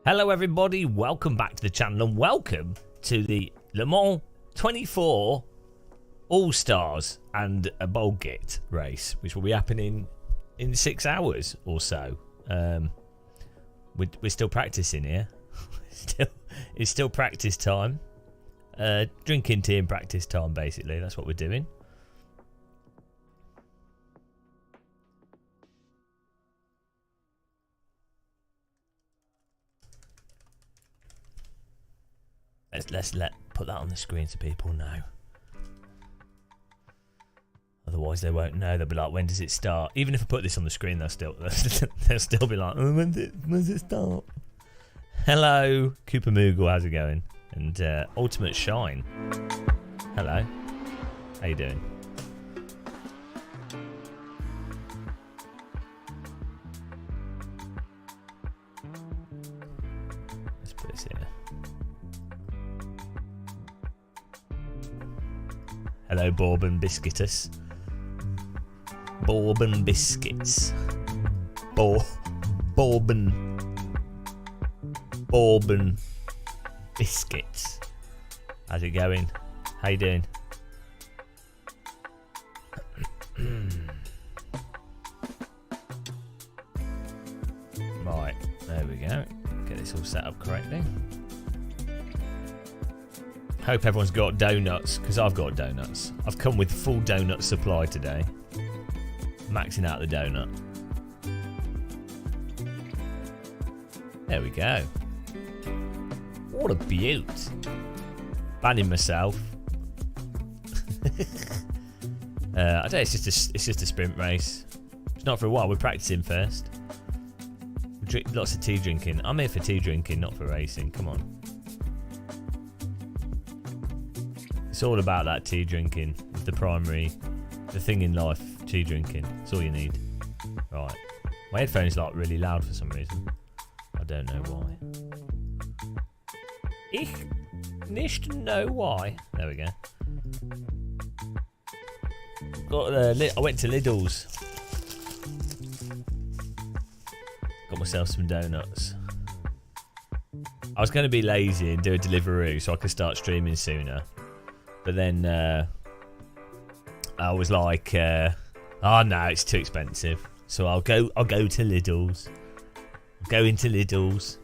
Hello everybody, welcome back to the channel and welcome to the Le Mans 24 All-Stars and a Bolgit race, which will be happening in 6 hours or so. We're still practicing here. It's still practice time. Drinking tea and practice time, basically. That's what we're doing. Let's put that on the screen so people know. Otherwise they won't know. They'll be like, when does it start? Even if I put this on the screen, they'll still be like, oh, when's it start? Hello, Cooper Moogle, how's it going? And Ultimate Shine. Hello. How you doing? Let's put this here. Hello, Bourbon Biscuitus. Bourbon Biscuits. Bourbon Biscuits. How's it going? How you doing? Right, there we go. Get this all set up correctly. Hope everyone's got donuts, because I've got donuts. I've come with full donut supply today. Maxing out the donut. There we go. What a beaut. Banning myself. I don't know, it's just a sprint race. It's not for a while, we're practicing first. We drink lots of tea drinking. I'm here for tea drinking, not for racing. Come on. It's all about that tea drinking. It's the thing in life, tea drinking. That's all you need. Right. My headphones are like really loud for some reason. I don't know why. Ich nicht know why. There we go. I went to Lidl's. Got myself some donuts. I was going to be lazy and do a Deliveroo so I could start streaming sooner. But then I was like, oh no, it's too expensive. So I'll go to Lidl's. I'll go into Lidl's.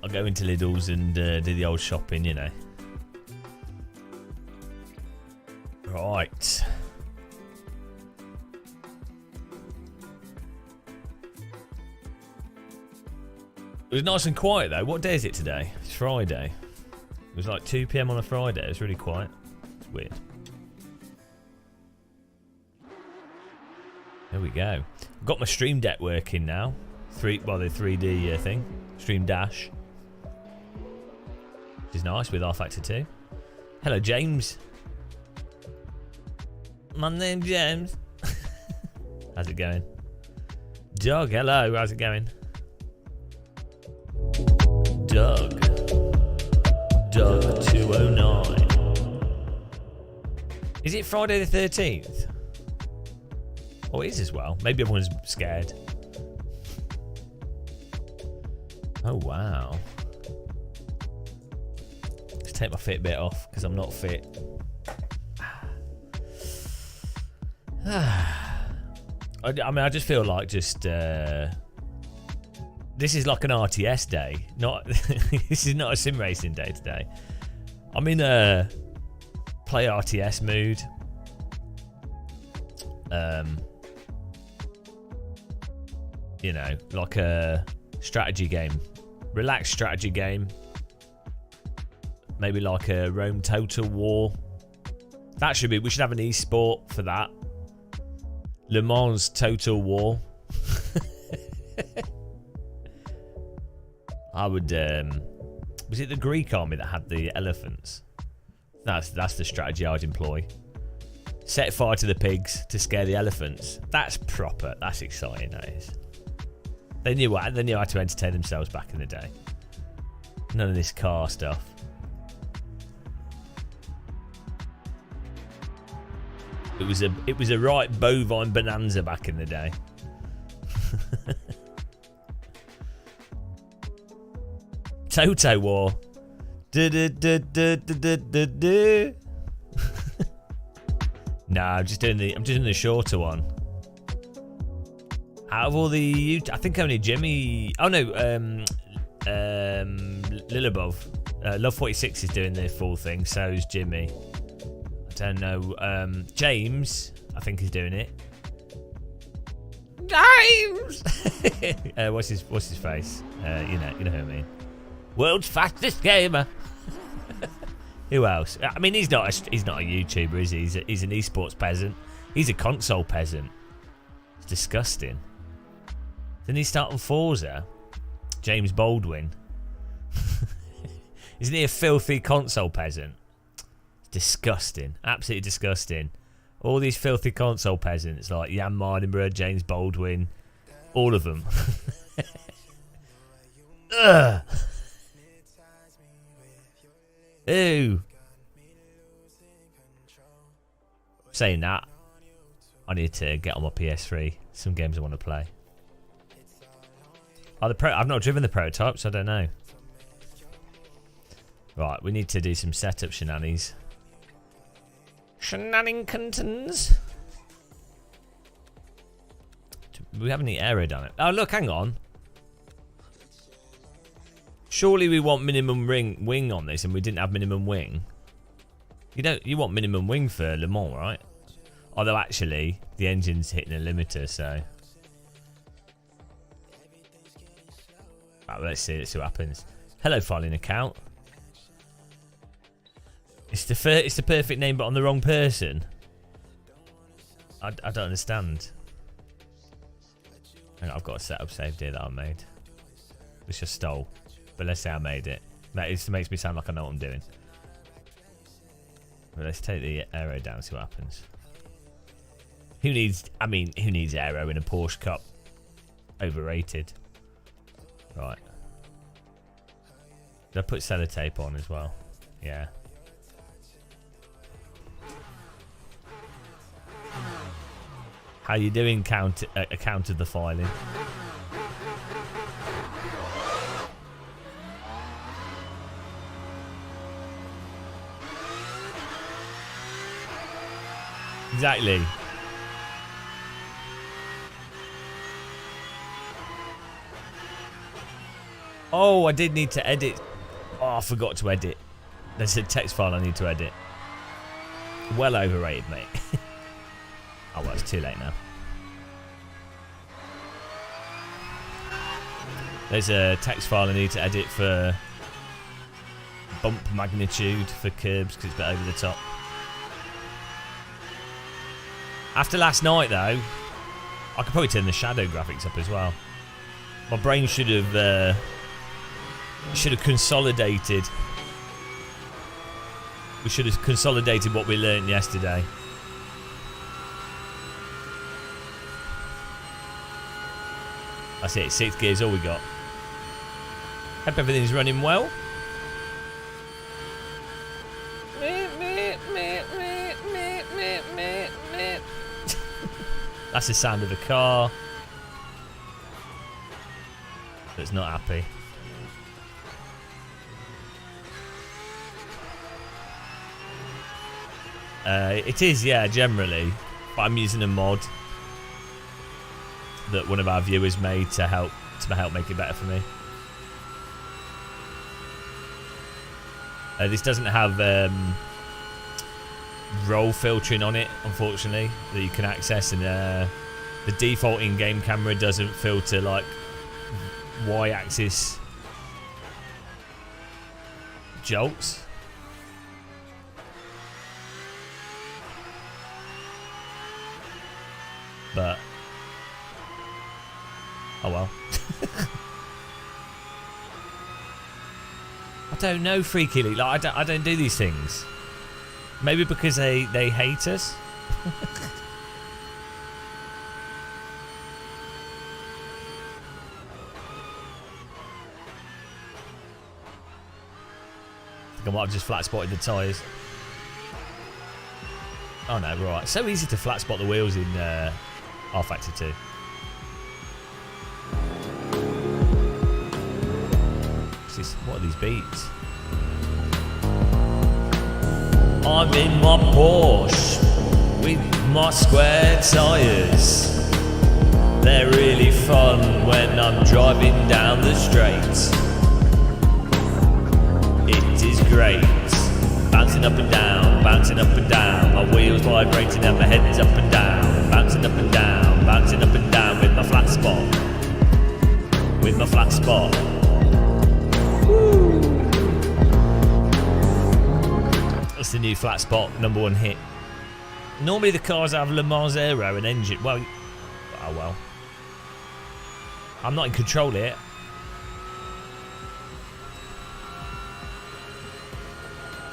I'll go into Lidl's and do the old shopping, you know. Right. It was nice and quiet though. What day is it today? It's Friday. It was like 2 PM on a Friday. It was really quiet. It's weird. There we go. Got my Stream Deck working now. The 3D thing. Stream Dash. Which is nice with R-Factor 2. Hello, James. My name's James. How's it going? Doug, hello. How's it going? Doug 209. Is it Friday the 13th? Oh, it is as well. Maybe everyone's scared. Oh wow. Let's take my Fitbit off because I'm not fit. I mean, I just feel like this is like an RTS day. This is not a sim racing day today. I'm in a play RTS mood. You know, like a strategy game, relaxed strategy game. Maybe like a Rome Total War. That should be. We should have an esport for that. Le Mans Total War. I would. Was it the Greek army that had the elephants? That's the strategy I'd employ. Set fire to the pigs to scare the elephants. That's proper. That's exciting. That is. They knew how to entertain themselves back in the day. None of this car stuff. It was a right bovine bonanza back in the day. Toto War. Nah, I'm just doing the shorter one. Out of all the, I think only Jimmy. Oh no, Lilabov, Love 46 is doing the full thing. So is Jimmy. I don't know. James, I think is doing it. James. What's his face? You know who I mean. World's fastest gamer. Who else? I mean, he's not a YouTuber, is he? He's an esports peasant. He's a console peasant. It's disgusting. Didn't he start on Forza? James Baldwin. Isn't he a filthy console peasant? It's disgusting. Absolutely disgusting. All these filthy console peasants like Jan Mardenborough, James Baldwin, all of them. Ugh. Ew. Saying that, I need to get on my PS3. Some games I want to play. I've not driven the prototypes, so I don't know. Right, we need to do some setup shenanigans. Shenanigans. Do we have any aerodynamic? Oh, look, hang on. Surely we want minimum wing on this, and we didn't have minimum wing. You want minimum wing for Le Mans, right? Although actually, the engine's hitting a limiter, so. Right, well, let's see what happens. Hello, filing account. It's the perfect name, but on the wrong person. I don't understand. Hang on, I've got a setup saved here that I made, which I stole. But let's say I made it. That makes me sound like I know what I'm doing. But let's take the aero down and see what happens. Who needs aero in a Porsche Cup? Overrated. Right. Did I put sellotape on as well? Yeah. How you doing, account of the filing? Exactly. Oh, I did need to edit. Oh, I forgot to edit. There's a text file I need to edit. Well overrated, mate. Oh, well, it's too late now. There's a text file I need to edit for bump magnitude for curbs because it's a bit over the top. After last night, though, I could probably turn the shadow graphics up as well. My brain should have consolidated. We should have consolidated what we learned yesterday. That's it. 6 gears, all we got. Hope everything's running well. That's the sound of the car that's not happy. It is, yeah, generally. But I'm using a mod that one of our viewers made to help make it better for me. This doesn't have roll filtering on it, unfortunately, that you can access, and the default in-game camera doesn't filter like Y-axis jolts. But oh well. I don't know, Freaky League. Like, I don't do these things. Maybe because they hate us. I think I might have just flat spotted the tyres. Oh no, right. So easy to flat spot the wheels in Affialte 2. What are these beats? I'm in my Porsche with my square tyres. They're really fun when I'm driving down the straight. It is great. Bouncing up and down, bouncing up and down. My wheels vibrating and my head's up and down. Bouncing up and down, bouncing up and down with my flat spot. With my flat spot. Woo. That's the new flat spot #1 hit. Normally the cars have Le Mans Aero and engine. Well, oh well. I'm not in control here.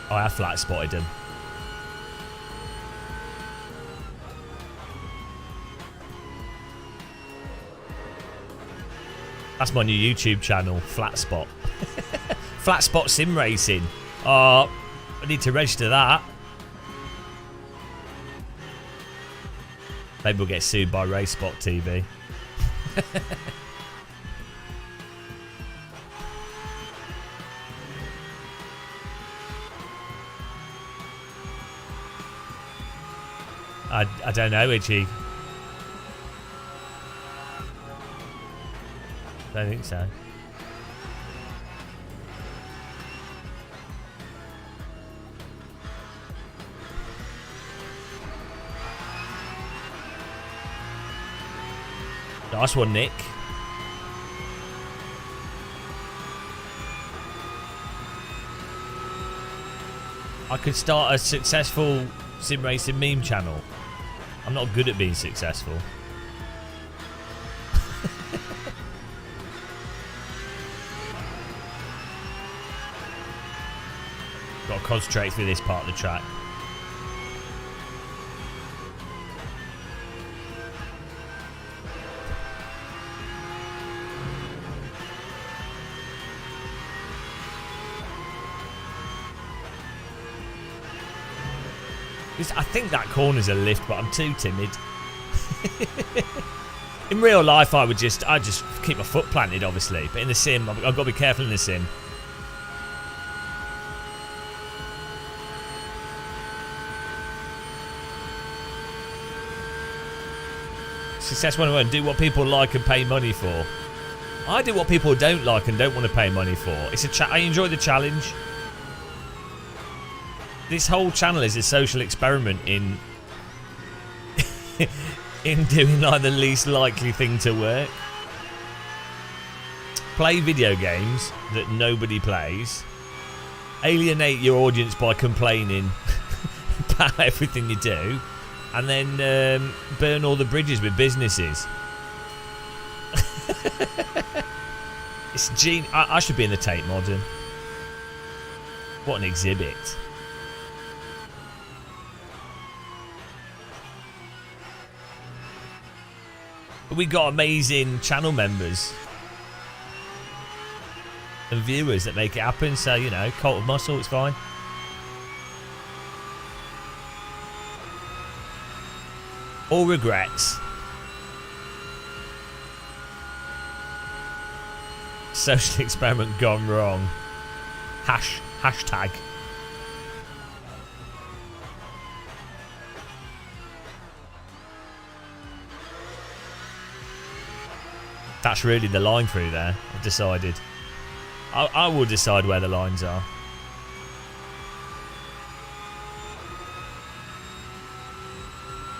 I have flat spotted them. That's my new YouTube channel, Flat Spot. Flat Spot Sim Racing. Oh, I need to register that. Maybe we'll get sued by Race Spot TV. I don't know, Itchy. Don't think so. Nice one, Nick. I could start a successful sim racing meme channel. I'm not good at being successful. Got to concentrate through this part of the track. I think that corner's a lift, but I'm too timid. In real life, I just keep my foot planted, obviously. But in the sim, I've got to be careful in the sim. Success 101, do what people like and pay money for. I do what people don't like and don't want to pay money for. I enjoy the challenge. This whole channel is a social experiment in doing like the least likely thing to work. Play video games that nobody plays. Alienate your audience by complaining about everything you do. And then burn all the bridges with businesses. It's genius. I should be in the Tate Modern. What an exhibit. We got amazing channel members and viewers that make it happen. So, you know, cult of muscle, it's fine. All regrets. Social experiment gone wrong. Hashtag. That's really the line through there, I've decided. I will decide where the lines are.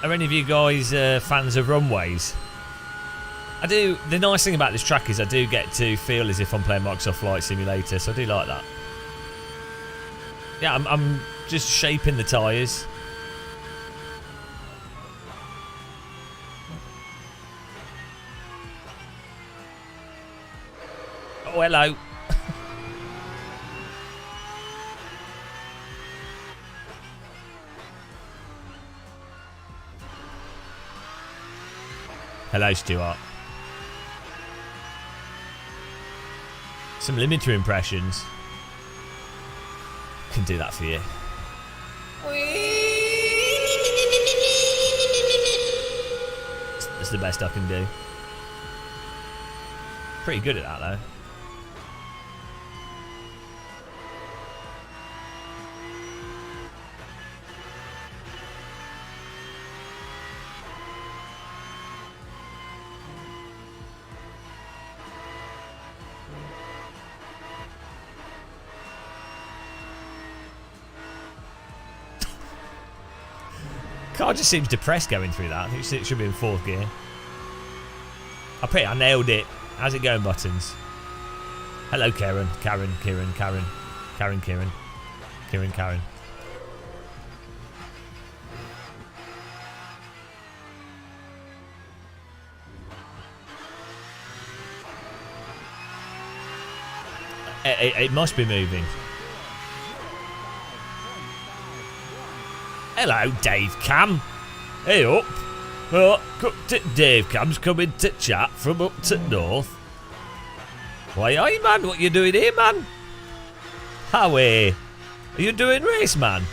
Are any of you guys fans of runways? I do. The nice thing about this track is I do get to feel as if I'm playing Microsoft Flight Simulator, so I do like that. Yeah, I'm just shaping the tyres. Oh, hello. Hello, Stuart. Some limiter impressions. Can do that for you. the best I can do. Pretty good at that though. Car just seems depressed going through that. I think it should be in 4th gear. I nailed it. How's it going, Buttons? Hello, Karen. Karen. It must be moving. Hello, Dave Cam. Hey up. Dave Cam's coming to chat from up to north. Why, aye, man? What you doing here, man? How are you doing race, man?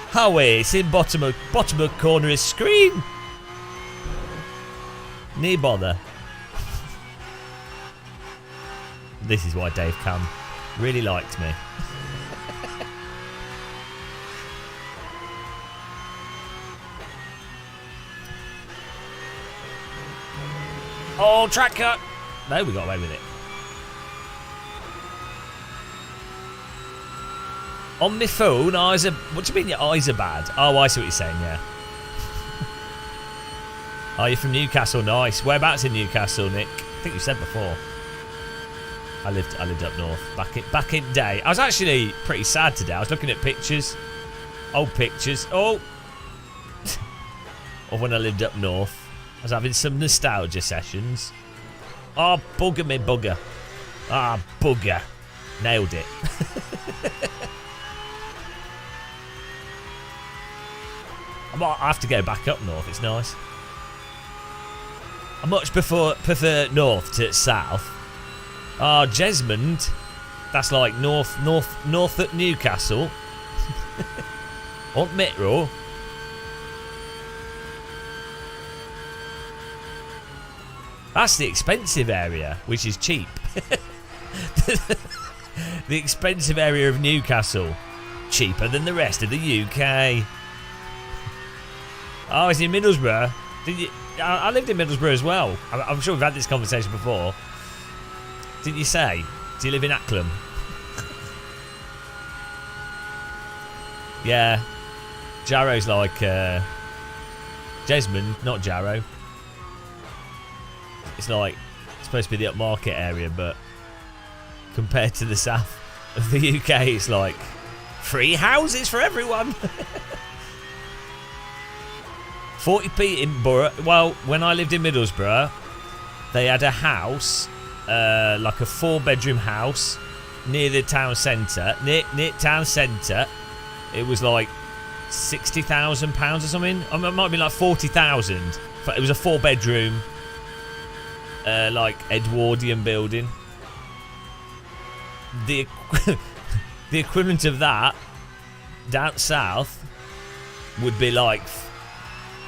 How it's in bottom of corner of screen. Nee bother. This is why Dave Cam really liked me. Oh, track cut. No, we got away with it. On my phone, eyes are... What do you mean your eyes are bad? Oh, I see what you're saying, yeah. Oh, you're from Newcastle, nice. Whereabouts in Newcastle, Nick? I think you said before. I lived up north back in day. I was actually pretty sad today. I was looking at pictures, old pictures. Oh, of when I lived up north. I was having some nostalgia sessions. Oh, bugger me, bugger. Ah, bugger. Nailed it. I have to go back up north. It's nice. I much prefer north to south. Oh, Jesmond. That's like north at Newcastle. On Metro. That's the expensive area, which is cheap. The expensive area of Newcastle. Cheaper than the rest of the UK. Oh, it's in Middlesbrough. I lived in Middlesbrough as well. I'm sure we've had this conversation before. Didn't you say? Do you live in Acklam? Yeah. Jarrow's like Jesmond, not Jarrow. It's like it's supposed to be the upmarket area, but compared to the south of the UK, it's like free houses for everyone. 40p in Borough. Well, when I lived in Middlesbrough, they had a house, like a 4-bedroom house near the town centre. Near town centre, it was like £60,000 or something. I mean, it might have been like 40,000. But it was a 4-bedroom. Like Edwardian building. The equivalent of that down south would be like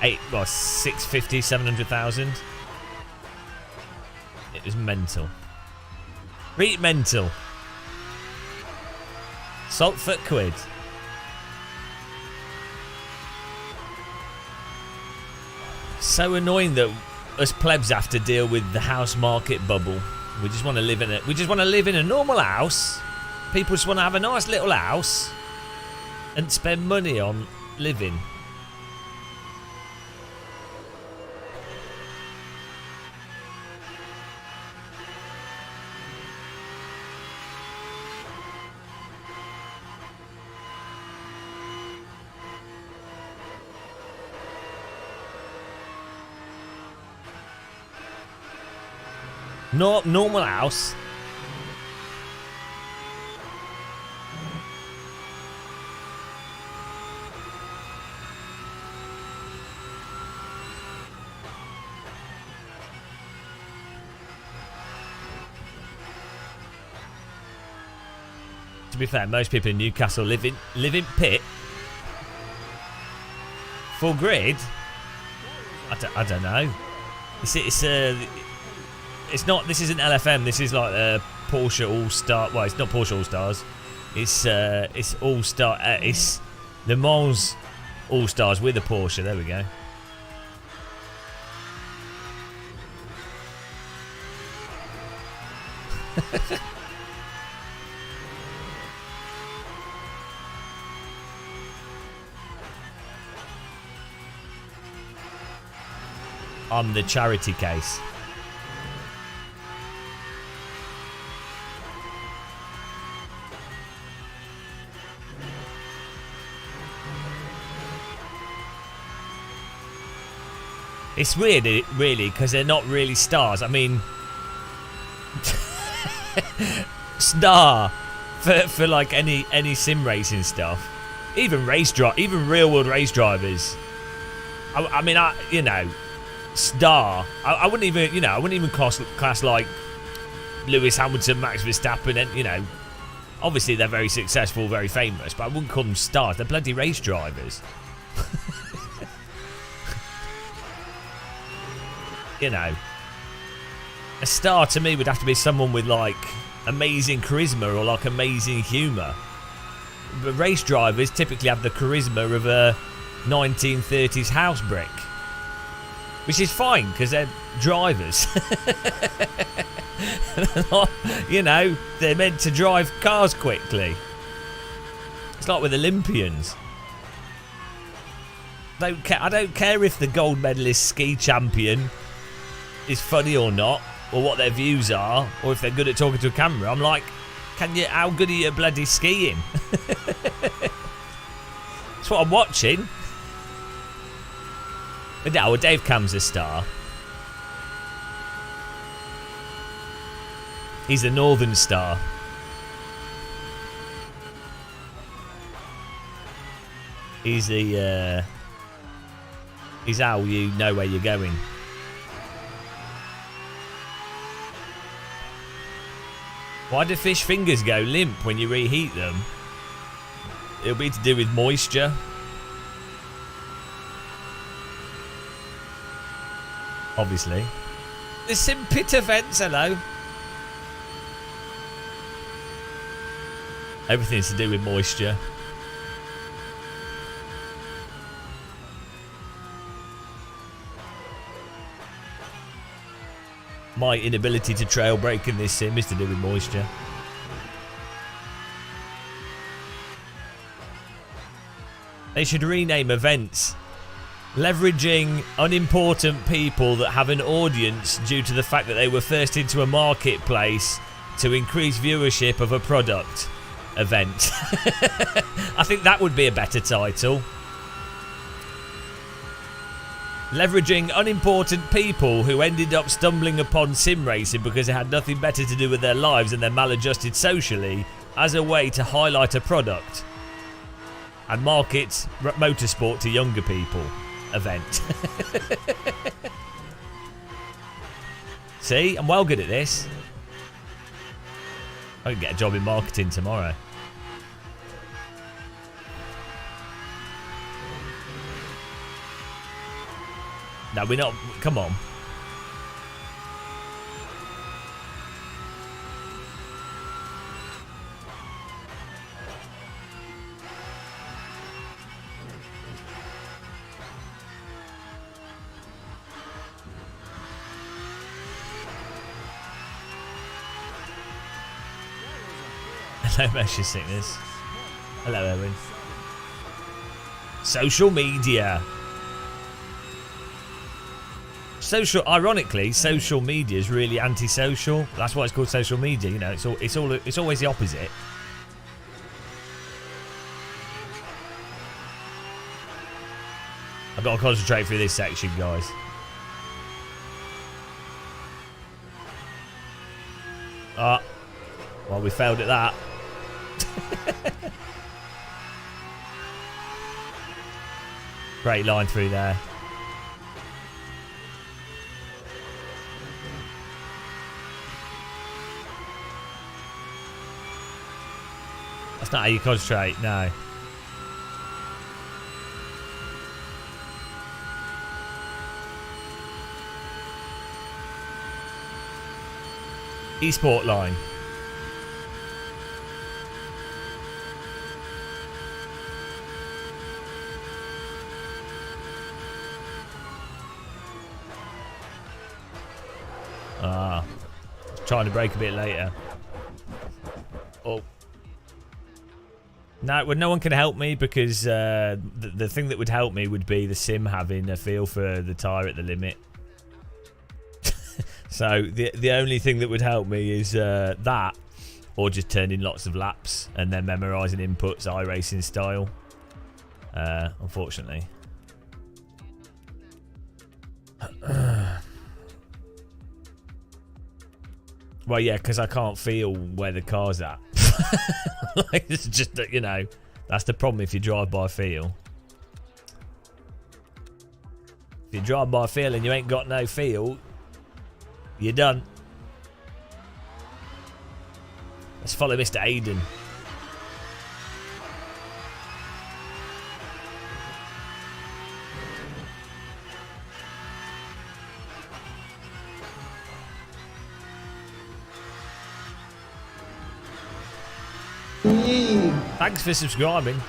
650, 700,000. It was mental. Read mental. Saltfoot quid. So annoying that us plebs have to deal with the house market bubble. We just want to live in a normal house. People just want to have a nice little house and spend money on living. No, normal house. To be fair, most people in Newcastle live in pit. Full grid. I don't know. It's not. This isn't LFM. This is like Porsche All-Star. Well, it's not Porsche All-Stars. It's All-Star. It's Le Mans All-Stars with a Porsche. There we go. I'm the charity case. It's weird, really, because they're not really stars. I mean, star for like any sim racing stuff, even real world race drivers. I mean, you know, star. I wouldn't even, you know, I wouldn't even class like Lewis Hamilton, Max Verstappen, and you know, obviously they're very successful, very famous, but I wouldn't call them stars. They're bloody race drivers. You know, a star to me would have to be someone with like amazing charisma or like amazing humour. But race drivers typically have the charisma of a 1930s house brick, which is fine because they're drivers. You know, they're meant to drive cars quickly. It's like with Olympians. I don't care if the gold medalist ski champion is funny or not, or what their views are, or if they're good at talking to a camera. I'm like, how good are you at bloody skiing? That's what I'm watching. But now, Dave Cam's a star. He's the Northern Star. He's the he's how you know where you're going. Why do fish fingers go limp when you reheat them? It'll be to do with moisture. Obviously. The Simpit events, hello. Everything's to do with moisture. My inability to trail brake in this sim is to do with moisture. They should rename events. Leveraging unimportant people that have an audience due to the fact that they were first into a marketplace to increase viewership of a product. Event. I think that would be a better title. Leveraging unimportant people who ended up stumbling upon sim racing because they had nothing better to do with their lives and they're maladjusted socially as a way to highlight a product and market motorsport to younger people. Event. See, I'm well good at this. I can get a job in marketing tomorrow. No, we're not. Come on. Hello, Motion Sickness. Hello, Owen. Social media. Ironically, social media is really antisocial. That's why it's called social media. You know, it's always the opposite. I've got to concentrate through this section, guys. Well, we failed at that. Great line through there. That's not how you concentrate, no. Esport line. Ah, trying to break a bit later. Oh. No, well, no one can help me because the thing that would help me would be the sim having a feel for the tyre at the limit. So the only thing that would help me is that, or just turning lots of laps and then memorising inputs iRacing style. Unfortunately. Well, yeah, because I can't feel where the car's at. Like, it's just that, you know, that's the problem if you drive by feel. If you drive by feel and you ain't got no feel, you're done. Let's follow Mr. Aiden. Thanks for subscribing.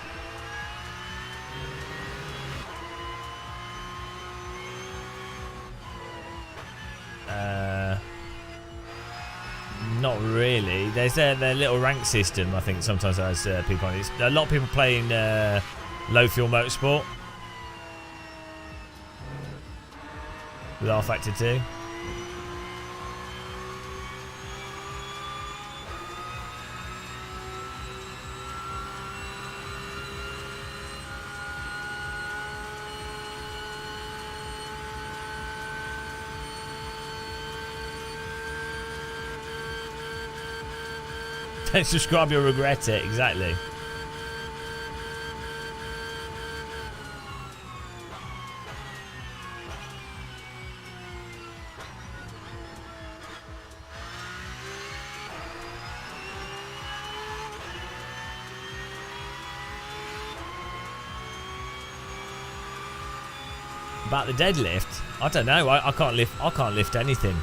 Not really. There's their little rank system. I think sometimes has people on it. A lot of people playing low fuel motorsport with Affialte 2. Don't subscribe, you'll regret it. Exactly. About the deadlift, I don't know. I can't lift. I can't lift anything.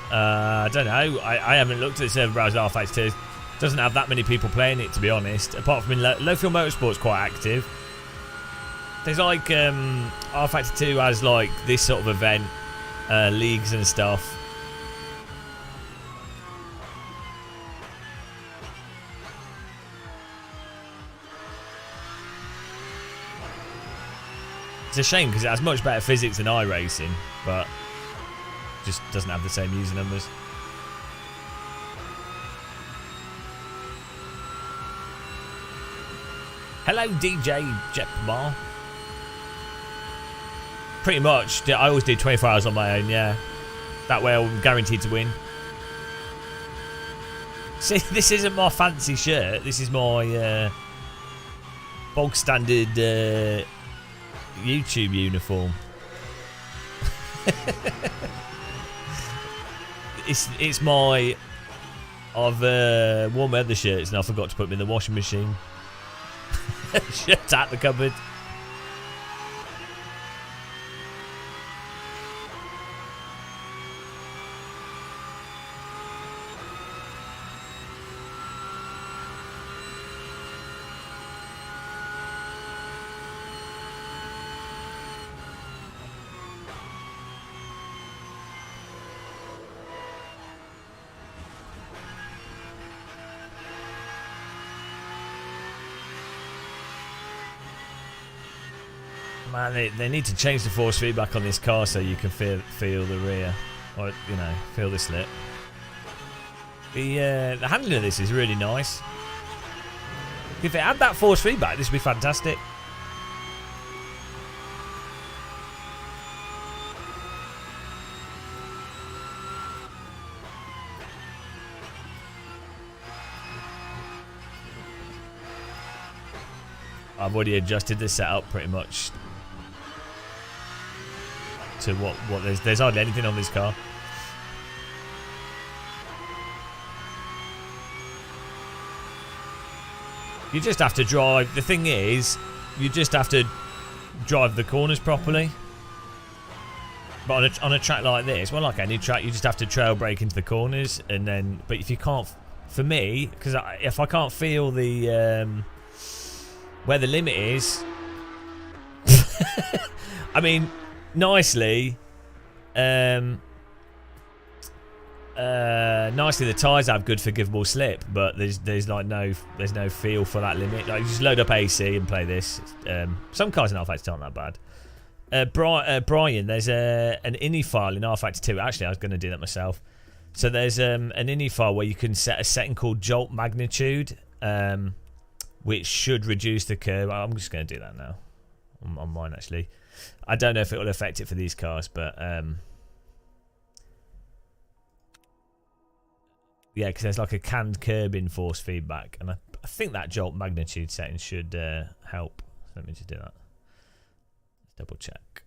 I don't know. I haven't looked at the server browser. Affialte 2 doesn't have that many people playing it, to be honest. Apart from in low fuel motorsport's quite active. There's like Affialte 2 has like this sort of event, leagues and stuff. It's a shame because it has much better physics than iRacing, but just doesn't have the same user numbers. Hello, DJ Jetbar. Pretty much. I always do 24 hours on my own, yeah. That way I'm guaranteed to win. See, this isn't my fancy shirt. This is my bog standard YouTube uniform. It's my... I've warm weather shirts and I forgot to put them in the washing machine. Shirt out the cupboard. Man, they need to change the force feedback on this car so you can feel the rear, or you know, feel the slip. The handling of this is really nice. If it had that force feedback, this would be fantastic. I've already adjusted the setup pretty much to what there's hardly anything on this car. You just have to drive. The thing is, you just have to drive the corners properly. But on a track like this, well, like any track, you just have to trail brake into the corners, and then. But if you can't, for me, because if I can't feel the where the limit is, I mean, nicely, nicely the tyres have good forgivable slip, but there's no feel for that limit. Like, you just load up AC and play this. Some cars in R-Factor aren't that bad. Brian, there's an INI file in R-Factor 2. Actually, I was going to do that myself. So there's an INI file where you can set a setting called jolt magnitude, which should reduce the curve. I'm just going to do that now on mine, actually. I don't know if it will affect it for these cars, but yeah, because there's like a canned curb in force feedback, and I think that jolt magnitude setting should help. So let me just do that. Double check.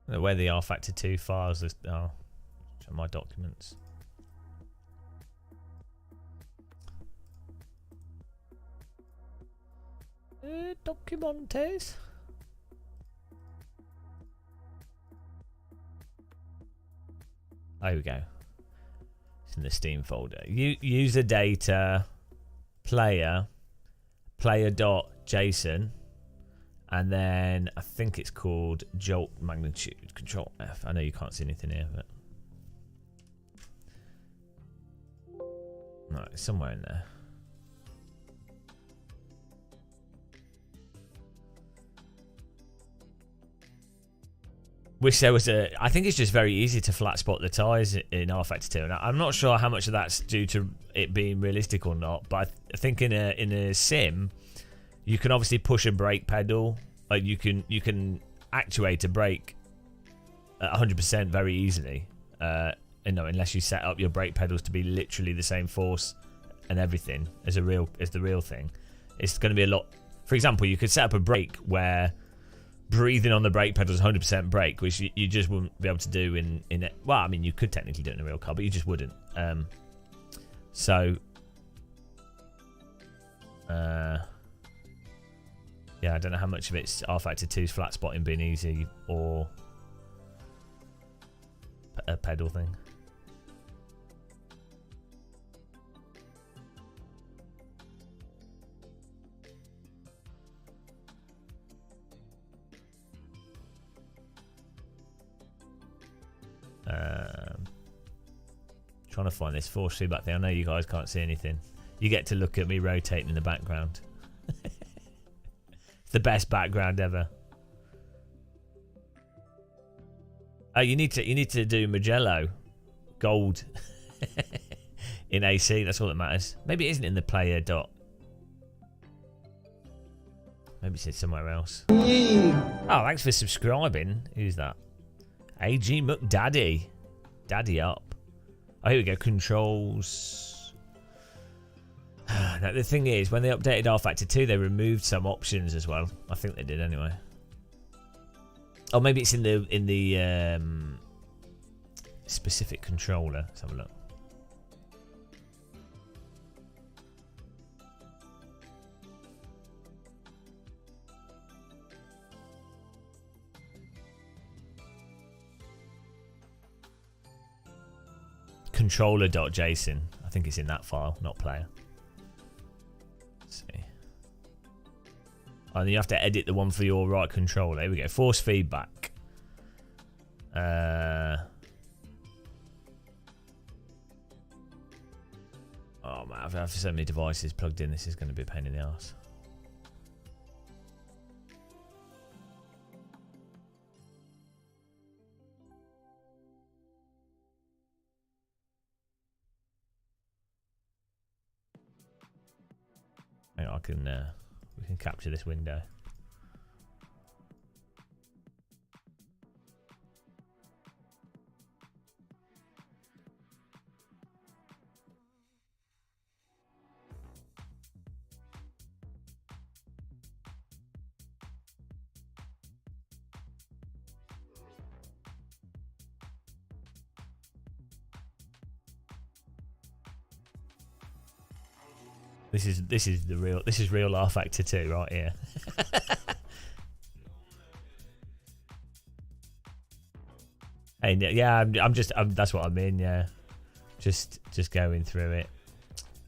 Where the R-Factor 2 files are. Check my documents. Documentes. There we go. It's in the Steam folder. User data, player.json, and then I think it's called jolt magnitude. Control F. I know you can't see anything here, but no, it's somewhere in there. Wish there was a. I think it's just very easy to flat spot the tyres in R-Factor 2. And I'm not sure how much of that's due to it being realistic or not, but I think in a sim, you can obviously push a brake pedal. Like you can actuate a brake at 100% very easily. Unless you set up your brake pedals to be literally the same force and everything as the real thing, it's going to be a lot. For example, you could set up a brake where breathing on the brake pedal is 100% brake, which you just wouldn't be able to do in it. Well, I mean, you could technically do it in a real car, but you just wouldn't. Yeah, I don't know how much of it's R-Factor 2's flat spotting being easy or a pedal thing. Trying to find this force feedback thing. I know you guys can't see anything. You get to look at me rotating in the background. It's the best background ever. You need to do Magello gold in AC. That's all that matters. Maybe it isn't in the player dot. Maybe it's somewhere else. Oh, thanks for subscribing. Who's that? AG McDaddy. Daddy up. Oh, here we go. Controls. Now, the thing is, when they updated R-Factor 2, they removed some options as well. I think they did anyway. Oh, maybe it's in the specific controller. Let's have a look. Controller.json. I think it's in that file, not player. Let's see. And you have to edit the one for your right controller. Here we go. Force feedback. Oh man, I have so many devices plugged in. This is going to be a pain in the ass. I can we can capture this window. This is real Affialte 2 right here. Hey, yeah, that's what I mean. Yeah, just going through it.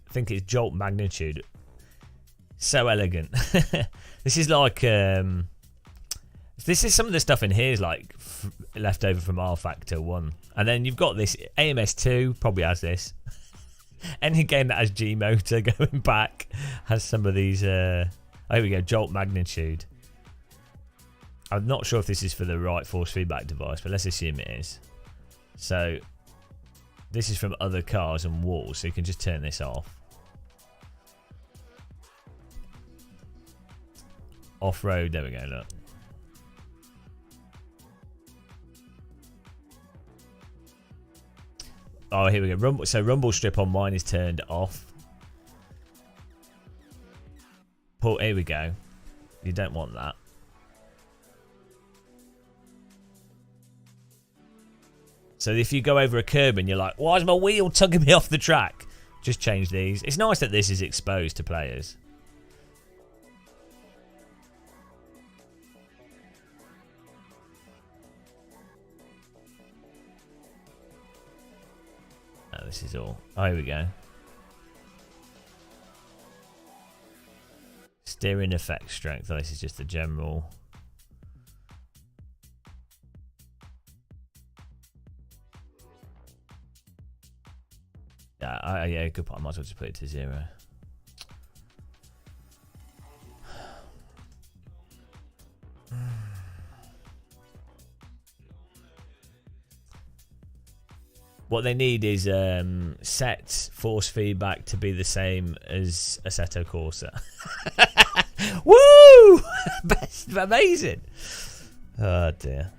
I think it's jolt magnitude. So elegant. This is like this is some of the stuff in here is like left over from Affialte 1, and then you've got this AMS 2 probably has this. Any game that has G motor going back has some of these. Here we go, jolt magnitude. I'm not sure if this is for the right force feedback device, but let's assume it is. So this is from other cars and walls, so you can just turn this off. Off-road, there we go, look. Oh, here we go. Rumble, so rumble strip on mine is turned off. Here we go. You don't want that. So if you go over a curb and you're like, why is my wheel tugging me off the track? Just change these. It's nice that this is exposed to players. Oh, this is all. Oh, here we go. Steering effect strength. Oh, this is just the general. Yeah, good point. I might as well just put it to 0. What they need is set force feedback to be the same as Assetto Corsa. Woo! Best, amazing. Oh dear.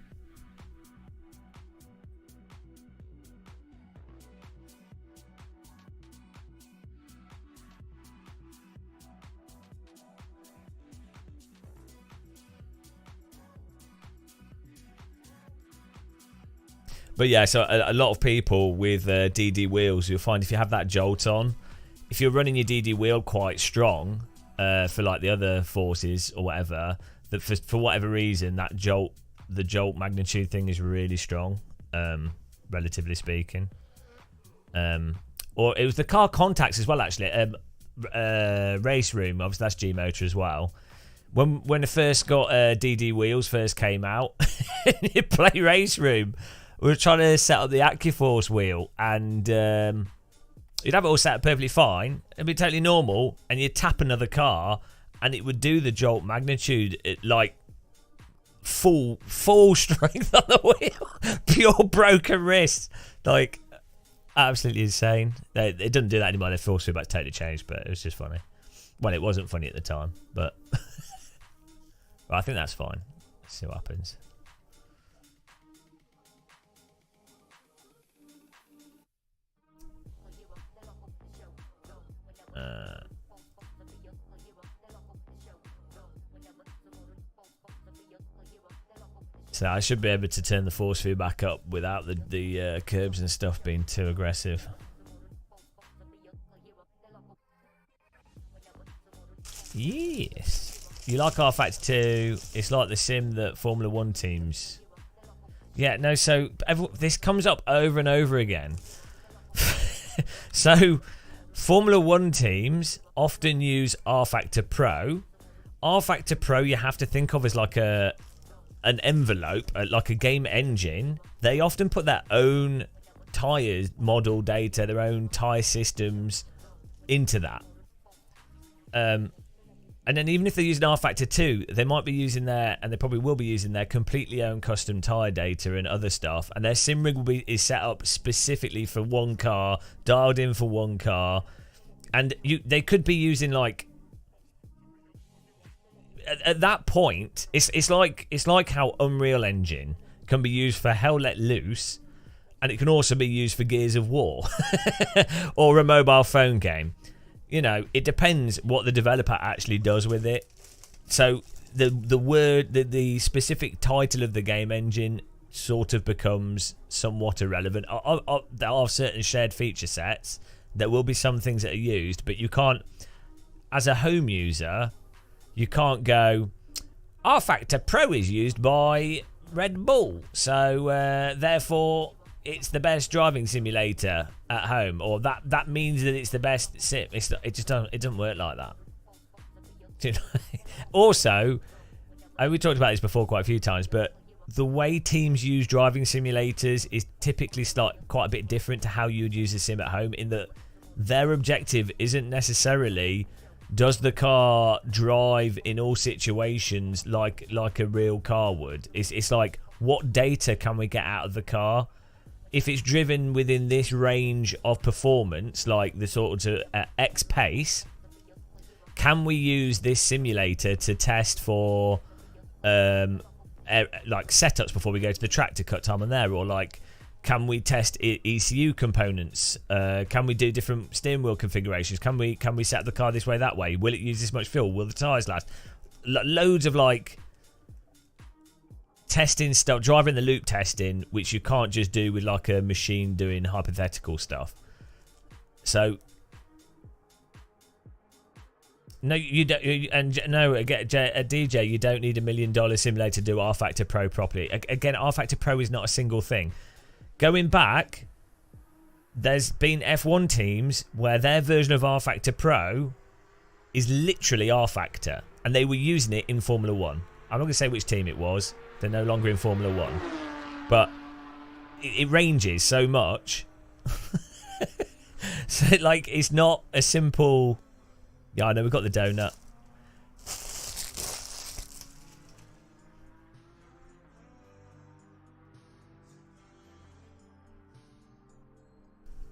But yeah, so a lot of people with DD wheels, you'll find if you have that jolt on, if you're running your DD wheel quite strong for like the other forces or whatever, that for whatever reason that the jolt magnitude thing is really strong, relatively speaking. Or it was the car contacts as well, actually. Race room, obviously that's G motor as well. When the first got DD wheels first came out, you play race room. We were trying to set up the AccuForce wheel, and you'd have it all set up perfectly fine. It'd be totally normal, and you'd tap another car, and it would do the jolt magnitude at like full strength on the wheel, pure broken wrist, like absolutely insane. It doesn't do that anymore. The force feedback's totally changed, but it was just funny. Well, it wasn't funny at the time, but I think that's fine. Let's see what happens. So I should be able to turn the force feedback up without the curbs and stuff being too aggressive. Yes. You like Affialte 2? It's like the sim that Formula 1 teams. Yeah, no, so this comes up over and over again. So Formula 1 teams often use Affialte Pro. Affialte Pro you have to think of as like an envelope, like a game engine. They often put their own tyres model data, their own tyre systems into that. And then even if they're using Affialte 2, they might be using their, and they probably will be using their completely own custom tyre data and other stuff. And their sim rig is set up specifically for one car, dialed in for one car. And they could be using like at that point, it's like how Unreal Engine can be used for Hell Let Loose, and it can also be used for Gears of War or a mobile phone game. You know, it depends what the developer actually does with it. So the specific title of the game engine sort of becomes somewhat irrelevant. There are certain shared feature sets. There will be some things that are used, but you can't, as a home user, you can't go, rFactor Pro is used by Red Bull, so therefore it's the best driving simulator at home, or that means that it's the best sim. It doesn't work like that. Also, we talked about this before quite a few times, but the way teams use driving simulators is typically quite a bit different to how you would use a sim at home, in that their objective isn't necessarily does the car drive in all situations like a real car would. It's like, what data can we get out of the car? If it's driven within this range of performance, like the sort of X pace, can we use this simulator to test for like setups before we go to the track to cut time on there, or like, can we test ECU components? Can we do different steering wheel configurations? Can we set the car this way, that way? Will it use this much fuel? Will the tyres last? Loads of like testing stuff, driving the loop testing, which you can't just do with like a machine doing hypothetical stuff. So no, you don't, and no, again, a DJ, you don't need $1 million simulator to do rFactor Pro properly. Again, rFactor Pro is not a single thing. Going back, there's been F1 teams where their version of rFactor Pro is literally rFactor, and they were using it in Formula 1. I'm not going to say which team it was. They're no longer in Formula 1. But it ranges so much. So, like, it's not a simple... Yeah, I know, we've got the donut.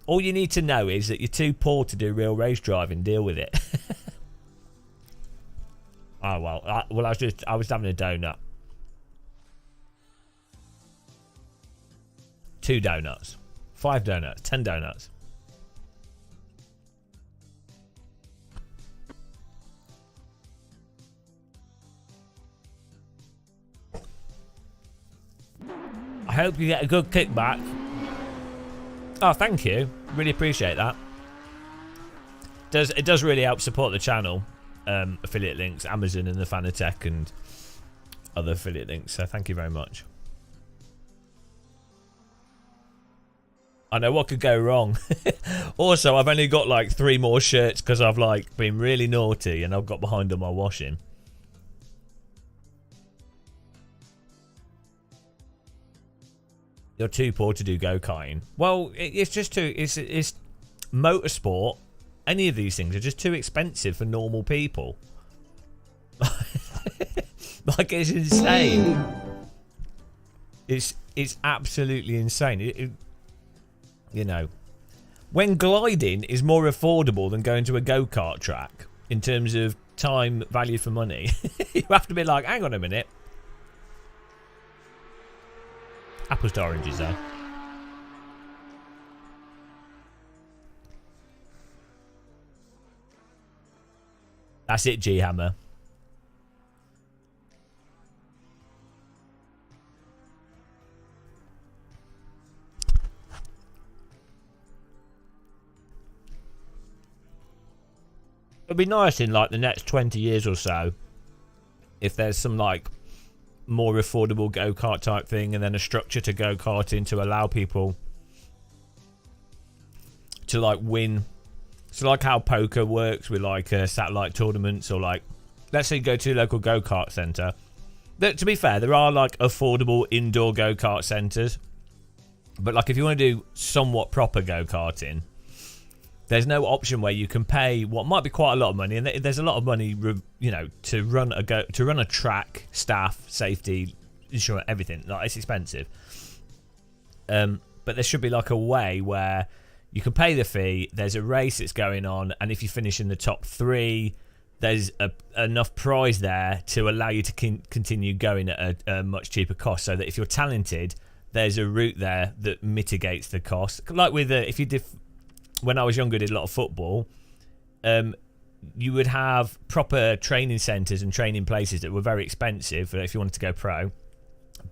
All you need to know is that you're too poor to do real race driving. Deal with it. Oh, well. I was having a donut. 2 donuts. 5 donuts. 10 donuts. I hope you get a good kickback. Oh, thank you. Really appreciate that. It does really help support the channel. Affiliate links, Amazon and the Fanatec and other affiliate links. So thank you very much. I know what could go wrong. Also, I've only got like 3 more shirts because I've like been really naughty and I've got behind on my washing. You're too poor to do go-karting. Well, it's just too... It's motorsport. Any of these things are just too expensive for normal people. Like, it's insane. It's absolutely insane. You know, when gliding is more affordable than going to a go-kart track in terms of time value for money, you have to be like, hang on a minute. Apples to oranges, though. That's it, G-Hammer. It'd be nice in like the next 20 years or so if there's some like more affordable go-kart type thing, and then a structure to go-karting to allow people to like win. So like how poker works with like satellite tournaments, or like, let's say you go to a local go-kart centre. To be fair, there are like affordable indoor go-kart centres, but like if you want to do somewhat proper go-karting, there's no option where you can pay what might be quite a lot of money, and there's a lot of money, you know, to run a track, staff, safety, insurance, everything. Like, it's expensive. But there should be like a way where you can pay the fee. There's a race that's going on, and if you finish in the top 3, there's enough prize there to allow you to continue going at a much cheaper cost, so that if you're talented, there's a route there that mitigates the cost. Like with if you did, when I was younger, did a lot of football, you would have proper training centres and training places that were very expensive if you wanted to go pro,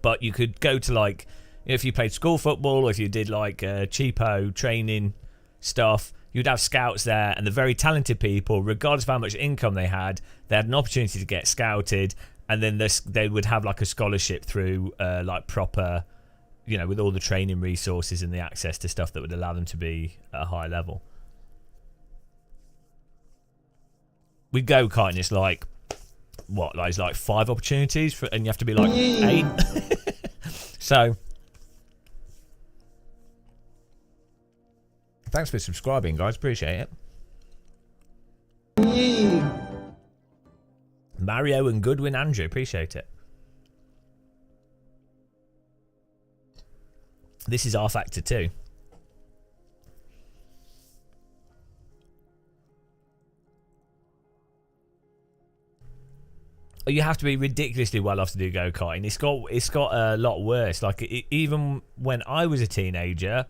but you could go to, like, if you played school football, or if you did like cheapo training stuff, you'd have scouts there, and the very talented people, regardless of how much income they had an opportunity to get scouted, and then they would have like a scholarship through like proper, you know, with all the training resources and the access to stuff that would allow them to be at a high level. With go-karting, it's like, what, like, it's like 5 opportunities, and you have to be like 8. So, thanks for subscribing, guys. Appreciate it. Mario and Goodwin Andrew. Appreciate it. This is R Factor 2. You have to be ridiculously well off to do go-karting. It's got a lot worse. Like, even when I was a teenager,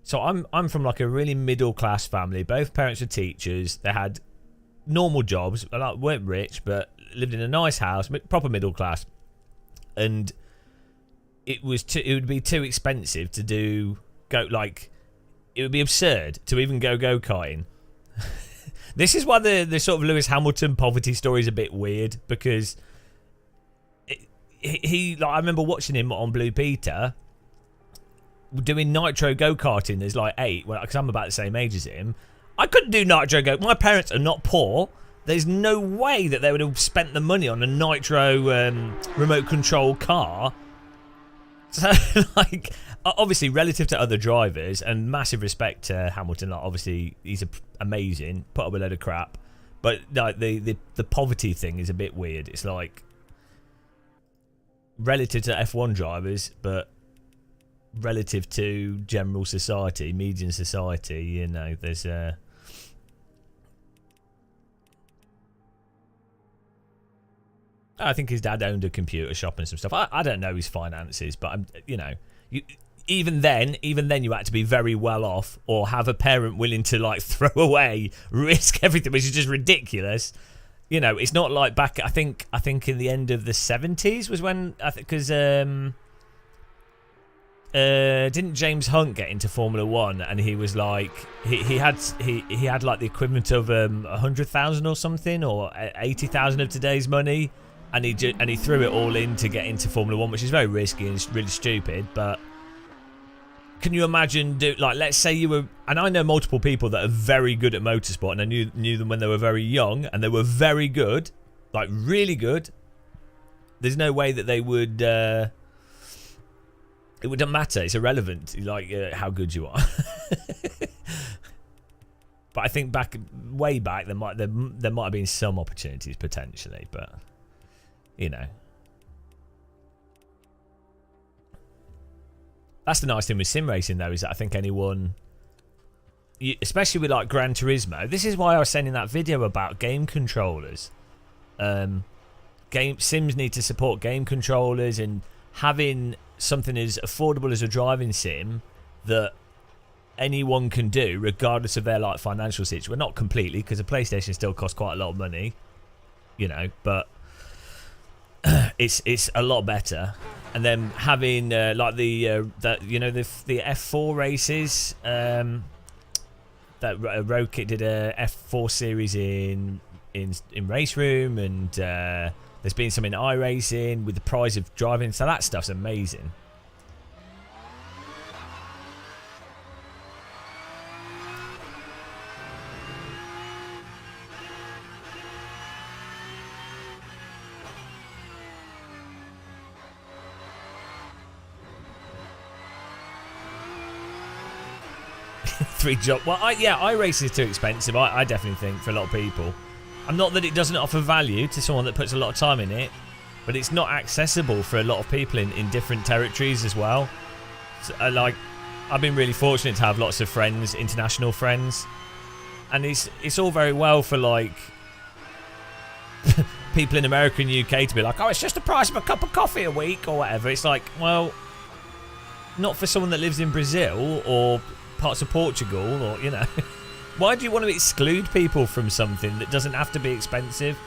so I'm from like a really middle class family. Both parents were teachers. They had normal jobs, like, weren't rich, but lived in a nice house, proper middle class. And it would be too expensive to do it would be absurd to even go-karting. This is why the sort of Lewis Hamilton poverty story is a bit weird, because he like, I remember watching him on Blue Peter doing nitro go-karting as like 8, because I'm about the same age as him. I couldn't do nitro go. My parents are not poor. There's no way that they would have spent the money on a nitro remote control car. So, like, obviously, relative to other drivers, and massive respect to Hamilton. Like, obviously, he's amazing. Put up a load of crap, but like the poverty thing is a bit weird. It's like relative to F1 drivers, but relative to general society, median society. You know, there's I think his dad owned a computer shop and some stuff. I don't know his finances, but even then you had to be very well off, or have a parent willing to like throw away, risk everything, which is just ridiculous. You know, it's not like back. I think in the end of the 70s was when because didn't James Hunt get into Formula One, and he was like he had like the equivalent of 100,000 or something, or 80,000 of today's money. And he threw it all in to get into Formula One, which is very risky and it's really stupid. But can you imagine, let's say you were, and I know multiple people that are very good at motorsport, and I knew them when they were very young, and they were very good, like really good. There's no way that they would. It wouldn't matter. It's irrelevant, like how good you are. But I think way back, there might have been some opportunities potentially, but. You know, that's the nice thing with sim racing, though, is that I think anyone, especially with like Gran Turismo, this is why I was sending that video about game controllers. Sims need to support game controllers, and having something as affordable as a driving sim that anyone can do, regardless of their like financial situation. Well, not completely, because a PlayStation still costs quite a lot of money, you know, but. It's a lot better, and then having like the F4 races, that Roadkit did a F4 series in Race Room, and there's been some in iRacing with the prize of driving, so that stuff's amazing. Well, iRacing is too expensive. I definitely think for a lot of people. I'm not that it doesn't offer value to someone that puts a lot of time in it, but it's not accessible for a lot of people in different territories as well. So, I've been really fortunate to have lots of friends, international friends, and it's all very well for like people in America and UK to be like, oh, it's just the price of a cup of coffee a week or whatever. It's like, well, not for someone that lives in Brazil or parts of Portugal or, you know. Why do you want to exclude people from something that doesn't have to be expensive?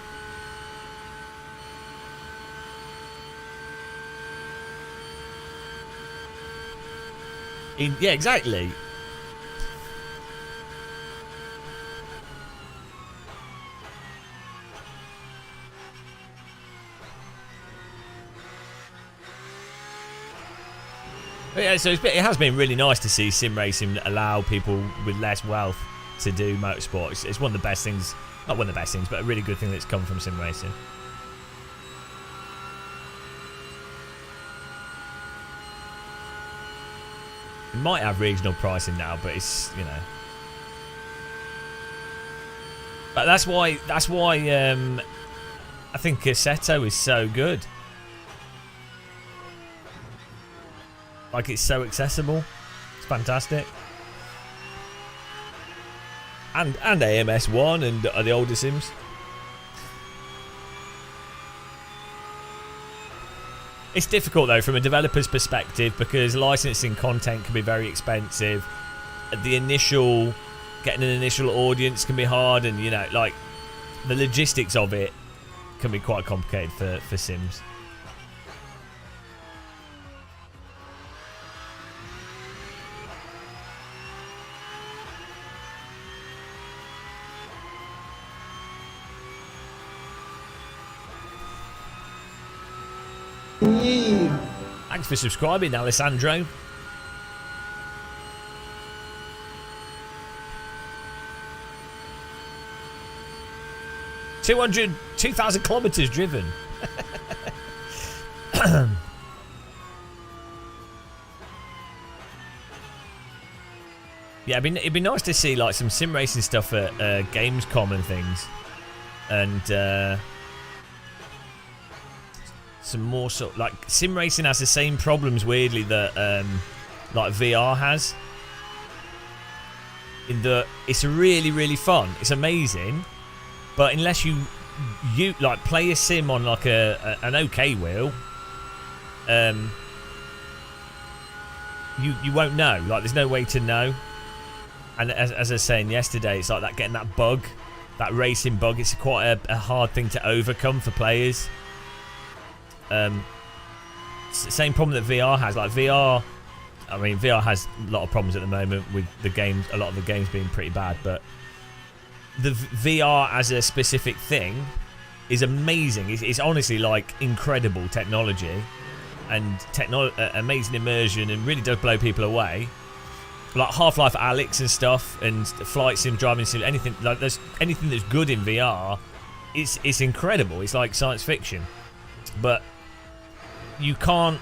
Yeah, exactly. But yeah, so it has been really nice to see sim racing allow people with less wealth to do motorsport. It's one of the best things, not one of the best things, but a really good thing that's come from sim racing. It might have regional pricing now, but it's, you know. But that's why I think Assetto is so good. Like, it's so accessible. It's fantastic. And AMS1 and the older Sims. It's difficult though from a developer's perspective because licensing content can be very expensive. Getting an initial audience can be hard, and you know, like the logistics of it can be quite complicated for Sims. Thanks for subscribing, Alessandro. $2,000 kilometers driven. Yeah, it'd be nice to see like some sim racing stuff at Gamescom and things, and some more sort of, like, sim racing has the same problems weirdly that like VR has, in that it's really, really fun, it's amazing, but unless you like play a sim on like an okay wheel, you won't know, like there's no way to know. And as I was saying yesterday, it's like that, getting that bug, that racing bug, it's quite a hard thing to overcome for players. Same problem that VR has. Like VR, I mean, VR has a lot of problems at the moment with the games, a lot of the games being pretty bad, but the VR as a specific thing is amazing. It's honestly like incredible technology and amazing immersion, and really does blow people away. Like Half-Life Alyx and stuff, and flight sim, driving sim, anything like there's anything that's good in VR, it's incredible. It's like science fiction, but you can't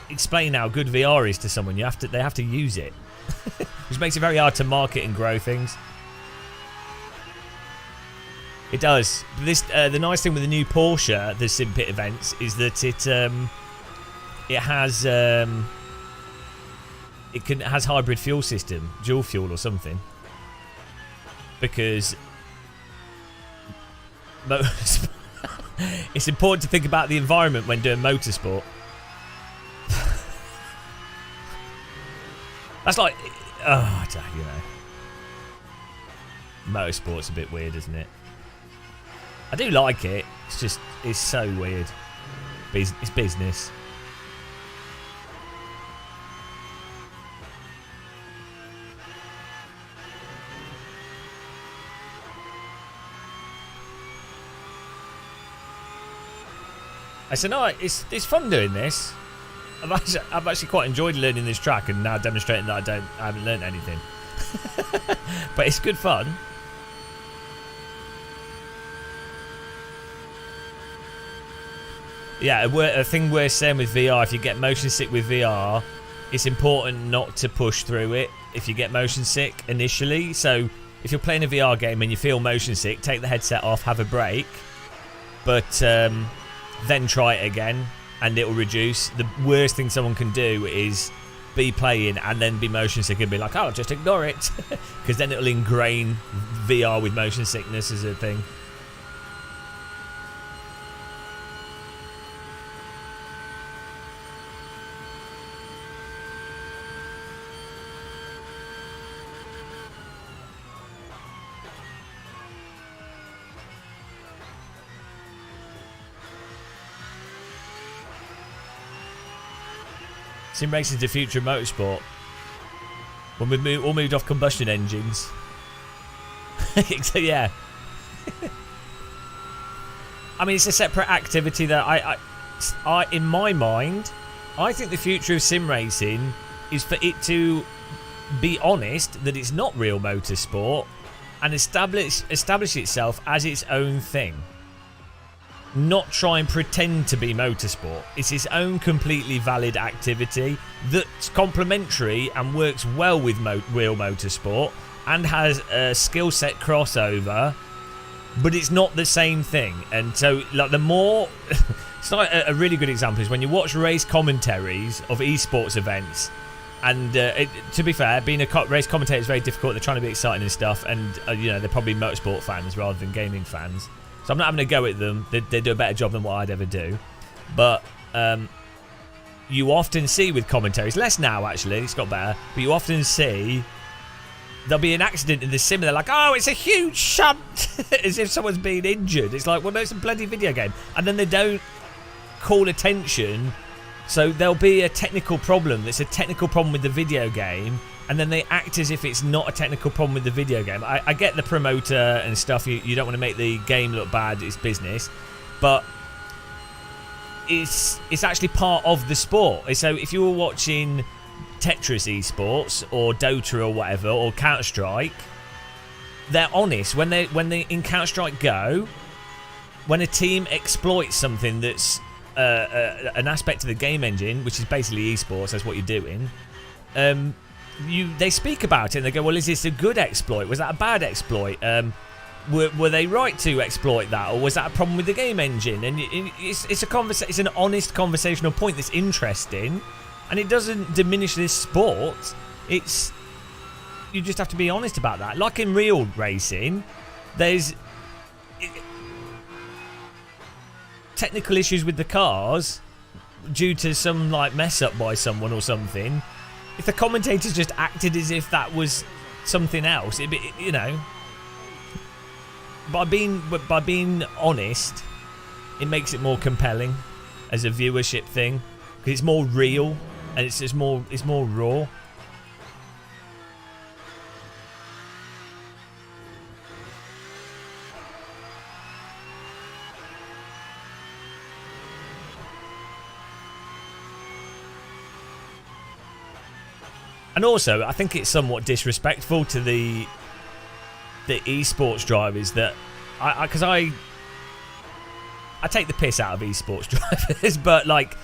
explain how good VR is to someone. They have to use it, which makes it very hard to market and grow things. It does. The nice thing with the new Porsche, the Sim Pit events, is that it has has hybrid fuel system, dual fuel or something, because it's important to think about the environment when doing motorsport. That's like, you know, motorsport's a bit weird, isn't it? I do like it. It's just, it's so weird. It's business. I said, no, it's fun doing this. I've actually quite enjoyed learning this track and now demonstrating that I haven't learned anything. But it's good fun. Yeah, a thing we're saying with VR, if you get motion sick with VR, it's important not to push through it if you get motion sick initially. So if you're playing a VR game and you feel motion sick, take the headset off, have a break, but then try it again and it'll reduce. The worst thing someone can do is be playing and then be motion sick and be like, oh, just ignore it, because then it'll ingrain VR with motion sickness as a thing. Sim racing is the future of motorsport. When we've all moved off combustion engines. So, yeah. I mean, it's a separate activity that I, in my mind, I think the future of sim racing is for it to be honest that it's not real motorsport and establish itself as its own thing. Not try and pretend to be motorsport. It's its own completely valid activity that's complementary and works well with real motorsport and has a skill set crossover, but it's not the same thing. And so, like, the more it's like a really good example is when you watch race commentaries of esports events. And to be fair, being a race commentator is very difficult. They're trying to be exciting and stuff, and you know, they're probably motorsport fans rather than gaming fans. So I'm not having a go at them. They do a better job than what I'd ever do. But you often see with commentaries, less now actually, it's got better, but you often see there'll be an accident in the sim and they're like, oh, it's a huge shunt, as if someone's being injured. It's like, well, no, it's a bloody video game. And then they don't call attention. So there'll be a technical problem that's a technical problem with the video game, and then they act as if it's not a technical problem with the video game. I get the promoter and stuff, you don't want to make the game look bad, it's business, but it's actually part of the sport. So if you were watching Tetris esports or Dota or whatever, or Counter-Strike, they're honest. When they in Counter-Strike Go, when a team exploits something that's an aspect of the game engine, which is basically esports, that's what you're doing, they speak about it and they go, well, is this a good exploit? Was that a bad exploit? Were they right to exploit that, or was that a problem with the game engine? And it's an honest conversational point that's interesting, and it doesn't diminish this sport. You just have to be honest about that. Like in real racing, there's technical issues with the cars due to some like mess up by someone or something. If the commentators just acted as if that was something else, it'd be, you know, by being honest, it makes it more compelling as a viewership thing, because it's more real and it's more raw. And also, I think it's somewhat disrespectful to the esports drivers that, because I take the piss out of esports drivers, but like,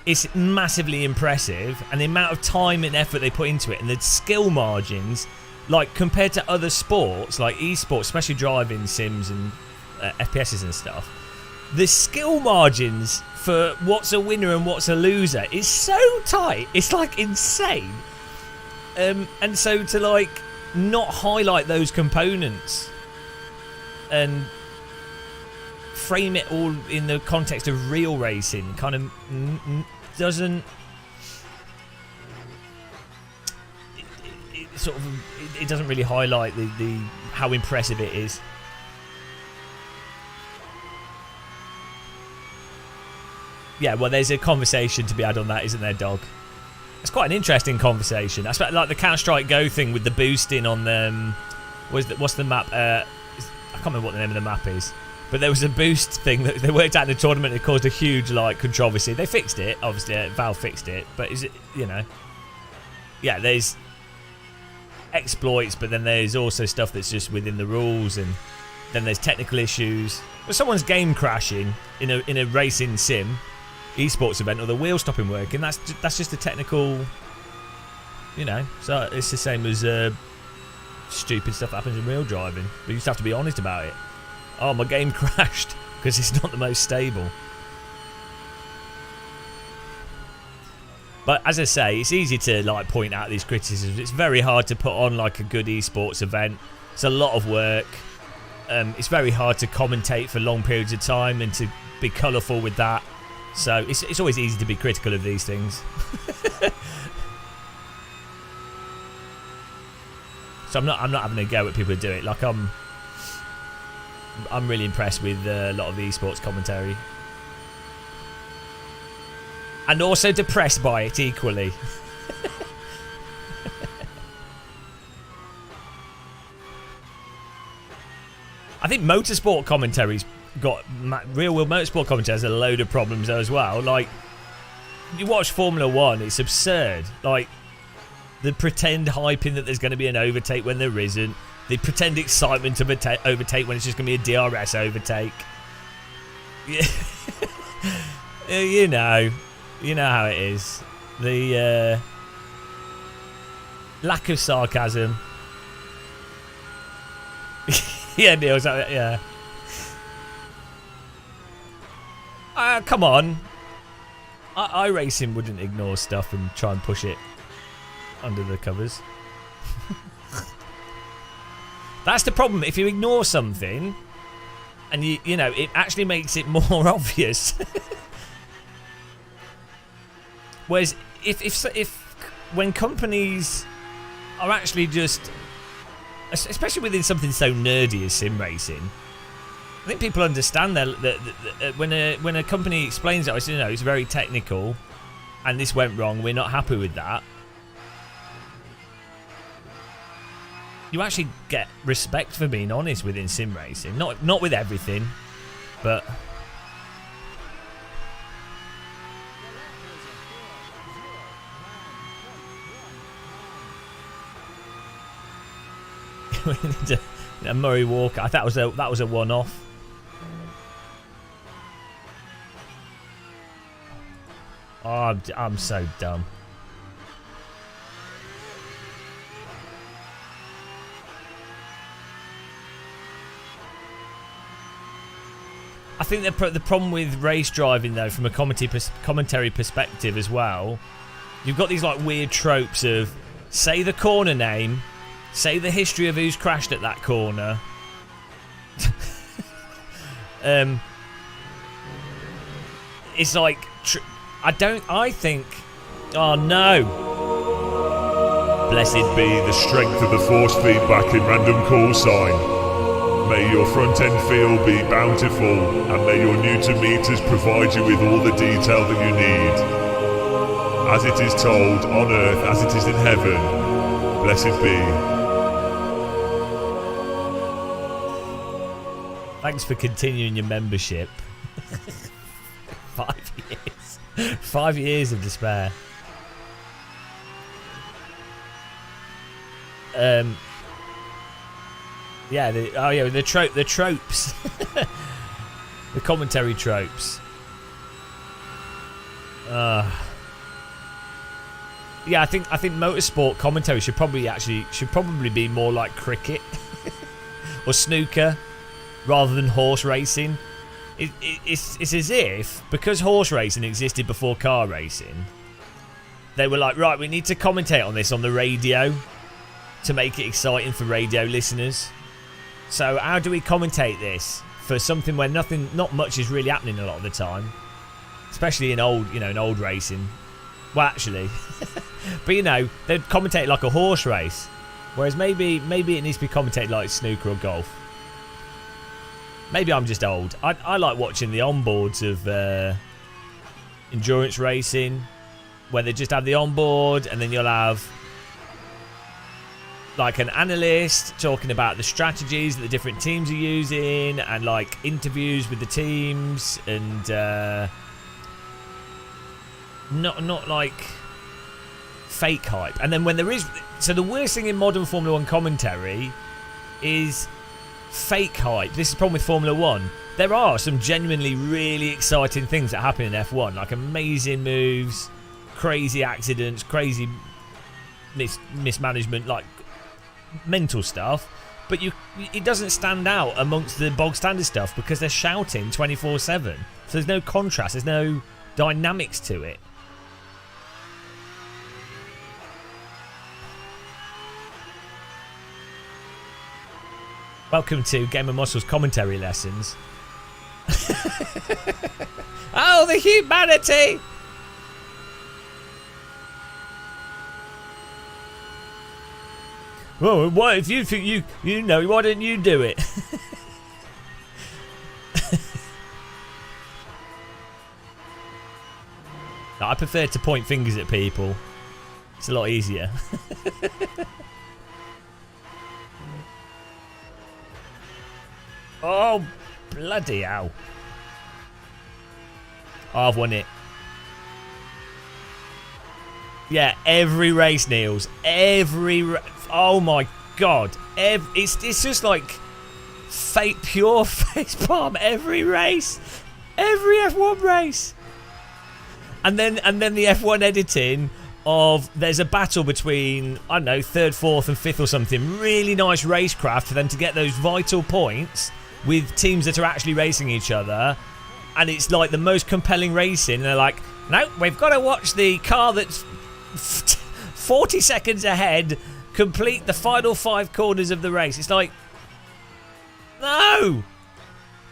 it's massively impressive, and the amount of time and effort they put into it, and the skill margins, like compared to other sports like esports, especially driving sims and FPSs and stuff, the skill margins for what's a winner and what's a loser is so tight. It's like insane. And so to like not highlight those components and frame it all in the context of real racing kind of doesn't it doesn't really highlight the how impressive it is. Yeah, well, there's a conversation to be had on that, isn't there, dog? It's quite an interesting conversation. I expect like the Counter-Strike Go thing with the boosting on them. What's the map? I can't remember what the name of the map is. But there was a boost thing that they worked out in the tournament. It caused a huge like controversy. They fixed it, obviously. Valve fixed it. But is it, you know? Yeah, there's exploits, but then there's also stuff that's just within the rules, and then there's technical issues. But someone's game crashing in a racing sim esports event, or the wheel stopping working, that's just a technical, you know. So it's the same as stupid stuff that happens in real driving, but you just have to be honest about it. Oh, my game crashed because it's not the most stable. But as I say, it's easy to like point out these criticisms. It's very hard to put on like a good esports event. It's a lot of work. It's very hard to commentate for long periods of time and to be colourful with that. So it's always easy to be critical of these things. So I'm not having a go at people who do it. Like I'm really impressed with a lot of the esports commentary. And also depressed by it equally. I think motorsport commentary's got... Real world motorsport commentary has a load of problems as well. Like, you watch Formula 1, it's absurd. Like, the pretend hyping that there's going to be an overtake when there isn't. The pretend excitement of overtake when it's just going to be a DRS overtake. Yeah. You know how it is. The lack of sarcasm. Yeah, Neil. Yeah. Come on. iRacing wouldn't ignore stuff and try and push it under the covers. That's the problem. If you ignore something, and you know, it actually makes it more obvious. Whereas if when companies are actually just, especially within something so nerdy as sim racing, I think people understand that when a company explains it, you know, it's very technical, and this went wrong, we're not happy with that. You actually get respect for being honest within sim racing. Not with everything, but we need a Murray Walker. I thought that was a one-off. Oh, I'm so dumb. I think the problem with race driving, though, from a commentary perspective as well, you've got these like weird tropes of say the corner name, say the history of who's crashed at that corner. It's like I think. Oh no! Blessed be the strength of the force feedback in random call sign. May your front end feel be bountiful, and may your Newton meters provide you with all the detail that you need. As it is told on earth as it is in heaven, blessed be. Thanks for continuing your membership. 5 years. 5 years of despair. Yeah, the tropes. The commentary tropes. Yeah, I think motorsport commentary should probably be more like cricket or snooker rather than horse racing. It's as if, because horse racing existed before car racing, they were like, right, we need to commentate on this on the radio to make it exciting for radio listeners. So how do we commentate this for something where not much is really happening a lot of the time, especially in old racing? Well, actually, but they'd commentate like a horse race, whereas maybe it needs to be commentated like snooker or golf. Maybe I'm just old. I like watching the onboards of endurance racing, where they just have the onboard, and then you'll have like an analyst talking about the strategies that the different teams are using, and like interviews with the teams, and not like fake hype. And then when there is, so the worst thing in modern Formula 1 commentary is fake hype. This is the problem with Formula 1. There are some genuinely really exciting things that happen in F1, like amazing moves, crazy accidents, crazy mismanagement, like mental stuff, but it doesn't stand out amongst the bog standard stuff because they're shouting 24/7. So there's no contrast, there's no dynamics to it. Welcome to Game of Muscles commentary lessons. Oh, the humanity! Well, what if you think you know? Why didn't you do it? I prefer to point fingers at people. It's a lot easier. Oh, bloody hell. Oh, I've won it. Yeah, every race, Niels. Oh my god. It's just like fake pure facepalm every race. Every F1 race. And then the F1 editing of there's a battle between, I don't know, 3rd, 4th and 5th or something. Really nice racecraft for them to get those vital points with teams that are actually racing each other. And it's like the most compelling racing. And they're like, no, we've got to watch the car that's 40 seconds ahead complete the final 5 corners of the race. It's like, no!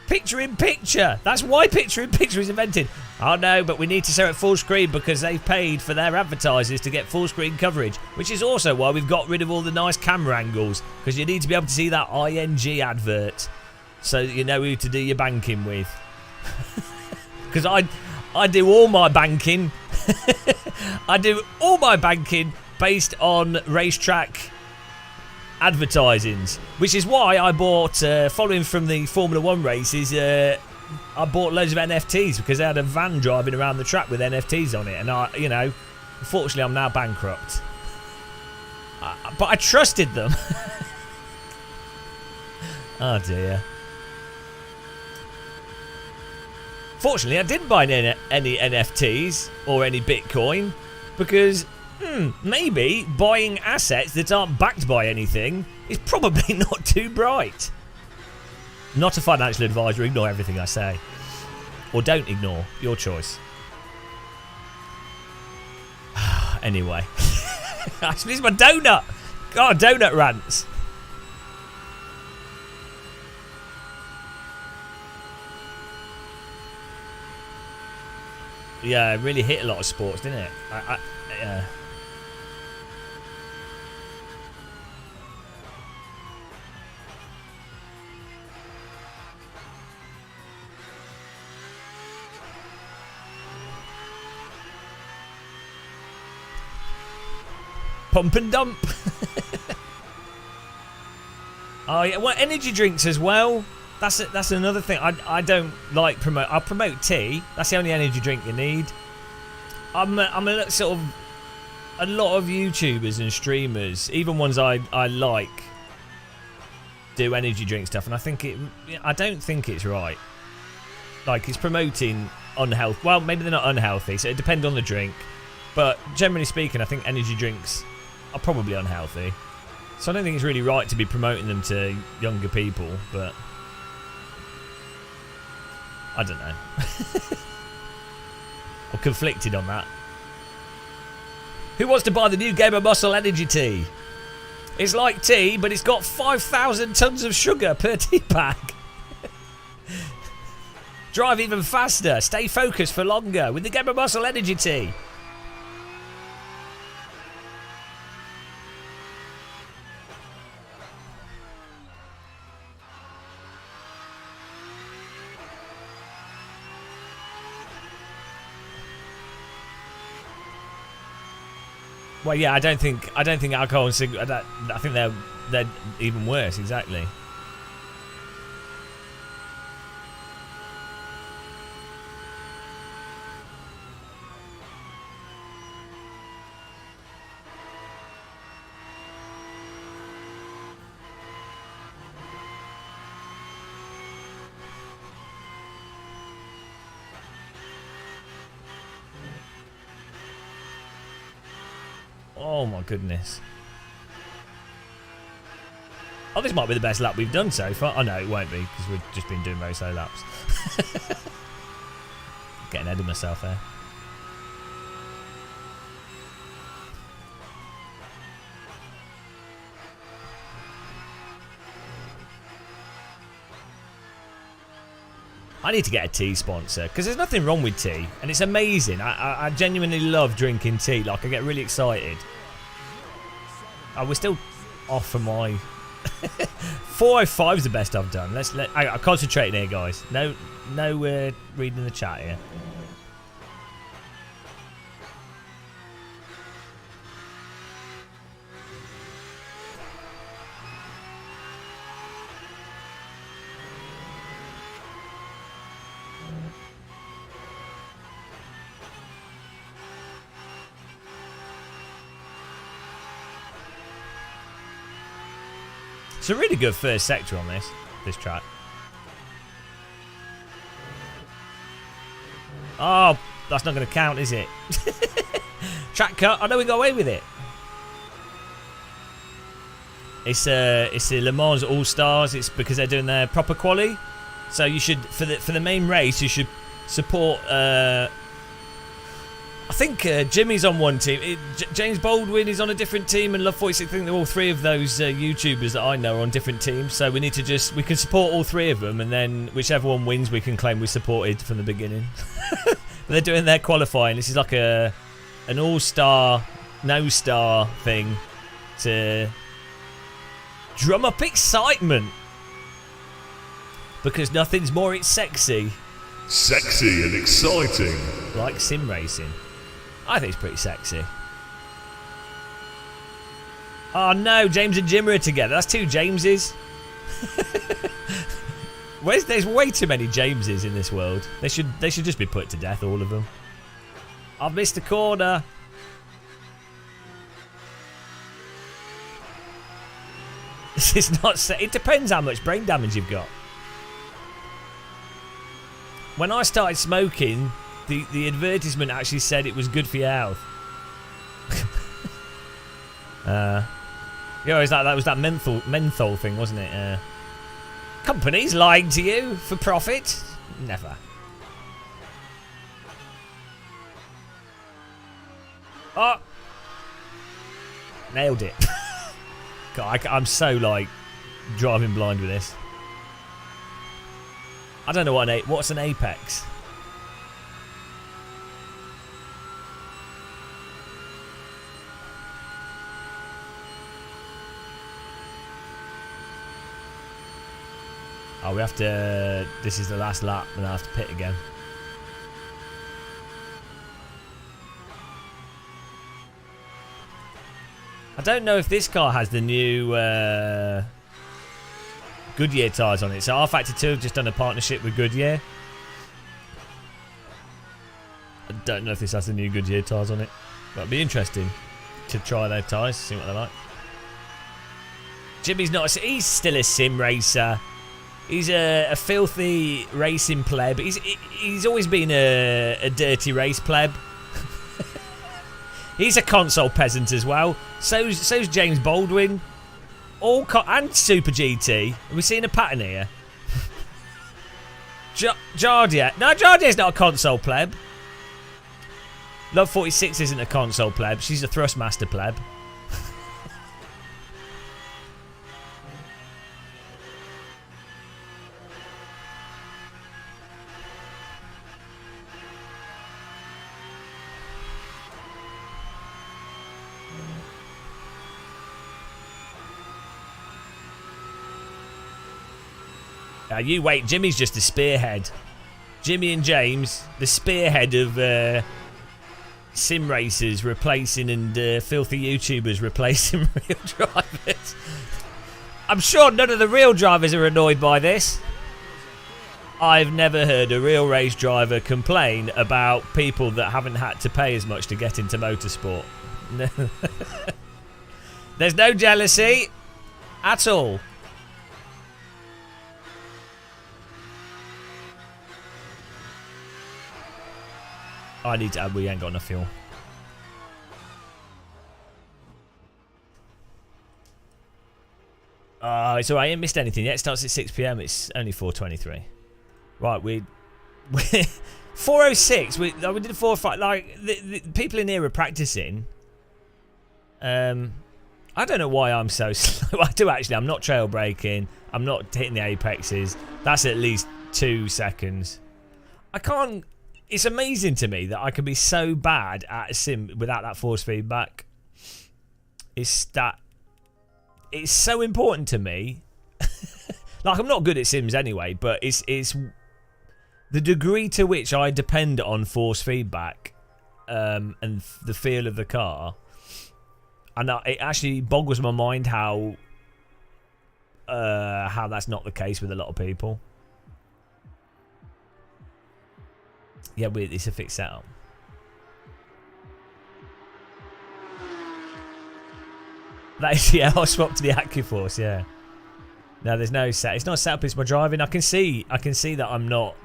Picture in picture. That's why picture in picture is invented. Oh no, but we need to show it full screen because they've paid for their advertisers to get full screen coverage, which is also why we've got rid of all the nice camera angles, because you need to be able to see that ING advert so that you know who to do your banking with. Because I do all my banking. I do all my banking based on racetrack advertisings, which is why I bought, following from the Formula 1 races, I bought loads of NFTs because they had a van driving around the track with NFTs on it, and unfortunately I'm now bankrupt. But I trusted them. Oh dear. Fortunately, I didn't buy any NFTs or any Bitcoin because maybe buying assets that aren't backed by anything is probably not too bright. Not a financial advisor, ignore everything I say. Or don't ignore, your choice. Anyway. This is my donut. God, donut rants. Yeah, it really hit a lot of sports, didn't it? Yeah. Pump and dump. Oh yeah, well, energy drinks as well. That's another thing. I don't like promote. I promote tea. That's the only energy drink you need. I'm a sort of a lot of YouTubers and streamers, even ones I like, do energy drink stuff, and I don't think it's right. Like, it's promoting unhealthy. Well, maybe they're not unhealthy, so it depends on the drink. But generally speaking, I think energy drinks are probably unhealthy. So I don't think it's really right to be promoting them to younger people, but I don't know. I'm conflicted on that. Who wants to buy the new Gamer Muscle Energy Tea? It's like tea, but it's got 5,000 tons of sugar per tea pack. Drive even faster. Stay focused for longer with the Gamer Muscle Energy Tea. Well, yeah, I don't think alcohol and cigarettes. I think they're even worse. Exactly. Oh my goodness. Oh, this might be the best lap we've done so far. Oh no, it won't be, because we've just been doing very slow laps. Getting ahead of myself there. I need to get a tea sponsor, because there's nothing wrong with tea, and it's amazing. I genuinely love drinking tea. Like, I get really excited. Oh, we're still off for my 4:05 is the best I've done. I'm concentrating here, guys. No reading the chat here. It's a really good first sector on this track. Oh, that's not going to count, is it? Track cut. I know we got away with it. It's the Le Mans All-Stars. It's because they're doing their proper quali. So you should, for the main race, you should support. I think Jimmy's on one team. James Baldwin is on a different team, and Love 46. I think they're all three of those YouTubers that I know are on different teams. So we need to we can support all three of them, and then whichever one wins, we can claim we supported from the beginning. They're doing their qualifying. This is like an all-star, no-star thing to drum up excitement, because nothing's more sexy. Sexy and exciting. Like sim racing. I think it's pretty sexy. Oh no, James and Jim are together. That's two Jameses. There's way too many Jameses in this world. They should just be put to death, all of them. I've missed a corner. This is not. It depends how much brain damage you've got. When I started smoking, the advertisement actually said it was good for your health. You know, that was that menthol thing, wasn't it? Companies lying to you for profit? Never. Oh! Nailed it. God, I'm so, like, driving blind with this. I don't know what's an apex. Oh, we have to. This is the last lap, and I have to pit again. I don't know if this car has the new Goodyear tyres on it. So R-Factor 2 have just done a partnership with Goodyear. I don't know if this has the new Goodyear tyres on it. But it'd be interesting to try their tyres, see what they're like. Jimmy's not. He's still a sim racer. He's a filthy racing pleb. He's always been a dirty race pleb. He's a console peasant as well. So's James Baldwin. And Super GT. Are we seeing a pattern here? Jardia. No, Jardia's not a console pleb. Love 46 isn't a console pleb. She's a Thrustmaster pleb. You wait, Jimmy's just a spearhead. Jimmy and James, the spearhead of sim racers replacing and filthy YouTubers replacing real drivers. I'm sure none of the real drivers are annoyed by this. I've never heard a real race driver complain about people that haven't had to pay as much to get into motorsport. There's no jealousy at all. I need to add, we ain't got enough fuel. It's alright, I ain't missed anything yet. It starts at 6 PM, it's only 4:23. Right, we 4:06, we did a 4:05. Like, the people in here are practicing. I don't know why I'm so slow. I do actually, I'm not trail braking. I'm not hitting the apexes. That's at least 2 seconds. I can't. It's amazing to me that I can be so bad at a sim without that force feedback. It's so important to me. Like, I'm not good at sims anyway, but it's the degree to which I depend on force feedback and the feel of the car. And it actually boggles my mind how that's not the case with a lot of people. Yeah, it's a fixed setup. That is, yeah, I'll swap to the AccuForce, yeah. No, there's no set. It's not set up. It's my driving. I can see that I'm not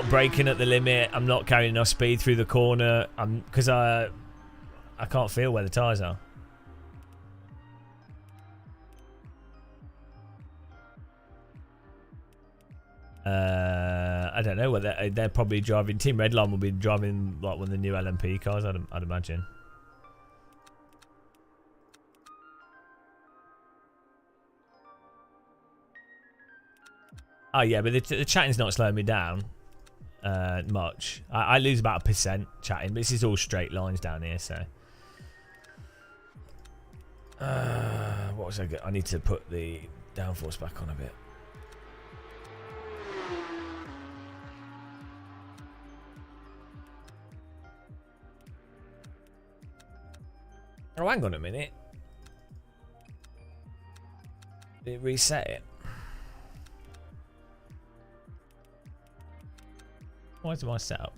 braking at the limit. I'm not carrying enough speed through the corner. Because I can't feel where the tyres are. I don't know. Whether they're probably driving. Team Redline will be driving like one of the new LMP cars. I'd imagine. Oh yeah, but the chatting's not slowing me down much. I lose about 1% chatting, but this is all straight lines down here. So, what was I? I need to put the downforce back on a bit. Oh, hang on a minute. Did it reset it? Why is my setup?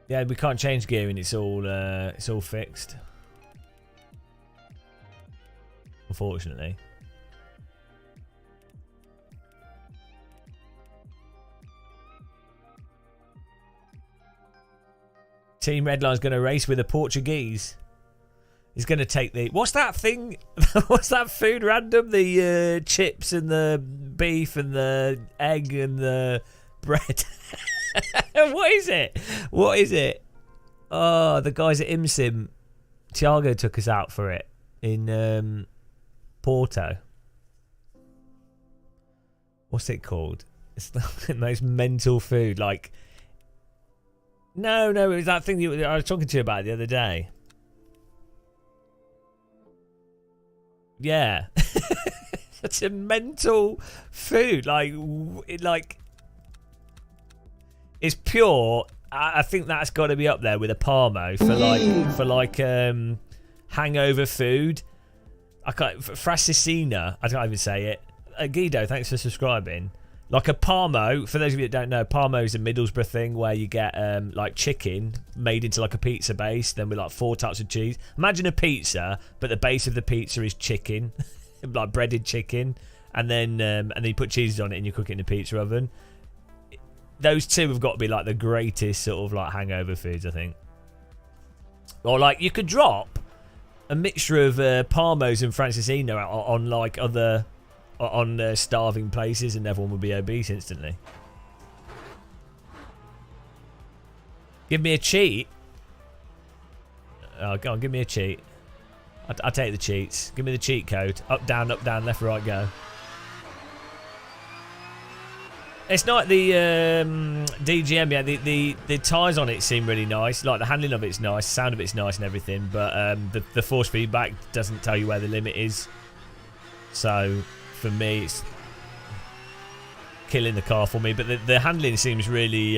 Yeah, we can't change gearing. It's all fixed. Unfortunately. Team Redline's going to race with a Portuguese. He's going to take the... What's that thing? What's that food random? The chips and the beef and the egg and the bread. What is it? What is it? Oh, the guys at IMSIM. Thiago took us out for it in Porto. What's it called? It's the most mental food. Like... No, it was that thing I was talking to you about the other day. Yeah. Such a mental food. Like it's pure. I think that's got to be up there with a Parmo for like hangover food. I can't. Frasicina. I can't even say it. Guido, thanks for subscribing. Like a Parmo, for those of you that don't know, Parmo is a Middlesbrough thing where you get like chicken made into like a pizza base, then with like 4 types of cheese. Imagine a pizza, but the base of the pizza is chicken, like breaded chicken, and then you put cheese on it and you cook it in a pizza oven. Those two have got to be like the greatest sort of like hangover foods, I think. Or like you could drop a mixture of Parmos and Francesinha on like other... on starving places and everyone would be obese instantly. Give me a cheat. Oh, go on, give me a cheat. I'll take the cheats. Give me the cheat code. Up, down, left, right, go. It's not the DGM, yeah. The tyres on it seem really nice. Like the handling of it's nice, sound of it's nice and everything. But the force feedback doesn't tell you where the limit is. So... for me, it's killing the car for me, but the handling seems really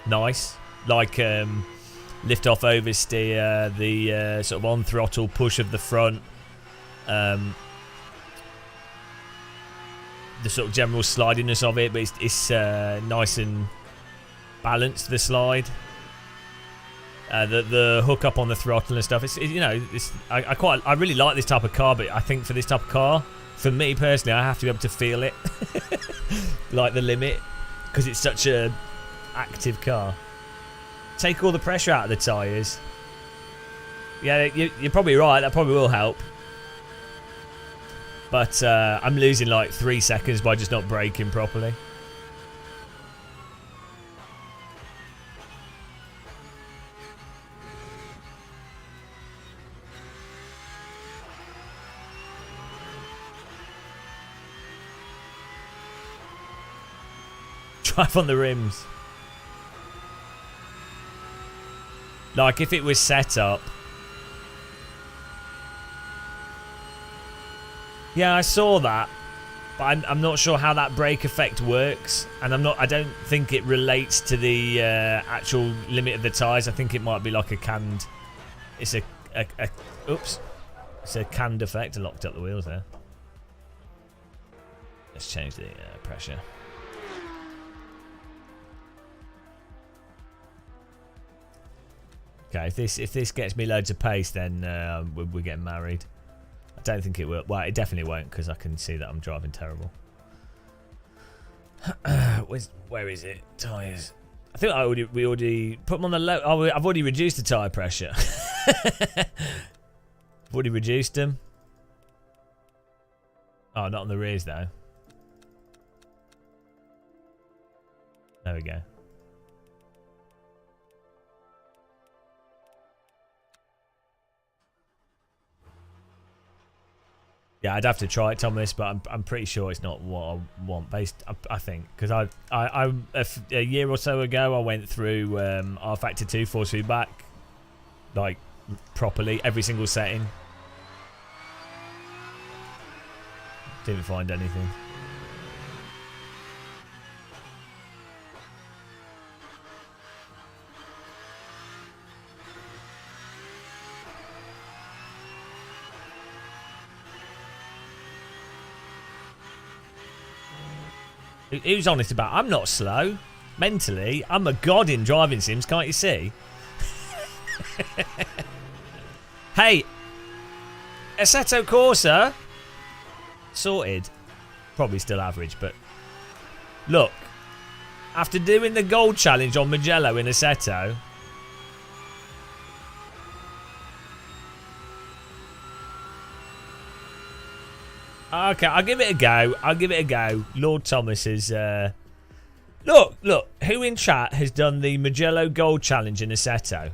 nice. Like lift off oversteer, the sort of on throttle push of the front, the sort of general slidiness of it, but it's nice and balanced. The slide, the hook up on the throttle and stuff. I really like this type of car, but I think for this type of car. For me personally, I have to be able to feel it, like the limit, because it's such a active car. Take all the pressure out of the tyres. Yeah, you're probably right. That probably will help. But I'm losing like 3 seconds by just not braking properly. Drive on the rims. Like if it was set up. Yeah, I saw that, but I'm not sure how that brake effect works, and I don't think it relates to the actual limit of the tyres. I think it might be like a canned. It's oops. It's a canned effect. I locked up the wheels there. Let's change the pressure. Okay, if this gets me loads of pace, then we're getting married. I don't think it will. Well, it definitely won't because I can see that I'm driving terrible. Where is it? Tyres. I think we already put them on the low. Oh, I've already reduced the tyre pressure. I've already reduced them. Oh, not on the rears though. There we go. Yeah, I'd have to try it, Thomas, but I'm pretty sure it's not what I want. I think because a year or so ago I went through R Factor 2 force feedback, like properly every single setting. Didn't find anything. Who's honest about? I'm not slow. Mentally, I'm a god in driving sims, can't you see? Hey, Assetto Corsa. Sorted. Probably still average, but look. After doing the gold challenge on Mugello in Assetto, okay, I'll give it a go. I'll give it a go. Lord Thomas is... Look. Who in chat has done the Mugello Gold Challenge in Assetto?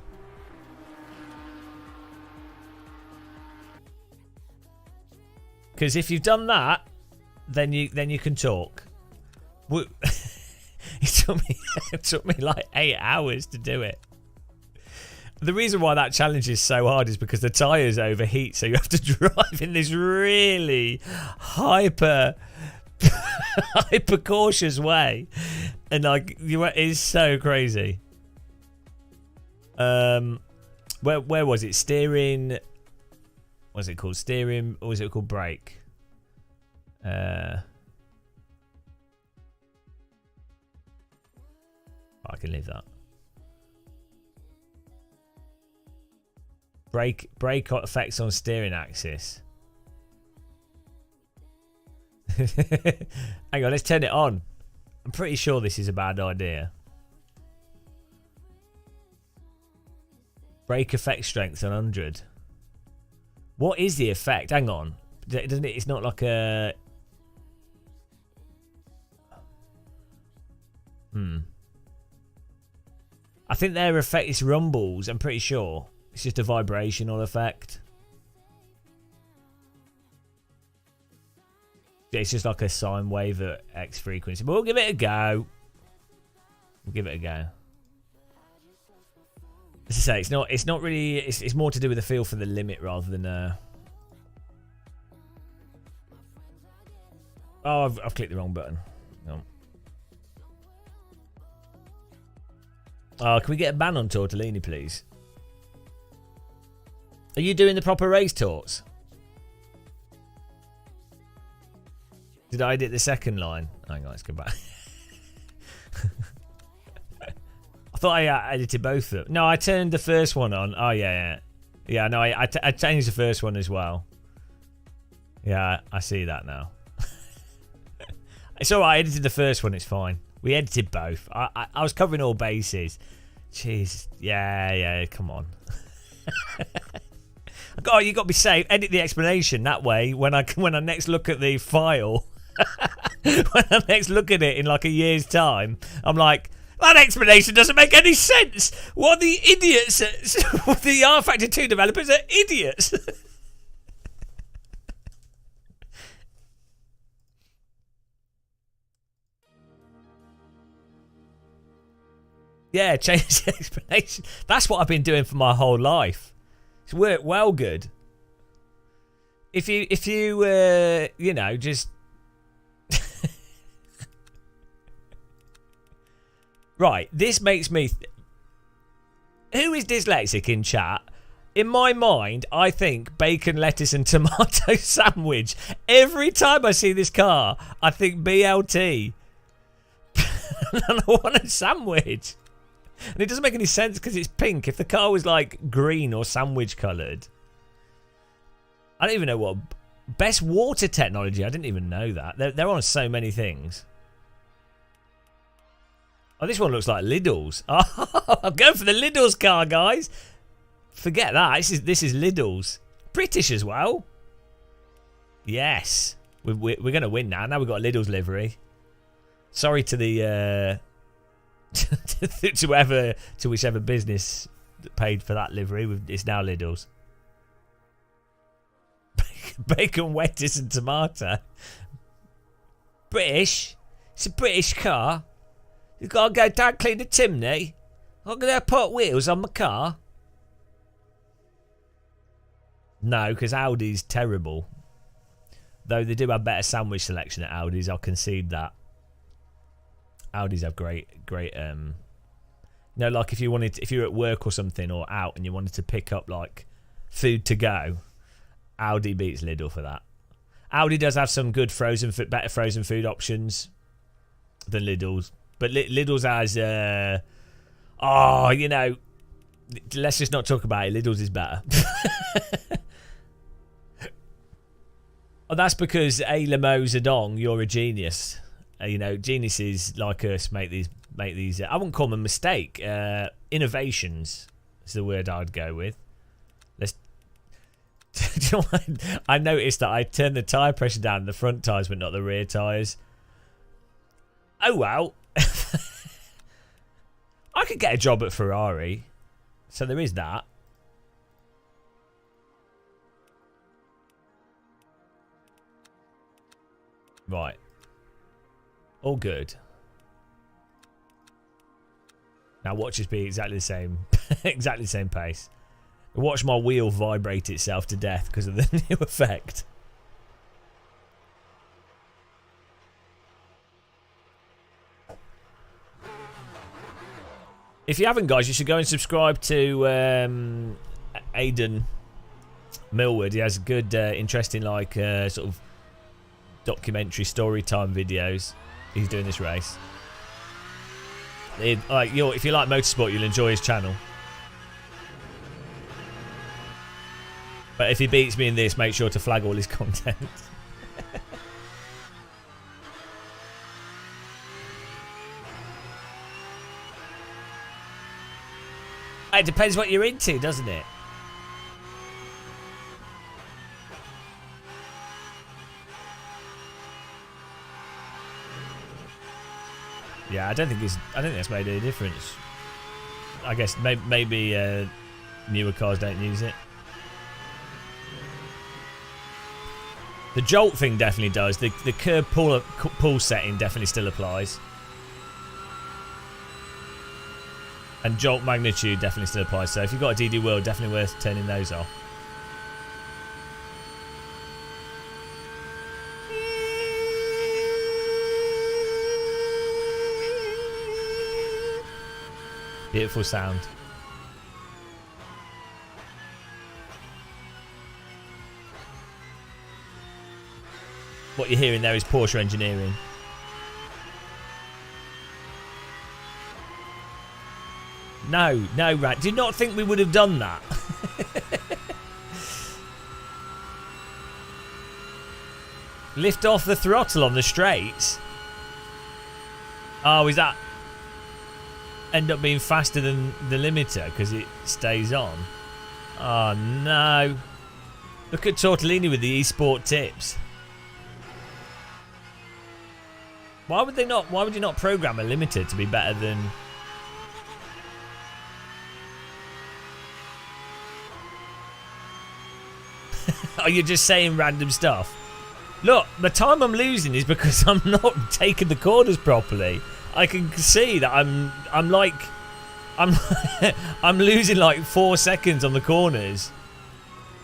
Because if you've done that, then you can talk. It took me like 8 hours to do it. The reason why that challenge is so hard is because the tyres overheat, so you have to drive in this really hyper cautious way, and like it is so crazy. Where was it? Steering. What's it called? Steering, or was it called brake? I can leave that. Brake effects on steering axis. Hang on, let's turn it on. I'm pretty sure this is a bad idea. Brake effect strength 100. What is the effect? Hang on. Doesn't it? It's not like a... I think their effect is rumbles, I'm pretty sure. It's just a vibrational effect. It's just like a sine wave at X frequency. But we'll give it a go. We'll give it a go. As I say, it's not really... It's more to do with the feel for the limit rather than... Oh, I've clicked the wrong button. No. Oh, can we get a ban on Tortellini, please? Are you doing the proper race talks? Did I edit the second line? Hang on, let's go back. I thought I edited both of them. No, I turned the first one on. Oh, yeah. Yeah, no, I changed the first one as well. Yeah, I see that now. It's alright, I edited the first one, it's fine. We edited both. I was covering all bases. Jeez. Yeah, come on. Oh, you got to be safe. Edit the explanation that way. When I next look at the file, when I next look at it in like a year's time, I'm like, that explanation doesn't make any sense. What the idiots? The R Factor 2 developers are idiots. Yeah, change the explanation. That's what I've been doing for my whole life. It's worked well good. If you you know, just right. This makes me. Who is dyslexic in chat? In my mind, I think bacon, lettuce and tomato sandwich. Every time I see this car, I think BLT. And I want a sandwich. And it doesn't make any sense because it's pink. If the car was like green or sandwich coloured. I don't even know what... Best water technology. I didn't even know that. They're on so many things. Oh, this one looks like Lidl's. Oh, I'm going for the Lidl's car, guys. Forget that. This is Lidl's. British as well. Yes. We're going to win now. Now we've got a Lidl's livery. Sorry to the... to whichever business that paid for that livery. It's now Lidl's. Bacon, lettuce and tomato. British. It's a British car. You've got to go down clean the chimney. I'm going to put wheels on my car. No, because Audi's terrible. Though they do have better sandwich selection at Audi's, I'll concede that. Audi's have great. You know, like if you're at work or something or out and you wanted to pick up like food to go, Audi beats Lidl for that. Audi does have some good better frozen food options than Lidl's, but Lidl's has, you know, let's just not talk about it. Lidl's is better. Oh, that's because Lemo Zedong, you're a genius. You know, geniuses like us make these. I wouldn't call them a mistake. Innovations is the word I'd go with. Let's. Do you know what? I noticed that I turned the tyre pressure down in the front tyres, but not the rear tyres. Oh well. I could get a job at Ferrari, so there is that. Right. All good. Now watch us be exactly the same, exactly the same pace. Watch my wheel vibrate itself to death because of the new effect. If you haven't, guys, you should go and subscribe to Aidan Millward. He has good, interesting, like sort of documentary story time videos. He's doing this race. If you like motorsport, you'll enjoy his channel. But if he beats me in this, make sure to flag all his content. It depends what you're into, doesn't it? Yeah, I don't think that's made any difference. I guess maybe newer cars don't use it. The jolt thing definitely does. The curb pull setting definitely still applies. And jolt magnitude definitely still applies. So if you've got a DD World, definitely worth turning those off. Beautiful sound. What you're hearing there is Porsche engineering. No, Rat. Do you not think we would have done that? Lift off the throttle on the straights. Oh, is that... end up being faster than the limiter because it stays on? Oh, no. Look at Tortellini with the eSport tips. Why would you not program a limiter to be better than... Are you just saying random stuff? Look, the time I'm losing is because I'm not taking the corners properly. I can see that I'm I'm losing like 4 seconds on the corners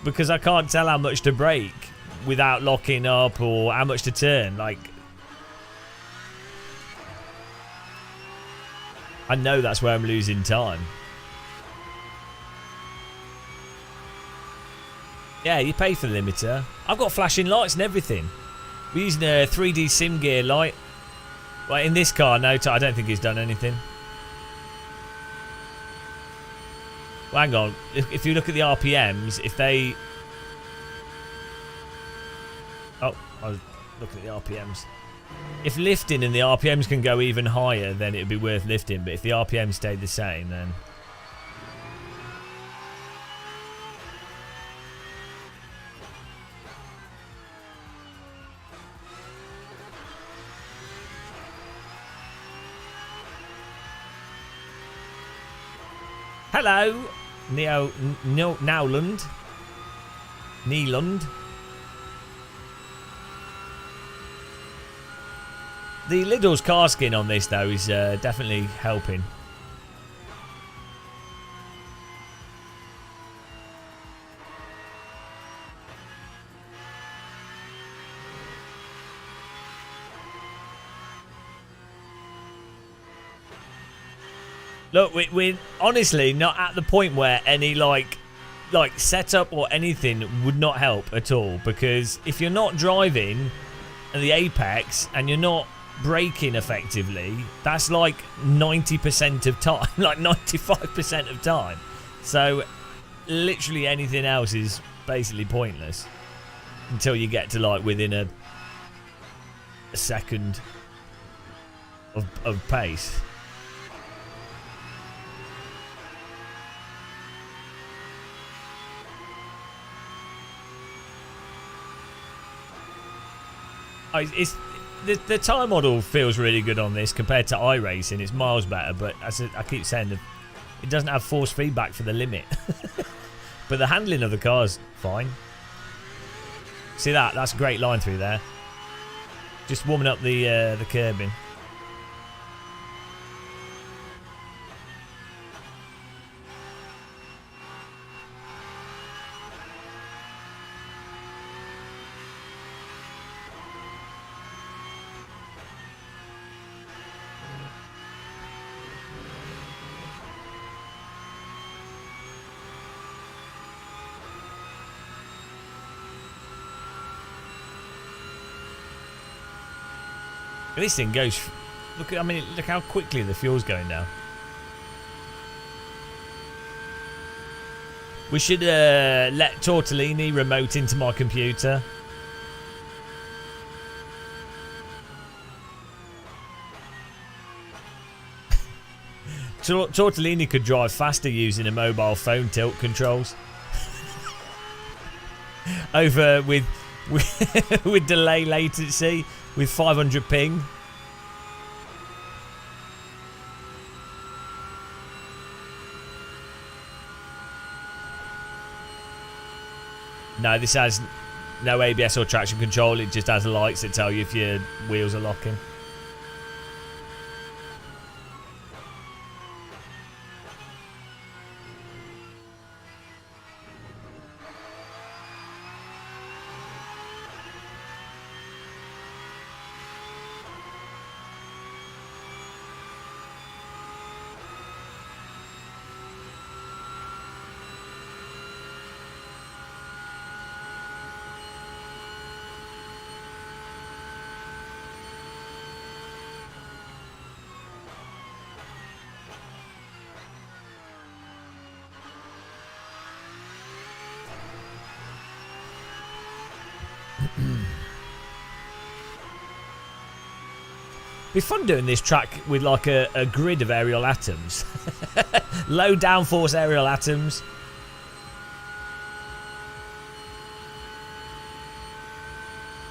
because I can't tell how much to brake without locking up or how much to turn. Like, I know that's where I'm losing time. Yeah, you pay for the limiter. I've got flashing lights and everything. We're using a 3D sim gear light. Well, in this car, no, I don't think he's done anything. Well, hang on. If you look at the RPMs, if they... Oh, I was looking at the RPMs. If lifting and the RPMs can go even higher, then it would be worth lifting. But if the RPMs stayed the same, then... Hello, Nowland. Neeland. The Lidl's car skin on this, though, is definitely helping. Look, we're honestly not at the point where any like setup or anything would not help at all, because if you're not driving at the apex and you're not braking effectively, that's like 90% of time, like 95% of time. So literally anything else is basically pointless until you get to like within a second of pace. It's the time model feels really good on this compared to iRacing. It's miles better, but as I keep saying, it doesn't have force feedback for the limit. But the handling of the car's fine. See that? That's a great line through there. Just warming up the curbing. This thing goes. Look how quickly the fuel's going down. We should let Tortellini remote into my computer. Tortellini could drive faster using a mobile phone tilt controls. Over with delay latency. With 500 ping. No, this has no ABS or traction control. It just has lights that tell you if your wheels are locking. Be fun doing this track with like a grid of aerial atoms. Low downforce aerial atoms.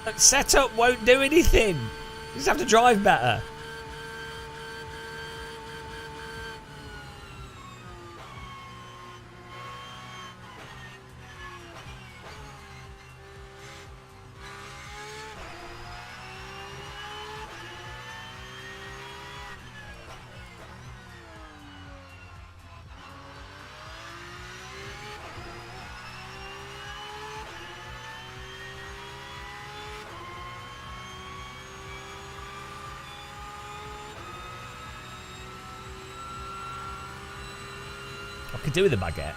But setup won't do anything. You just have to drive better. I could do with a baguette.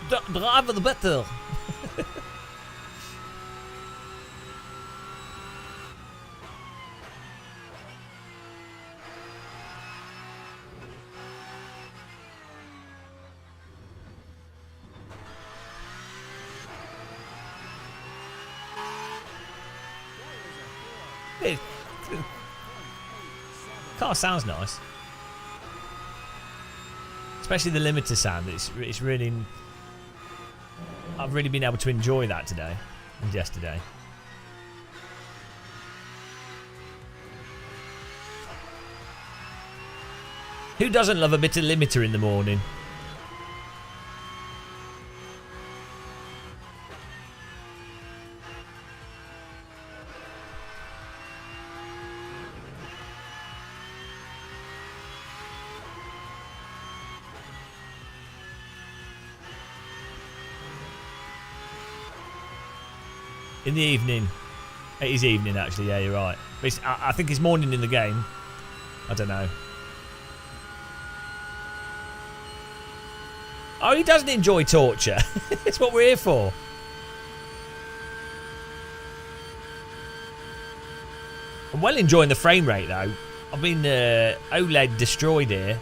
drive the better. Car sounds nice, especially the limiter sound. It's really. I've really been able to enjoy that today and yesterday. Who doesn't love a bit of limiter in the morning? In the evening. It is evening, actually. Yeah, you're right. But I think it's morning in the game. I don't know. Oh, he doesn't enjoy torture. It's what we're here for. I'm well enjoying the frame rate, though. I've been OLED destroyed here.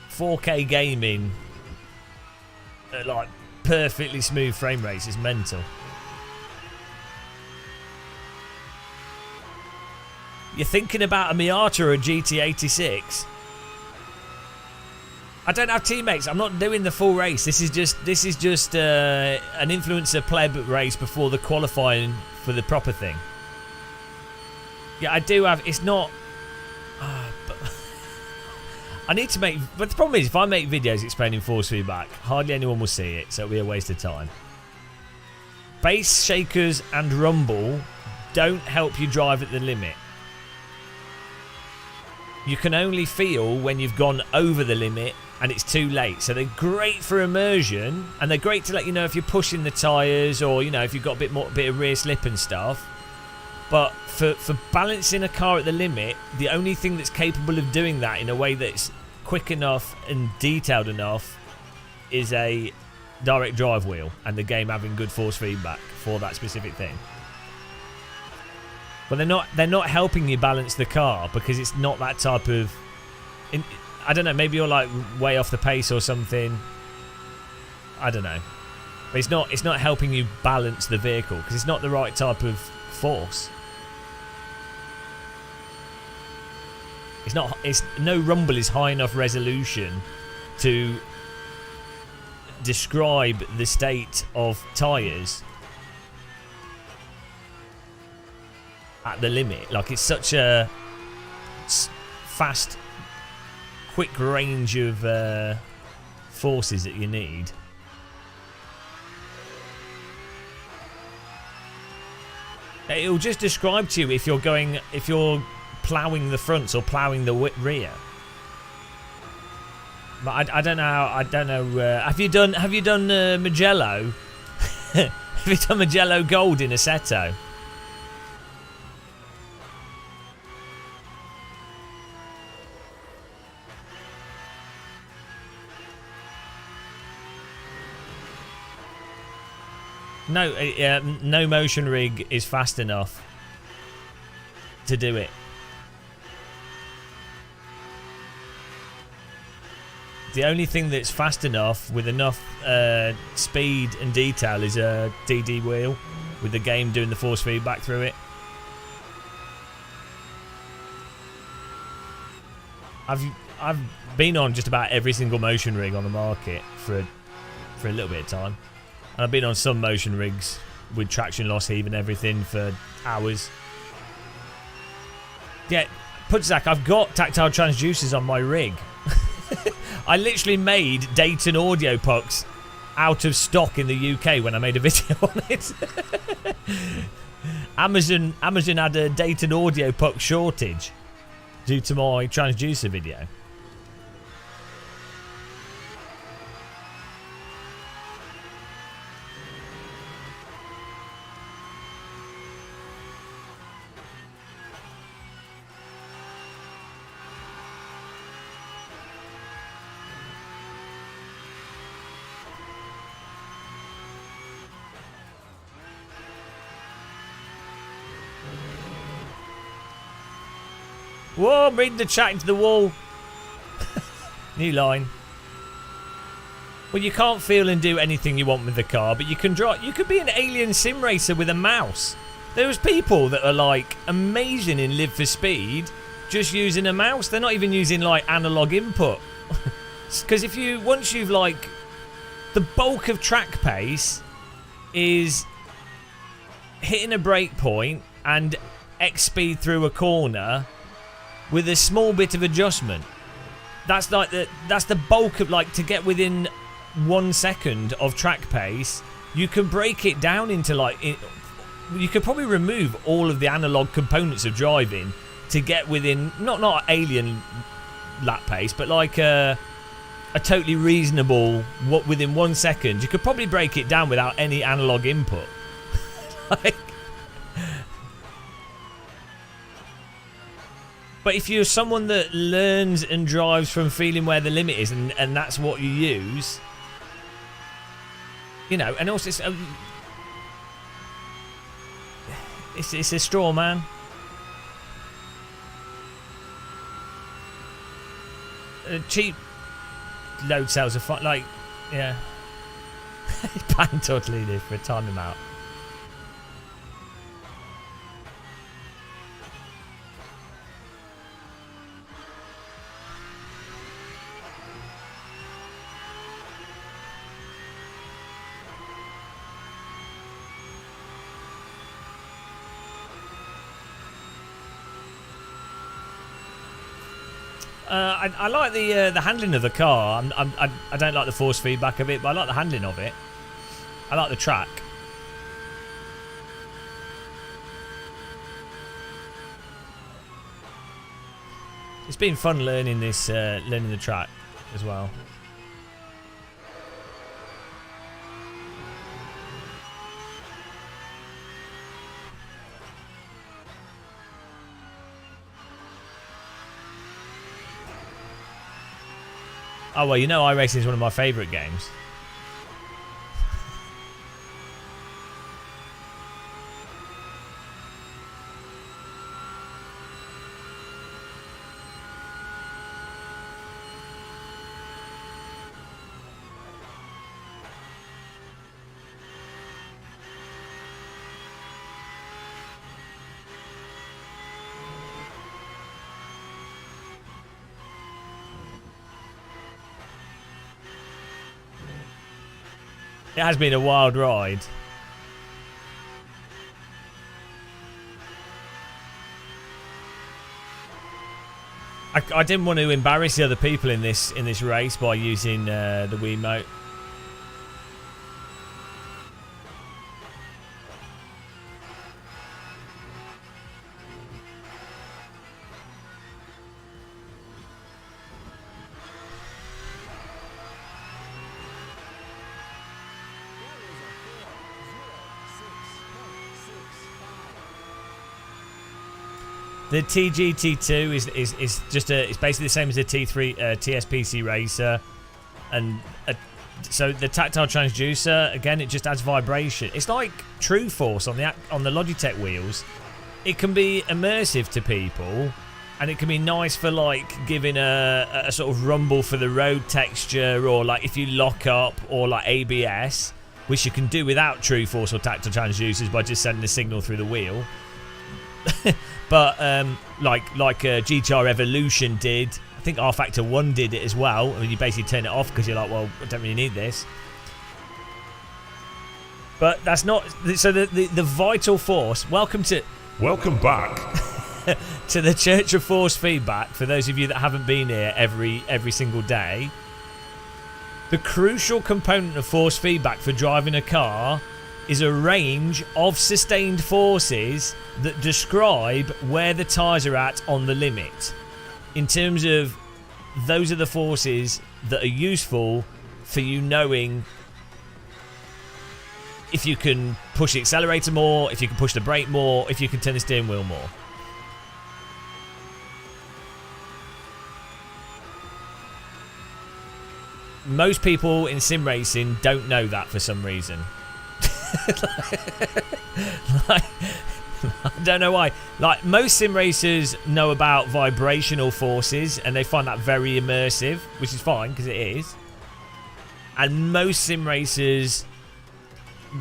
4K gaming at like perfectly smooth frame rates is mental. You're thinking about a Miata or a GT86? I don't have teammates. I'm not doing the full race. This is just an influencer pleb race before the qualifying for the proper thing. Yeah, I do have. It's not. But I need to make. But the problem is, if I make videos explaining force feedback, hardly anyone will see it, so it'll be a waste of time. Base shakers and rumble don't help you drive at the limit. You can only feel when you've gone over the limit and it's too late. So they're great for immersion, and they're great to let you know if you're pushing the tyres, or you know, if you've got a bit of rear slip and stuff. But for balancing a car at the limit, the only thing that's capable of doing that in a way that's quick enough and detailed enough is a direct drive wheel, and the game having good force feedback for that specific thing. But they're not helping you balance the car, because it's not that type of. I don't know. Maybe you're like way off the pace or something. I don't know. But it's not helping you balance the vehicle, because it's not the right type of force. No rumble is high enough resolution to describe the state of tyres at the limit. Like, it's such a fast, quick range of forces that you need. It'll just describe to you if you're ploughing the fronts or ploughing the rear. But I don't know. Have you done Mugello? Have you done Mugello Gold in Assetto? No, no motion rig is fast enough to do it. The only thing that's fast enough with enough speed and detail is a DD wheel, with the game doing the force feedback through it. I've been on just about every single motion rig on the market for a little bit of time. And I've been on some motion rigs with traction loss heave and everything for hours. Yeah, Putzak, I've got tactile transducers on my rig. I literally made Dayton audio pucks out of stock in the UK when I made a video on it. Amazon had a Dayton audio puck shortage due to my transducer video. Whoa, I'm reading the chat into the wall. New line. Well, you can't feel and do anything you want with the car, but you can drive. You could be an alien Simracer with a mouse. There's people that are like amazing in Live for Speed just using a mouse. They're not even using like analog input. Because once you've like, the bulk of track pace is hitting a brake point and X speed through a corner with a small bit of adjustment. That's the bulk of, like, to get within 1 second of track pace. You can break it down into like, you could probably remove all of the analog components of driving to get within not alien lap pace, but like a totally reasonable, within 1 second. You could probably break it down without any analog input. Like, but if you're someone that learns and drives from feeling where the limit is, and that's what you use, you know, and also it's a straw, man. Cheap load cells are fun. Like, yeah. Paying totally this for a time amount. I like the handling of the car. I don't like the force feedback of it, but I like the handling of it. I like the track. It's been fun learning this, learning the track as well. Oh, well, you know iRacing is one of my favourite games. It has been a wild ride. I didn't want to embarrass the other people in this race by using the Wiimote. The TGT2 is just it's basically the same as the T3 TSPC Racer, and so the tactile transducer, again, it just adds vibration. It's like True Force on the Logitech wheels. It can be immersive to people, and it can be nice for like giving a sort of rumble for the road texture, or like if you lock up, or like ABS, which you can do without True Force or tactile transducers by just sending a signal through the wheel. But like GTR Evolution did, I think R Factor 1 did it as well. I mean, you basically turn it off because you're like, well, I don't really need this. But that's not, so the vital force. Welcome back to the Church of Force Feedback. For those of you that haven't been here every single day, the crucial component of force feedback for driving a car is a range of sustained forces that describe where the tyres are at on the limit. In terms of, those are the forces that are useful for you knowing if you can push the accelerator more, if you can push the brake more, if you can turn the steering wheel more. Most people in sim racing don't know that for some reason. like, I don't know why. Like, most sim racers know about vibrational forces and they find that very immersive, which is fine because it is. And most sim racers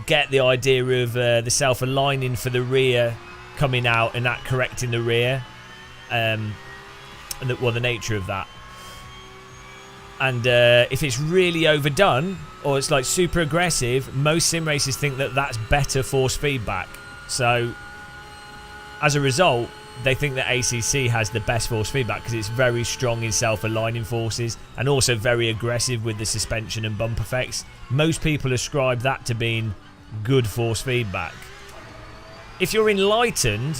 get the idea of the self-aligning for the rear coming out and that correcting the rear, and the nature of that. And if it's really overdone or it's like super aggressive, most sim racers think that that's better force feedback. So as a result, they think that ACC has the best force feedback because it's very strong in self-aligning forces and also very aggressive with the suspension and bump effects. Most people ascribe that to being good force feedback. If you're enlightened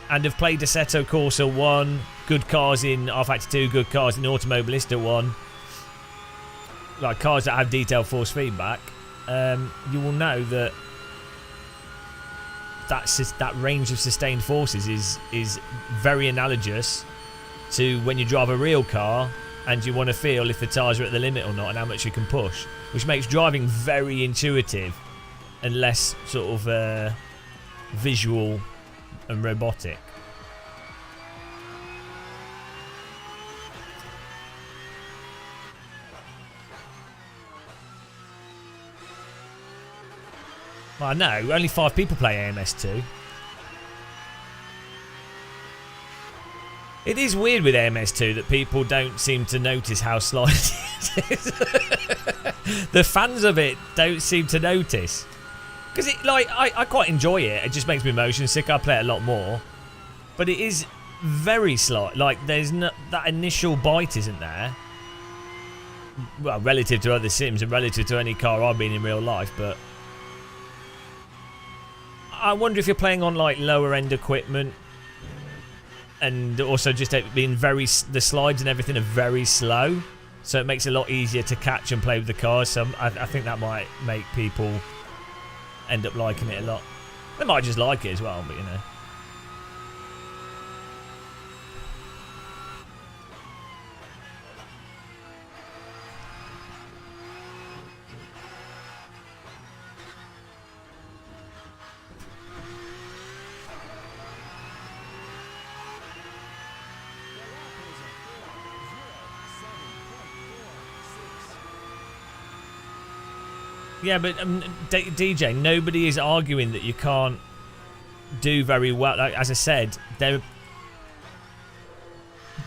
and have played Assetto Corsa 1, good cars in Affialte 2, good cars in Automobilista 1, like cars that have detailed force feedback, you will know that that range of sustained forces is very analogous to when you drive a real car and you want to feel if the tyres are at the limit or not and how much you can push, which makes driving very intuitive and less sort of visual and robotic. Well, no, only 5 people play AMS2. It is weird with AMS2 that people don't seem to notice how slidey it is. The fans of it don't seem to notice. Because I quite enjoy it. It just makes me motion sick. I play it a lot more. But it is very slight. Like, there's no, that initial bite isn't there. Well, relative to other sims and relative to any car I've been in real life, but I wonder if you're playing on like lower end equipment and also just being the slides and everything are very slow, so it makes it a lot easier to catch and play with the cars. So I think that might make people end up liking it a lot. They might just like it as well, but you know. Yeah, but DJ, nobody is arguing that you can't do very well. Like, as I said, there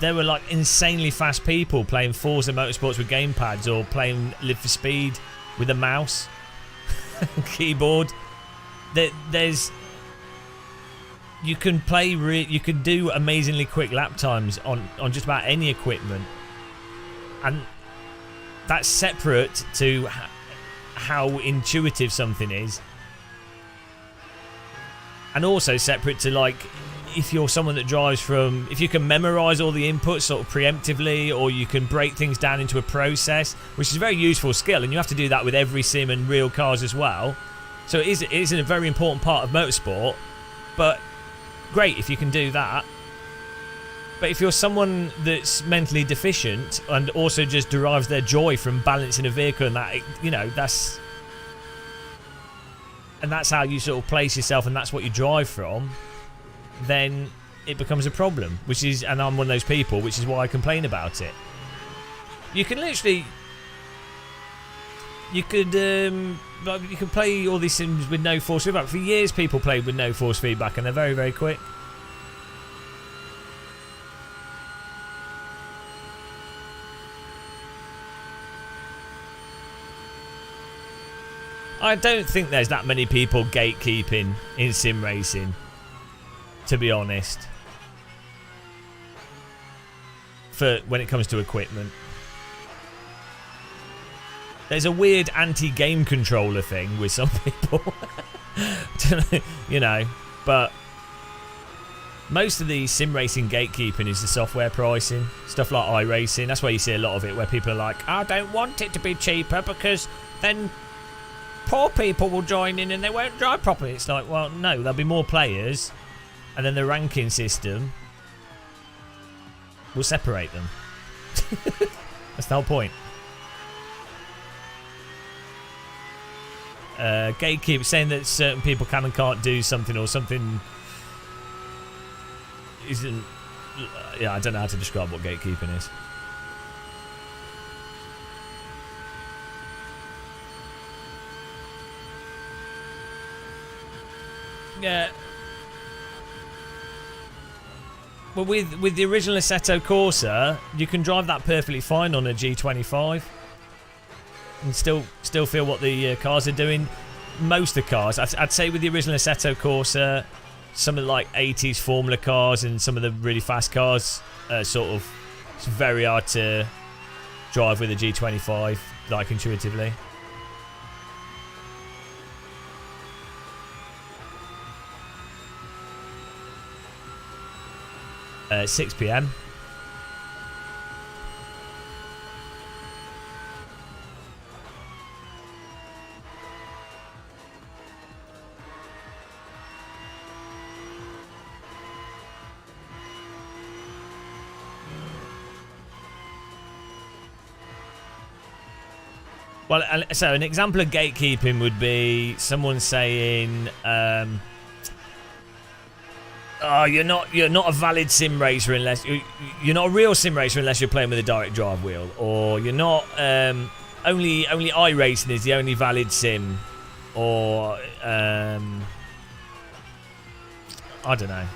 were like insanely fast people playing Forza Motorsports with gamepads or playing Live for Speed with a mouse keyboard. You can play. You can do amazingly quick lap times on just about any equipment, and that's separate to how intuitive something is, and also separate to like if you're someone that drives from, if you can memorize all the inputs sort of preemptively, or you can break things down into a process, which is a very useful skill, and you have to do that with every sim and real cars as well. So it is a very important part of motorsport, but great if you can do that. But if you're someone that's mentally deficient and also just derives their joy from balancing a vehicle and that, you know, that's how you sort of place yourself and that's what you drive from, then it becomes a problem, which is, and I'm one of those people, which is why I complain about it. You can literally, you could play all these sims with no force feedback. For years people played with no force feedback and they're very, very quick. I don't think there's that many people gatekeeping in sim racing, to be honest, for when it comes to equipment. There's a weird anti-game controller thing with some people, you know, but most of the sim racing gatekeeping is the software pricing, stuff like iRacing. That's where you see a lot of it, where people are like, I don't want it to be cheaper because then poor people will join in and they won't drive properly. It's like, well, no, there'll be more players, and then the ranking system will separate them. That's the whole point. Gatekeep saying that certain people can and can't do something, or something isn't. Yeah, I don't know how to describe what gatekeeping is. Yeah. Well, with the original Assetto Corsa, you can drive that perfectly fine on a G25 and still feel what the cars are doing. Most of the cars, I'd say with the original Assetto Corsa, some of the like 80s Formula cars and some of the really fast cars, it's very hard to drive with a G25, like intuitively. 6 PM. Well, so an example of gatekeeping would be someone saying, "Oh, you're not a valid sim racer unless you're not a real sim racer unless you're playing with a direct drive wheel," or "You're not only iRacing is the only valid sim," or I don't know.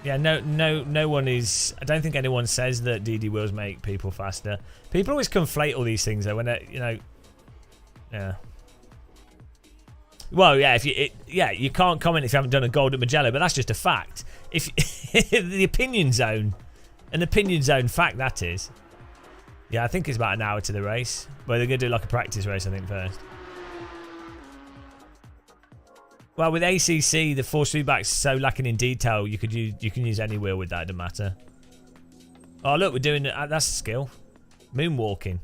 Yeah, no one is. I don't think anyone says that DD wheels make people faster. People always conflate all these things though. When yeah. Well, yeah. You can't comment if you haven't done a gold at Mugello, but that's just a fact. If the opinion zone, an opinion zone fact that is. Yeah, I think it's about an hour to the race, but they're gonna do like a practice race, I think, first. Well, with ACC, the force feedback's so lacking in detail. You can use any wheel with that. It doesn't matter. Oh look, we're doing it. That's a skill. Moonwalking.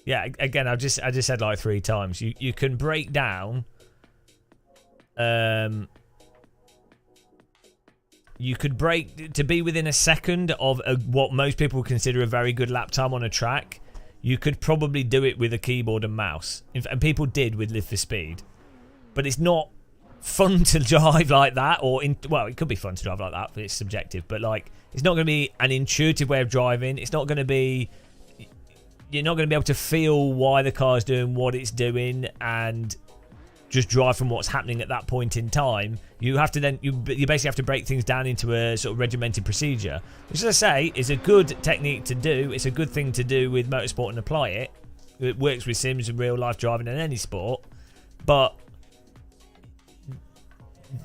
Yeah. Again, I just said like 3 times. You can break down. You could break to be within a second of what most people consider a very good lap time on a track. You could probably do it with a keyboard and mouse, and people did with Live for Speed. But it's not fun to drive like that, well, it could be fun to drive like that, but it's subjective. But like, it's not going to be an intuitive way of driving. It's not going to be. You're not going to be able to feel why the car's doing what it's doing and just drive from what's happening at that point in time. You have to then you basically have to break things down into a sort of regimented procedure, which, as I say, is a good technique to do. It's a good thing to do with motorsport and apply it. It works with sims and real life driving in any sport, but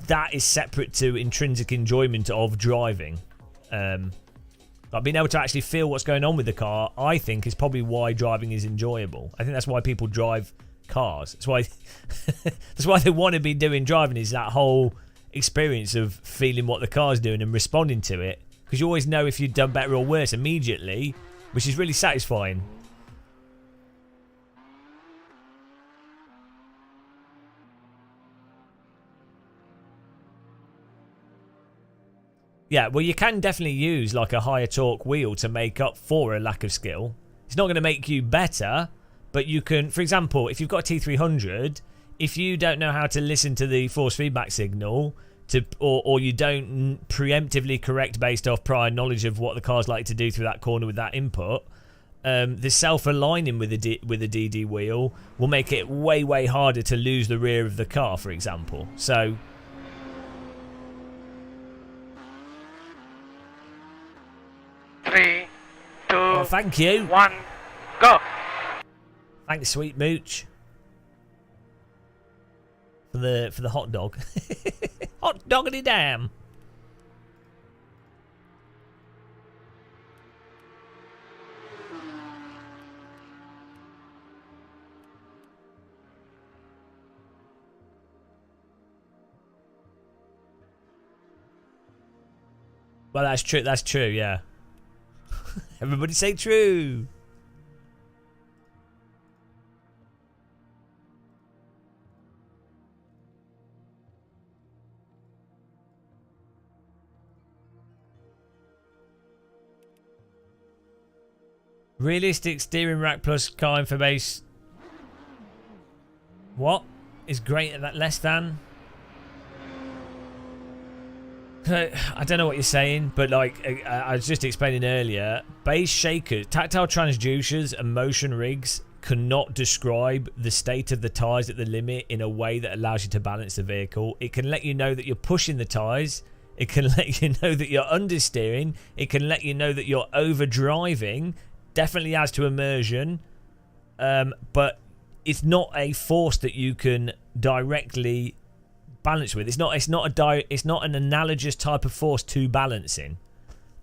that is separate to intrinsic enjoyment of driving. Like being able to actually feel what's going on with the car, I think, is probably why driving is enjoyable. I think that's why people drive cars. That's why they want to be doing driving, is that whole experience of feeling what the car's doing and responding to it, because you always know if you've done better or worse immediately, which is really satisfying. Yeah, well, you can definitely use like a higher torque wheel to make up for a lack of skill. It's not going to make you better, but you can, for example, if you've got a T300, if you don't know how to listen to the force feedback signal, or you don't preemptively correct based off prior knowledge of what the car's like to do through that corner with that input, the self-aligning with the DD wheel will make it way harder to lose the rear of the car, for example. So, Three, two, well, thank you. 1, go. Thanks, sweet mooch, for the hot dog. Hot doggity damn. Well, that's true. That's true. Yeah. Everybody say true. Realistic steering rack plus car information. What is great at that? Less than? I don't know what you're saying, but like I was just explaining earlier, base shakers, tactile transducers and motion rigs cannot describe the state of the tyres at the limit in a way that allows you to balance the vehicle. It can let you know that you're pushing the tyres. It can let you know that you're understeering. It can let you know that you're overdriving. Definitely adds to immersion, but it's not a force that you can directly balance with. It's not an analogous type of force to balancing.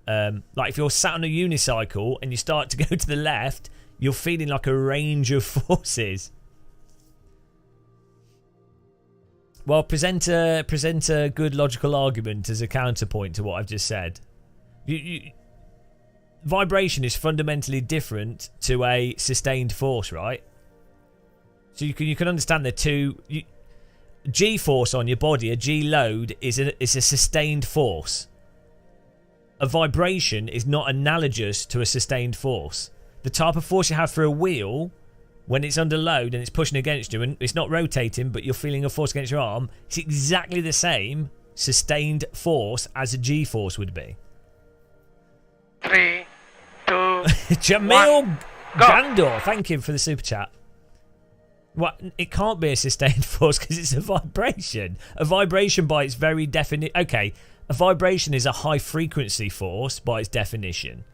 Like if you're sat on a unicycle and you start to go to the left, you're feeling like a range of forces. Well, present a good logical argument as a counterpoint to what I've just said. Vibration is fundamentally different to a sustained force, right? So you can understand the two. G force on your body, a G load, is a sustained force. A vibration is not analogous to a sustained force. The type of force you have for a wheel, when it's under load and it's pushing against you and it's not rotating, but you're feeling a force against your arm, it's exactly the same sustained force as a G force would be. 3, 2, Jamil 1, go. Gandor, thank you for the super chat. Well, it can't be a sustained force because it's a vibration. A vibration by its very definition... Okay, a vibration is a high-frequency force by its definition.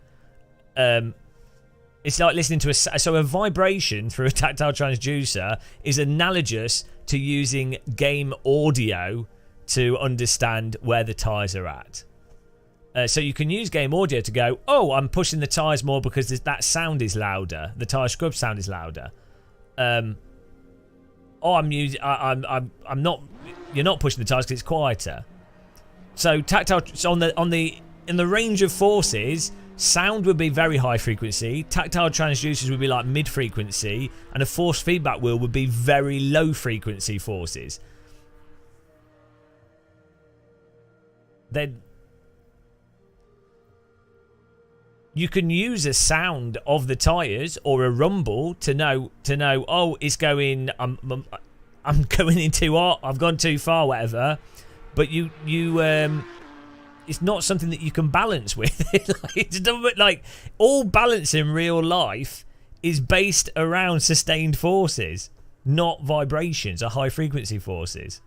It's like listening to a... So a vibration through a tactile transducer is analogous to using game audio to understand where the tyres are at. So you can use game audio to go, oh, I'm pushing the tyres more because that sound is louder. The tyre scrub sound is louder. I'm not. You're not pushing the tyres because it's quieter. So tactile in the range of forces, sound would be very high frequency. Tactile transducers would be like mid frequency, and a force feedback wheel would be very low frequency forces. Then you can use a sound of the tyres or a rumble to know. Oh, it's going. I'm going in too hot. I've gone too far. Whatever. But it's not something that you can balance with. like all balance in real life is based around sustained forces, not vibrations or high frequency forces.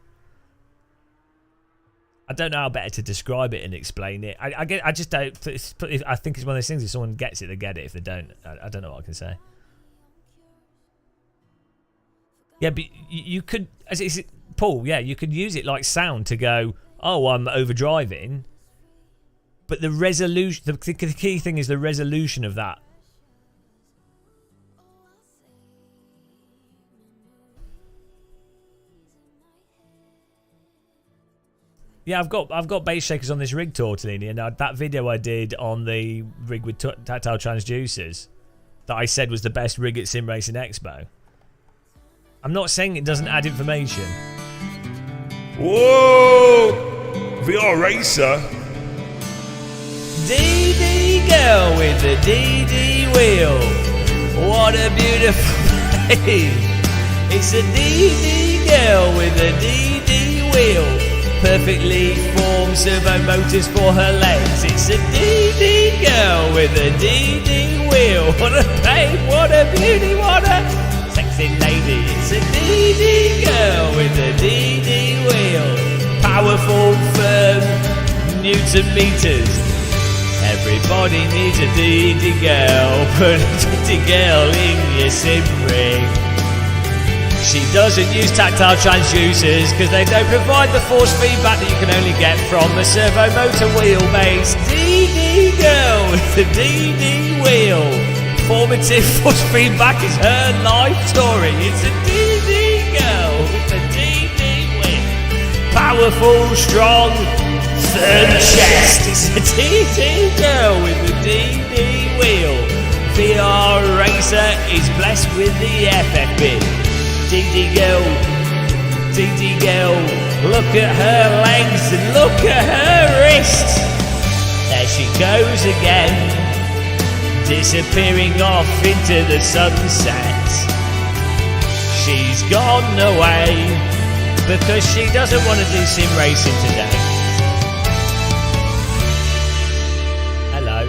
I don't know how better to describe it and explain it. I just don't. I think it's one of those things. If someone gets it, they get it. If they don't, I don't know what I can say. Yeah, but you could, Paul. Yeah, you could use it like sound to go, oh, I'm overdriving. But the resolution, the key thing is the resolution of that. Yeah, I've got base shakers on this rig, Tortellini, and that video I did on the rig with tactile transducers that I said was the best rig at Simracing Expo. I'm not saying it doesn't add information. Whoa! VR Racer? DD girl with the DD wheel. What a beautiful place. It's a DD girl with a DD wheel. Perfectly formed servo motors for her legs. It's a DD girl with a DD wheel. What a babe, what a beauty, what a sexy lady. It's a DD girl with a DD wheel. Powerful, firm Newton meters. Everybody needs a DD girl. Put a DD girl in your sim rig. She doesn't use tactile transducers because they don't provide the force feedback that you can only get from a servo motor wheelbase. DD girl with the DD wheel. Formative force feedback is her life story. It's a DD girl with the DD wheel. Powerful, strong, firm chest. It's a DD girl with the DD wheel. VR Racer is blessed with the FFB. DD girl, look at her legs and look at her wrists. There she goes again. disappearing off into the sunset. She's gone away because she doesn't want to do sim racing today. Hello.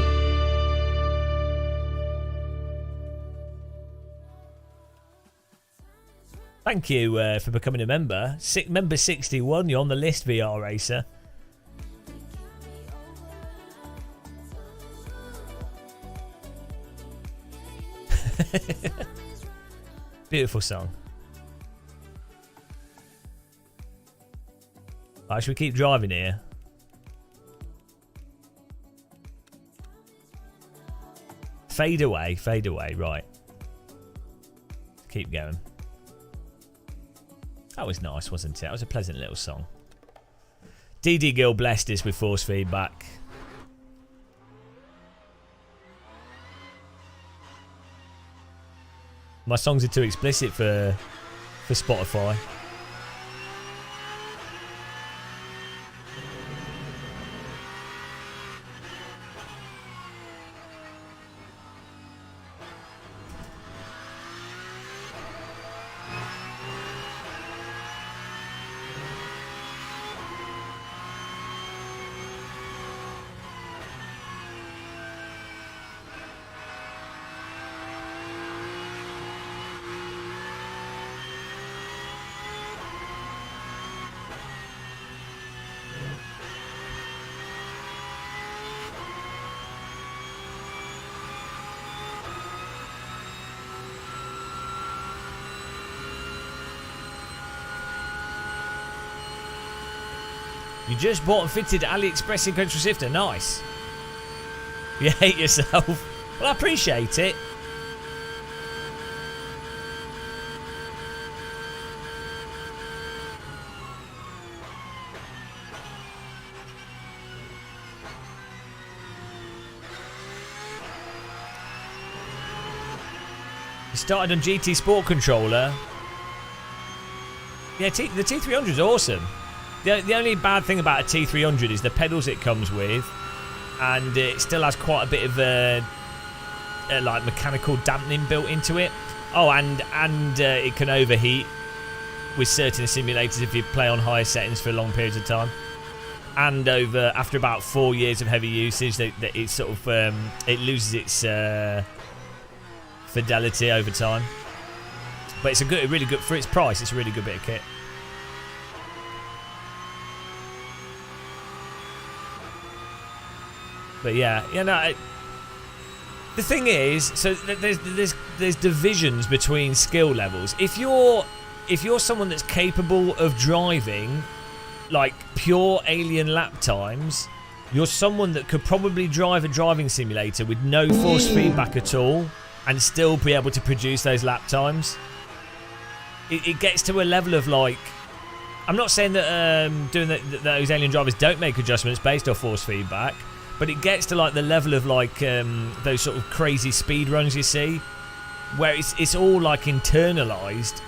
Thank you for becoming a member. Member 61, you're on the list, VR Racer. Beautiful song. Right, should we keep driving here? Fade away, right. Keep going. That was nice, wasn't it? That was a pleasant little song. DD Gill blessed us with force feedback. My songs are too explicit for Spotify. You just bought and fitted AliExpress in Control Shifter. Nice. You hate yourself. Well, I appreciate it. You started on GT Sport Controller. Yeah, the T300 is awesome. The only bad thing about a T300 is the pedals it comes with, and it still has quite a bit of like mechanical dampening built into it. Oh, and it can overheat with certain simulators if you play on higher settings for long periods of time. And after about 4 years of heavy usage, that it sort of it loses its fidelity over time. But it's a really good for its price. It's a really good bit of kit. But yeah, you know, the thing is, so there's divisions between skill levels. If you're someone that's capable of driving like pure alien lap times, you're someone that could probably drive a driving simulator with no force feedback at all and still be able to produce those lap times. It gets to a level of like, I'm not saying that those alien drivers don't make adjustments based off force feedback. But it gets to like the level of like those sort of crazy speed runs you see, where it's all like internalized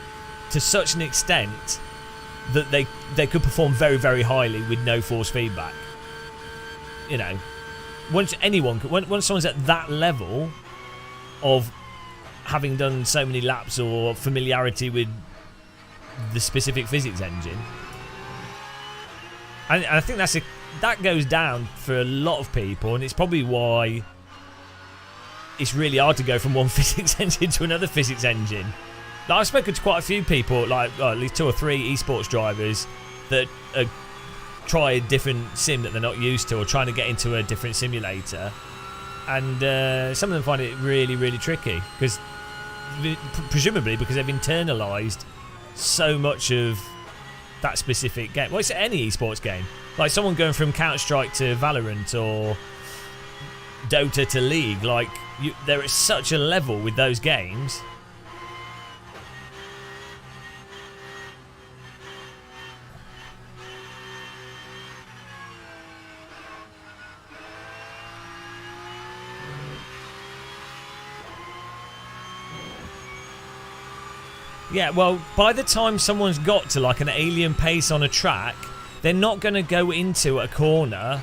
to such an extent that they could perform very, very highly with no force feedback. You know, once someone's at that level of having done so many laps or familiarity with the specific physics engine, and I think that goes down for a lot of people, and it's probably why it's really hard to go from one physics engine to another physics engine. Like, I've spoken to quite a few people, like at least 2 or 3 esports drivers that try a different sim that they're not used to, or trying to get into a different simulator, and some of them find it really, really tricky because presumably because they've internalized so much of that specific game. Well, it's any esports game. Like someone going from Counter-Strike to Valorant or Dota to League, like there is such a level with those games. Yeah, well, by the time someone's got to like an alien pace on a track, they're not going to go into a corner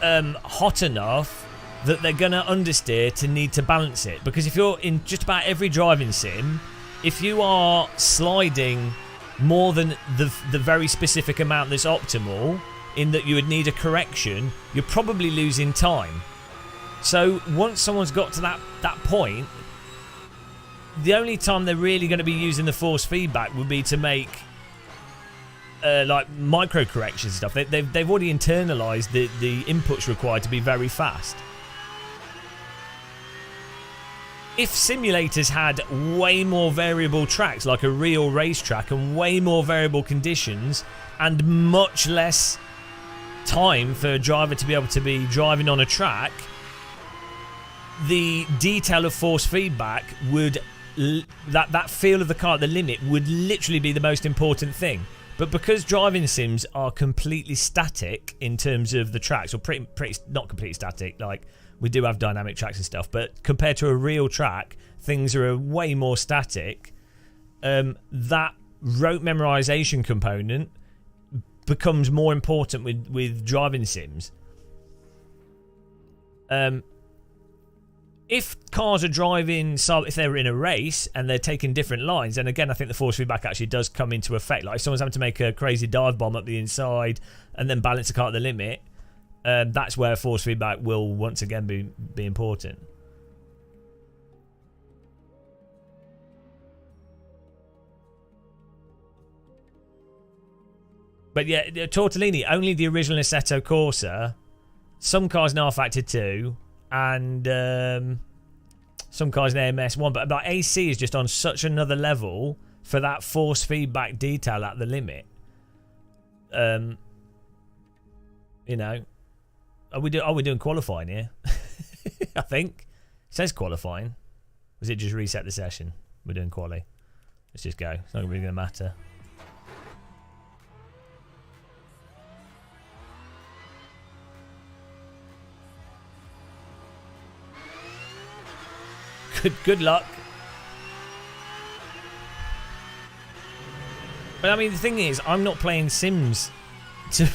hot enough that they're going to understeer to need to balance it. Because if you're in just about every driving sim, if you are sliding more than the very specific amount that's optimal, in that you would need a correction, you're probably losing time. So once someone's got to that point, the only time they're really going to be using the force feedback would be to make like micro corrections and stuff. They've already internalized the inputs required to be very fast. If simulators had way more variable tracks, like a real racetrack, and way more variable conditions, and much less time for a driver to be able to be driving on a track, the detail of force feedback would, that feel of the car at the limit would literally be the most important thing. But because driving sims are completely static in terms of the tracks, or pretty not completely static, like we do have dynamic tracks and stuff, but compared to a real track, things are way more static. That rote memorization component becomes more important with driving sims. If cars are driving, if they're in a race and they're taking different lines, and again, I think the force feedback actually does come into effect. Like if someone's having to make a crazy dive bomb up the inside and then balance the car at the limit, that's where force feedback will once again be important. But yeah, Tortellini, only the original Assetto Corsa, some cars in R-Factor 2, and some cars in AMS1, but AC is just on such another level for that force feedback detail at the limit. You know, are we doing qualifying here? I think it says qualifying. Was it just reset the session? We're doing quali. Let's just go. It's not really going to matter. Good luck. But I mean, the thing is, I'm not playing Sims to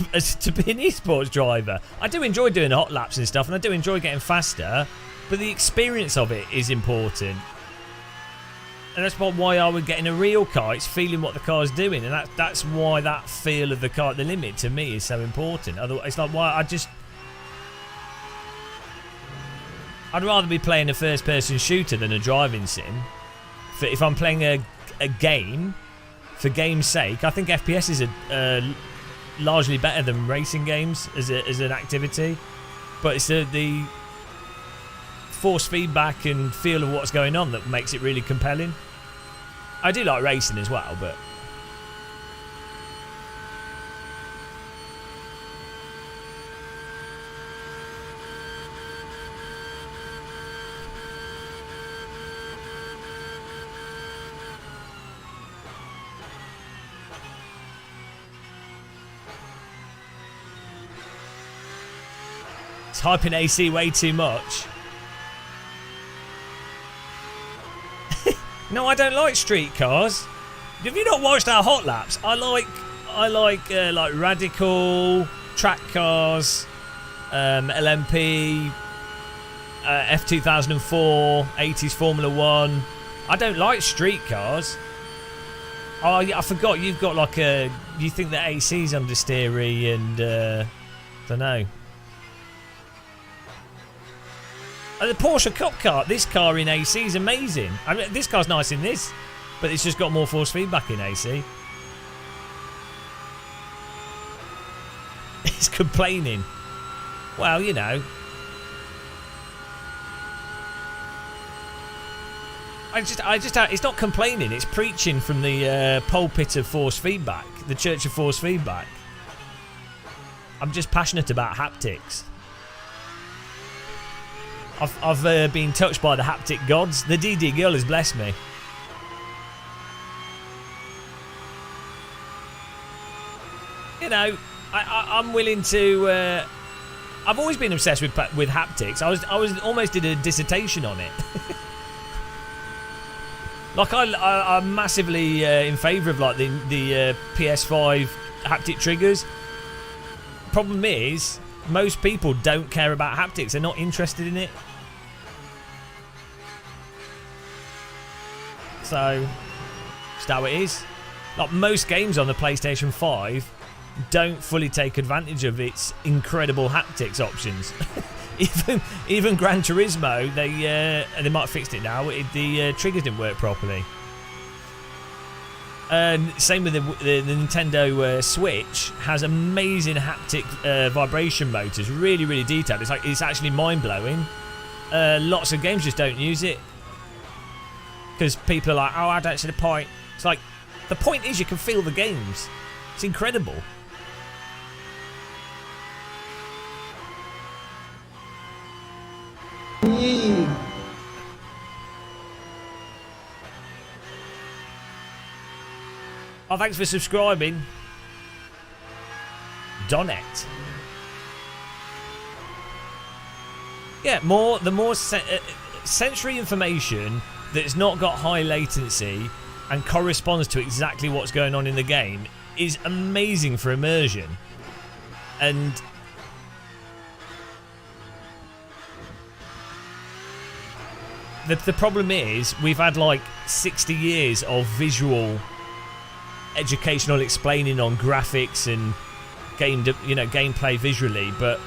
be an esports driver. I do enjoy doing hot laps and stuff, and I do enjoy getting faster, but the experience of it is important. And that's why I would get in a real car. It's feeling what the car's doing, and that's why that feel of the car at the limit to me is so important. Otherwise, it's like why I'd rather be playing a first-person shooter than a driving sim. If I'm playing a game, for game's sake, I think FPS is largely better than racing games as an activity. But it's the force feedback and feel of what's going on that makes it really compelling. I do like racing as well, but... Typing AC way too much. No, I don't like street cars. Have you not watched our hot laps? I like radical track cars, LMP, F2004, 80s Formula 1. I don't like street cars. Oh yeah, I forgot you've got like a. You think that AC's understeery and don't know. The Porsche Cup car, this car in AC is amazing. I mean, this car's nice in this, but it's just got more force feedback in AC. It's complaining. Well, you know. It's not complaining, it's preaching from the pulpit of force feedback, the church of force feedback. I'm just passionate about haptics. I've been touched by the haptic gods. The DD girl has blessed me. You know, I'm willing to. I've always been obsessed with haptics. I was almost did a dissertation on it. Like I'm massively in favour of like the PS5 haptic triggers. Problem is, most people don't care about haptics. They're not interested in it. So, that's how it is. Like most games on the PlayStation 5 don't fully take advantage of its incredible haptics options. even Gran Turismo, they might have fixed it now. The triggers didn't work properly. And same with the Nintendo Switch has amazing haptic vibration motors, really, really detailed. It's actually mind blowing. Lots of games just don't use it because people are like, "Oh, I don't see the point." It's like the point is you can feel the games. It's incredible. Oh, thanks for subscribing, Donette. Yeah, the more sensory information that's not got high latency and corresponds to exactly what's going on in the game is amazing for immersion. And the problem is we've had like 60 years of visual educational explaining on graphics and gameplay visually, but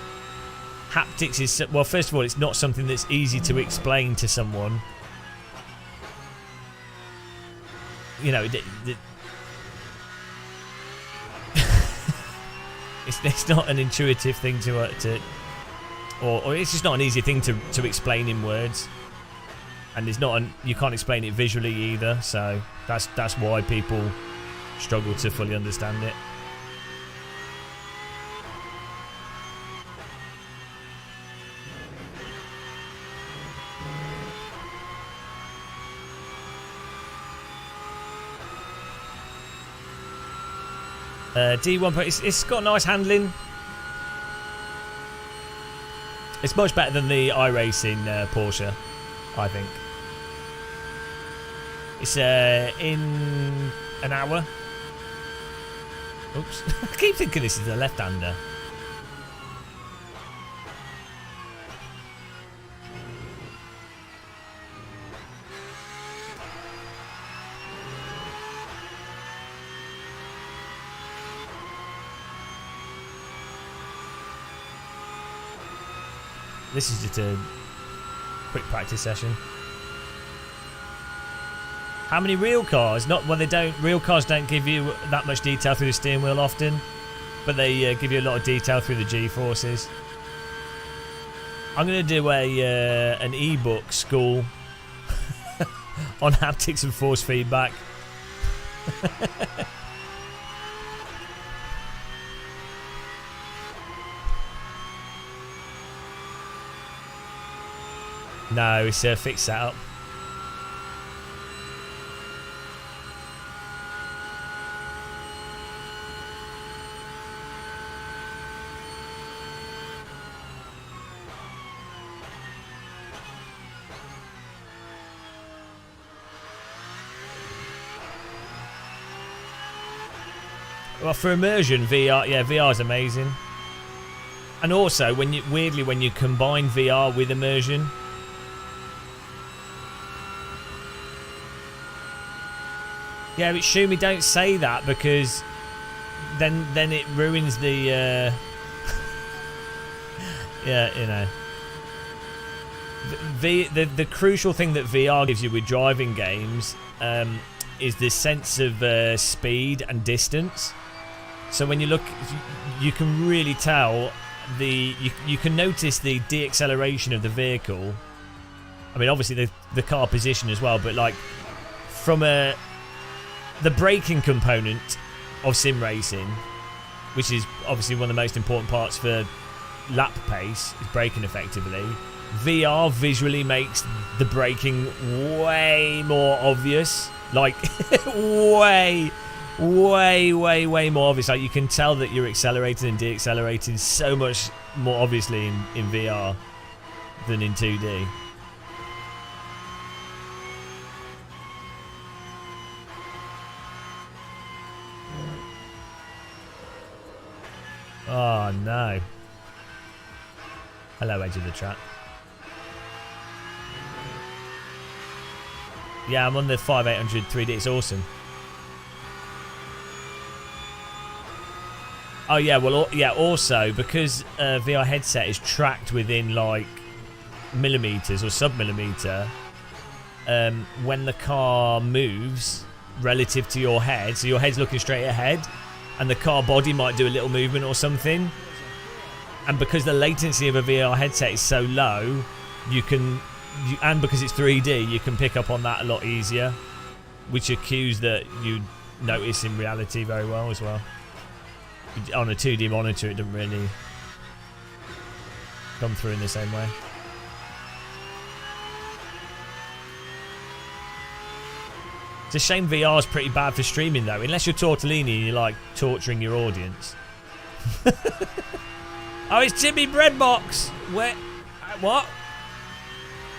haptics is, well, first of all, it's not something that's easy to explain to someone. It's not an intuitive thing or it's just not an easy thing to explain in words, and you can't explain it visually either. So that's why people struggle to fully understand it. D1, it's got nice handling. It's much better than the iRacing Porsche, I think. It's in an hour. Oops. I keep thinking this is a left-hander. This is just a quick practice session. How many real cars? Real cars don't give you that much detail through the steering wheel often, but they give you a lot of detail through the G-forces. I'm going to do an ebook school on haptics and force feedback. No, it's a fixed setup. Well, for immersion, VR is amazing. And also, when you combine VR with immersion, yeah, but Shumi, don't say that, because then it ruins the yeah, you know. The crucial thing that VR gives you with driving games is this sense of speed and distance. So when you look, you can really tell you can notice the deacceleration of the vehicle. I mean, obviously the car position as well, but like from the braking component of sim racing, which is obviously one of the most important parts for lap pace, is braking effectively. VR visually makes the braking way more obvious, like way more obvious. Like you can tell that you're accelerating and deaccelerating so much more obviously in VR than in 2D. Oh no. Hello, edge of the track. Yeah, I'm on the 5800 3D. It's awesome. Oh yeah, well yeah. Also, because VR headset is tracked within like millimeters or sub-millimeter, when the car moves relative to your head, so your head's looking straight ahead, and the car body might do a little movement or something, and because the latency of a VR headset is so low, and because it's 3D, you can pick up on that a lot easier, which are cues that you notice in reality very well as well. On a 2D monitor, it doesn't really come through in the same way. It's a shame VR is pretty bad for streaming though, unless you're Tortellini and you're like torturing your audience. Oh, it's Timmy Breadbox. Where? What?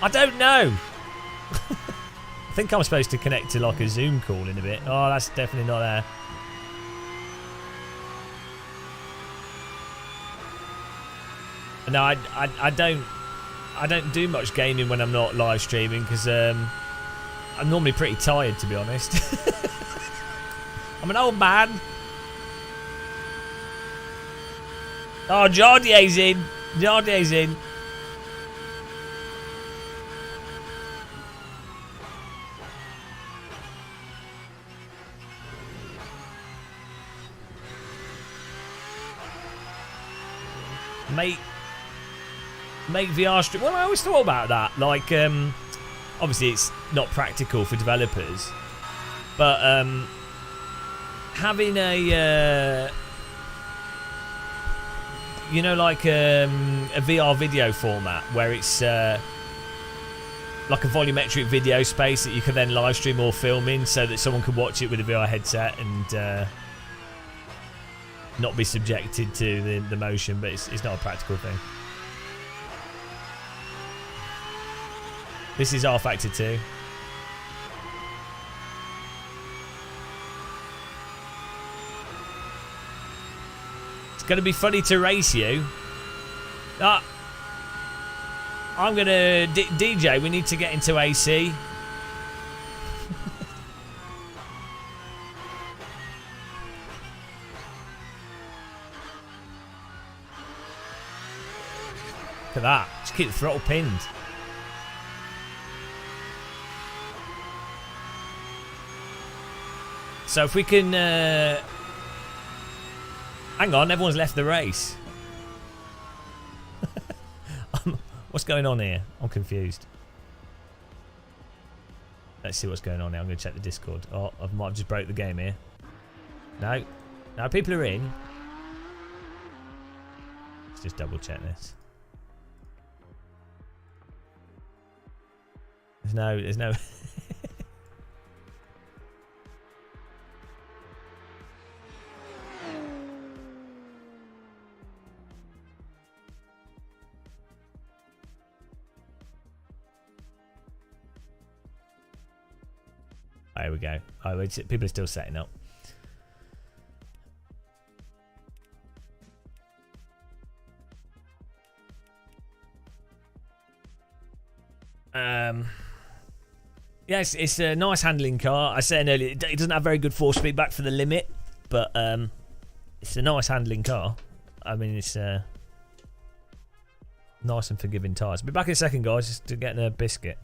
I don't know. I think I'm supposed to connect to like a Zoom call in a bit. Oh, that's definitely not there. No, I don't do much gaming when I'm not live streaming because I'm normally pretty tired, to be honest. I'm an old man. Oh, Jardier's in. Jardier's in. Make VR stream. Well, I always thought about that. Like, obviously, it's not practical for developers, but having a you know, like a VR video format where it's like a volumetric video space that you can then live stream or film in, so that someone can watch it with a VR headset and not be subjected to the motion, but it's not a practical thing. This is R Factor 2. It's going to be funny to race you. I'm going to... DJ, we need to get into AC. Look at that. Just keep the throttle pinned. So if we can... hang on, everyone's left the race. What's going on here? I'm confused. Let's see what's going on here. I'm going to check the Discord. Oh, I might have just broke the game here. No. No, people are in. Let's just double check this. There's no... There we go. Oh, people are still setting up. Yeah, it's a nice handling car. I said earlier, it doesn't have very good force feedback for the limit, but it's a nice handling car. I mean, it's nice and forgiving tyres. Be back in a second, guys, just to get a biscuit.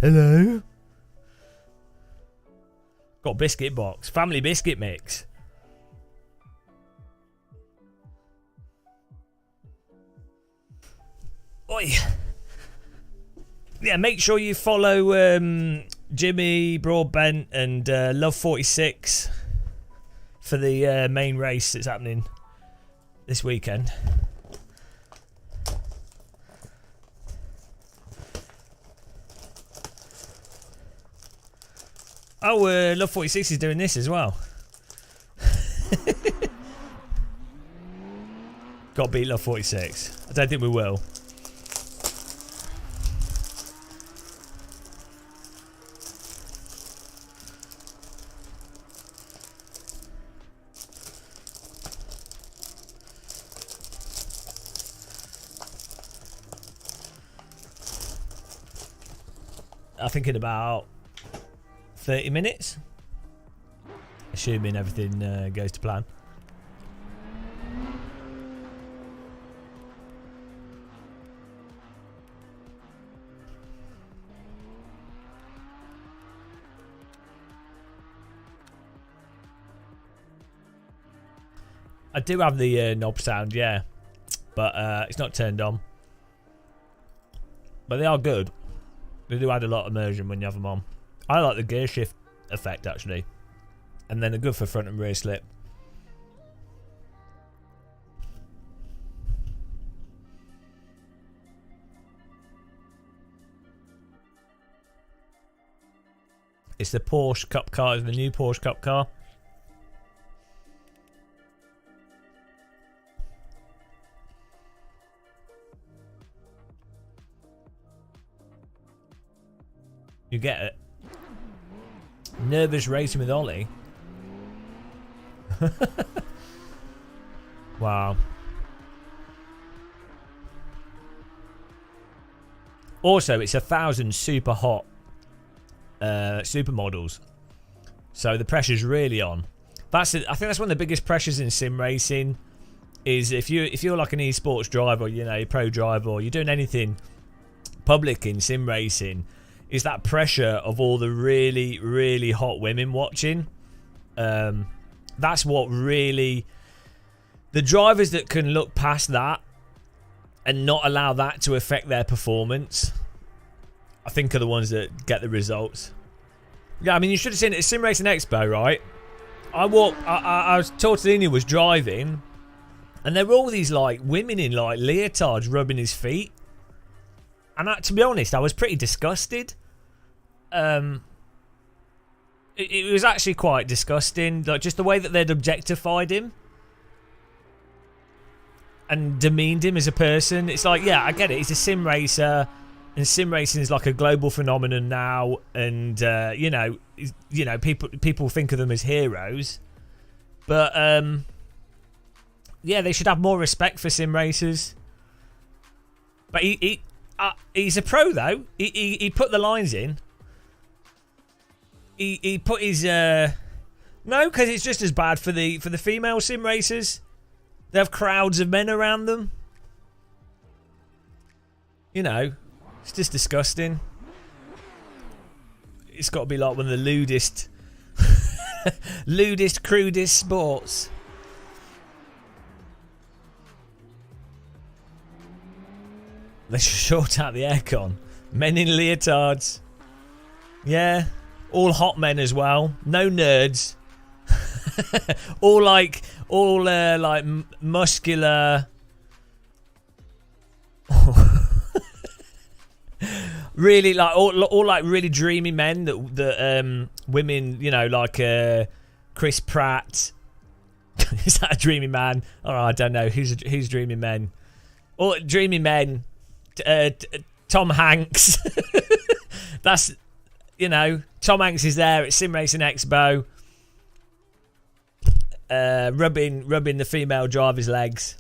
Hello. Got a biscuit box. Family biscuit mix. Oi. Yeah, make sure you follow Jimmy Broadbent and Love 46 for the main race that's happening this weekend. Oh, Love 46 is doing this as well. Got to beat Love 46. I don't think we will. I think in about 30 minutes, assuming everything goes to plan. I do have the knob sound, yeah, but it's not turned on. But they are good. They do add a lot of immersion when you have them on. I like the gear shift effect actually, and then they're good for front and rear slip. It's the Porsche Cup car, it's the new Porsche Cup car. You get it. Nervous racing with Ollie. Wow. Also, it's 1,000 super hot supermodels, so the pressure's really on. I think that's one of the biggest pressures in sim racing. Is if you're like an esports driver, you know, pro driver, or you're doing anything public in sim racing, is that pressure of all the really, really hot women watching. That's what really... The drivers that can look past that and not allow that to affect their performance, I think are the ones that get the results. Yeah, I mean, you should have seen it at Sim Racing Expo, right? I was Tortellini was driving, and there were all these like women in like leotards rubbing his feet. And to be honest, I was pretty disgusted. It was actually quite disgusting, like just the way that they'd objectified him and demeaned him as a person. It's like, yeah, I get it. He's a sim racer, and sim racing is like a global phenomenon now. And you know, people think of them as heroes, but yeah, they should have more respect for sim racers. But he's a pro though. He put the lines in. He put his no, because it's just as bad for the female sim racers. They have crowds of men around them. You know, it's just disgusting. It's got to be like one of the lewdest, crudest sports. They should sort out the aircon. Men in leotards. Yeah. All hot men as well. No nerds. all muscular. Really like all like really dreamy men that women, you know, like Chris Pratt. Is that a dreamy man? Oh, I don't know. Who's dreamy men? Or dreamy men. Tom Hanks. That's, you know, Tom Hanks is there at Sim Racing Expo, rubbing the female driver's legs.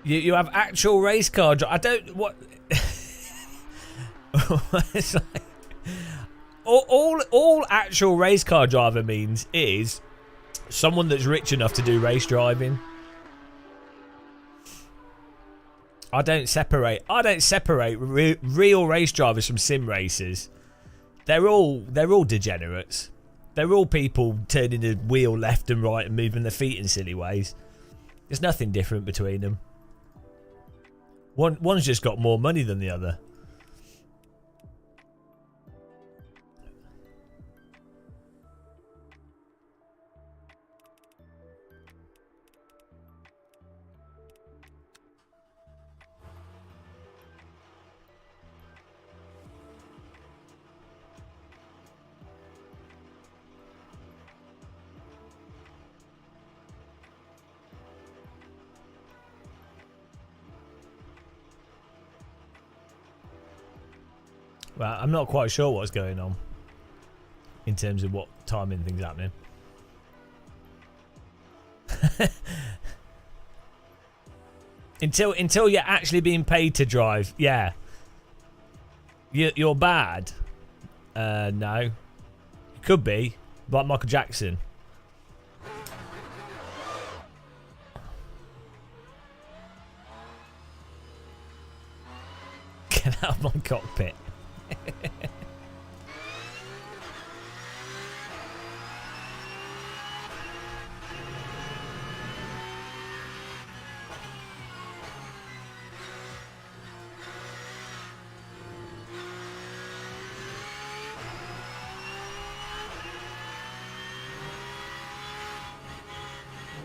You have actual race car. I don't what. It's like, all actual race car driver means is someone that's rich enough to do race driving. I don't separate real race drivers from sim racers. They're all degenerates. They're all people turning the wheel left and right and moving their feet in silly ways. There's nothing different between them. One's just got more money than the other. Well, I'm not quite sure what's going on in terms of what timing things happening. until you're actually being paid to drive, yeah. You're bad. No, you could be like Michael Jackson. Get out of my cockpit.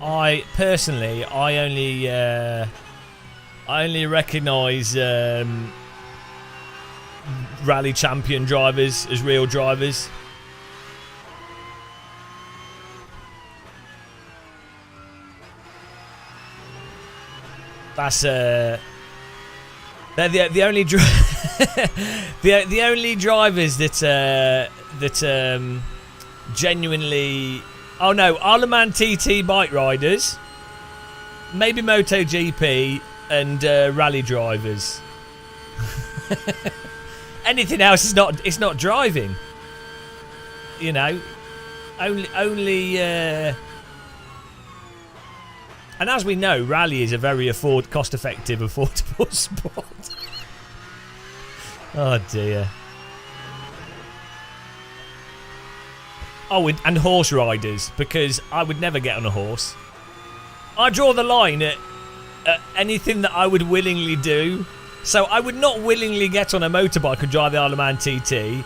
I personally, I only recognise rally champion drivers as real drivers. That's they're the only the only drivers that genuinely. Oh no, Isle TT bike riders, maybe MotoGP and rally drivers. Anything else is not. It's not driving. You know, only. And as we know, rally is a very cost-effective, affordable sport. Oh dear. Oh, and horse riders, because I would never get on a horse. I draw the line at anything that I would willingly do. So I would not willingly get on a motorbike and drive the Isle of Man TT.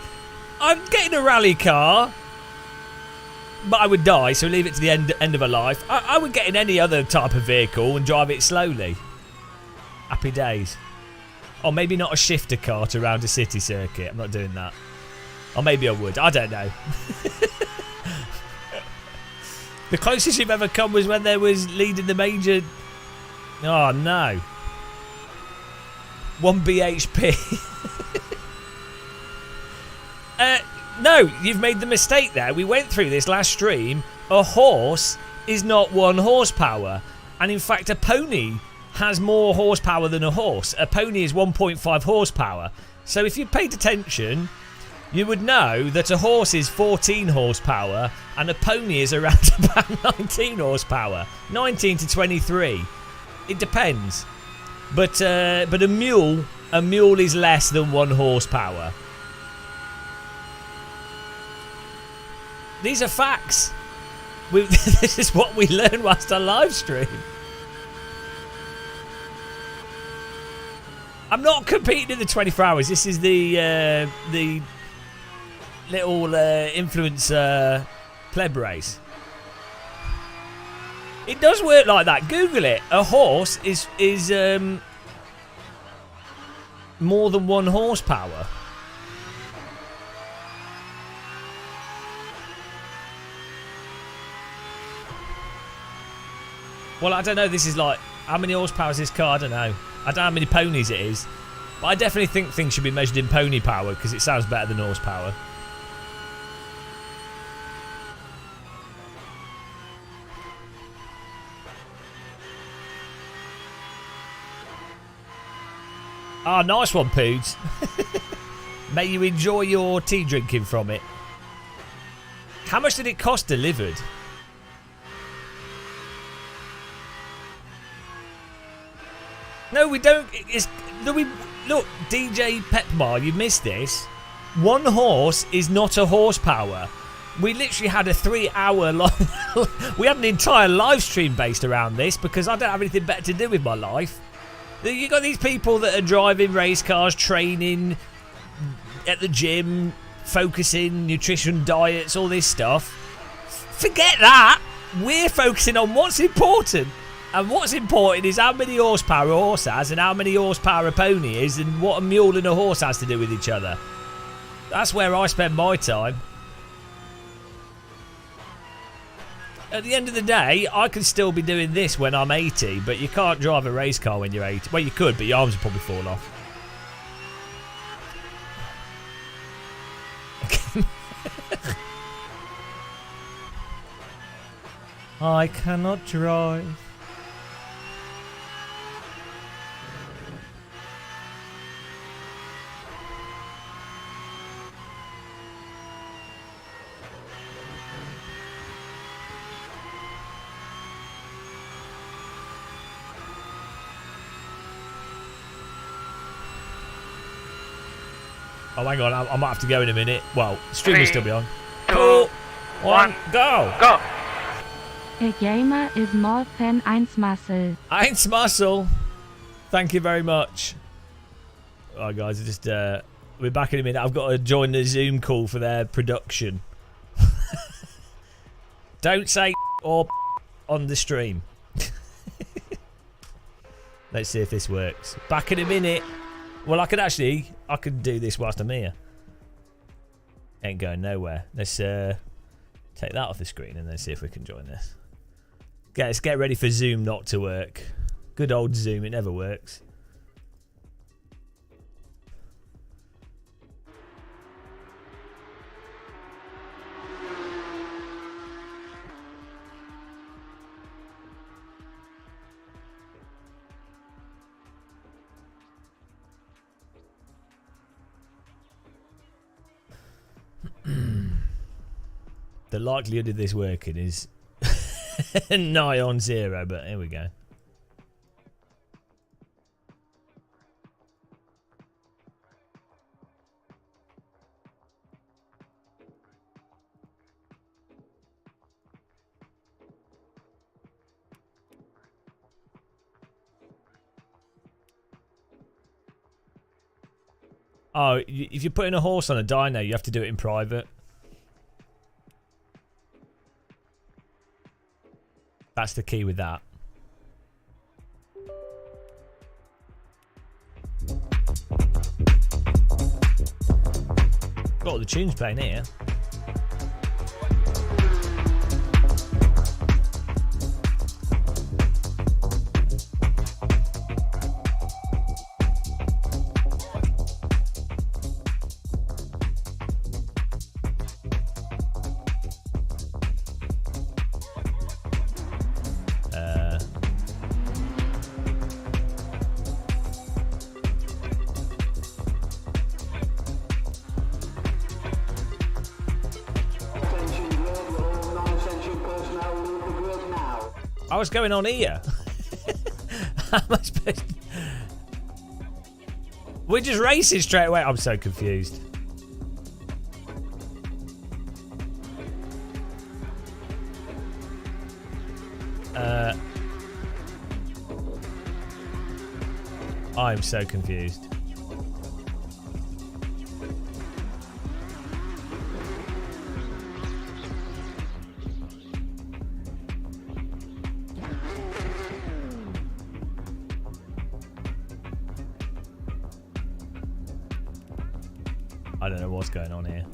I'm getting a rally car, but I would die, so leave it to the end of a life. I would get in any other type of vehicle and drive it slowly. Happy days. Or maybe not a shifter cart around a city circuit. I'm not doing that. Or maybe I would. I don't know. The closest you've ever come was when there was leading the major. Oh no. 1 BHP. No, you've made the mistake there. We went through this last stream. A horse is not 1 horsepower. And in fact, a pony has more horsepower than a horse. A pony is 1.5 horsepower. So if you paid attention, you would know that a horse is 14 horsepower and a pony is around about 19 horsepower. 19 to 23. It depends. But a mule is less than 1 horsepower. These are facts. This is what we learn whilst on live stream. I'm not competing in the 24 hours. This is the little influencer pleb race. It does work like that. Google it. A horse is more than 1 horsepower. Well, I don't know. This is like, how many horsepower is this car? I don't know. I don't know how many ponies it is. But I definitely think things should be measured in pony power because it sounds better than horsepower. Ah, nice one, Poods. May you enjoy your tea drinking from it. How much did it cost delivered? No, we don't. Look, DJ Pepmar, you missed this. One horse is not a horsepower. We literally had a 3-hour we had an entire live stream based around this because I don't have anything better to do with my life. You got these people that are driving race cars, training at the gym, focusing, nutrition, diets, all this stuff. Forget that. We're focusing on what's important. And what's important is how many horsepower a horse has and how many horsepower a pony is and what a mule and a horse has to do with each other. That's where I spend my time. At the end of the day, I can still be doing this when I'm 80, but you can't drive a race car when you're 80. Well, you could, but your arms would probably fall off. I cannot drive. Oh, hang on, I might have to go in a minute. Well, stream will still be on. 2, 1, go! Go! A gamer is more than Muscle. Muscle. Thank you very much. Alright, guys, we're back in a minute. I've got to join the Zoom call for their production. Don't say or on the stream. Let's see if this works. Back in a minute. Well, I could do this whilst I'm here. Ain't going nowhere. Let's take that off the screen and then see if we can join this. Okay, let's get ready for Zoom not to work. Good old Zoom, it never works. The likelihood of this working is nigh on 0, but here we go. Oh, if you're putting a horse on a dyno, you have to do it in private. That's the key with that. Got all the tunes playing here. What's going on here? How am I supposed to... We're just racing straight away. I'm so confused. I'm so confused. I don't know what's going on here.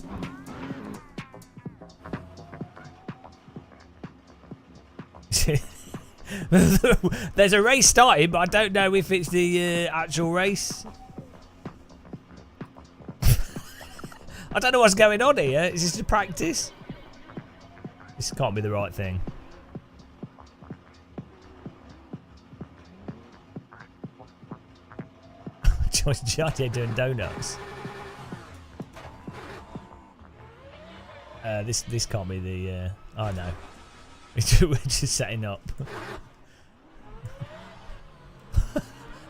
There's a race starting, but I don't know if it's the actual race. I don't know what's going on here. Is this a practice? This can't be the right thing. why is Giardia doing donuts? This can't be the. Oh no, we're just setting up.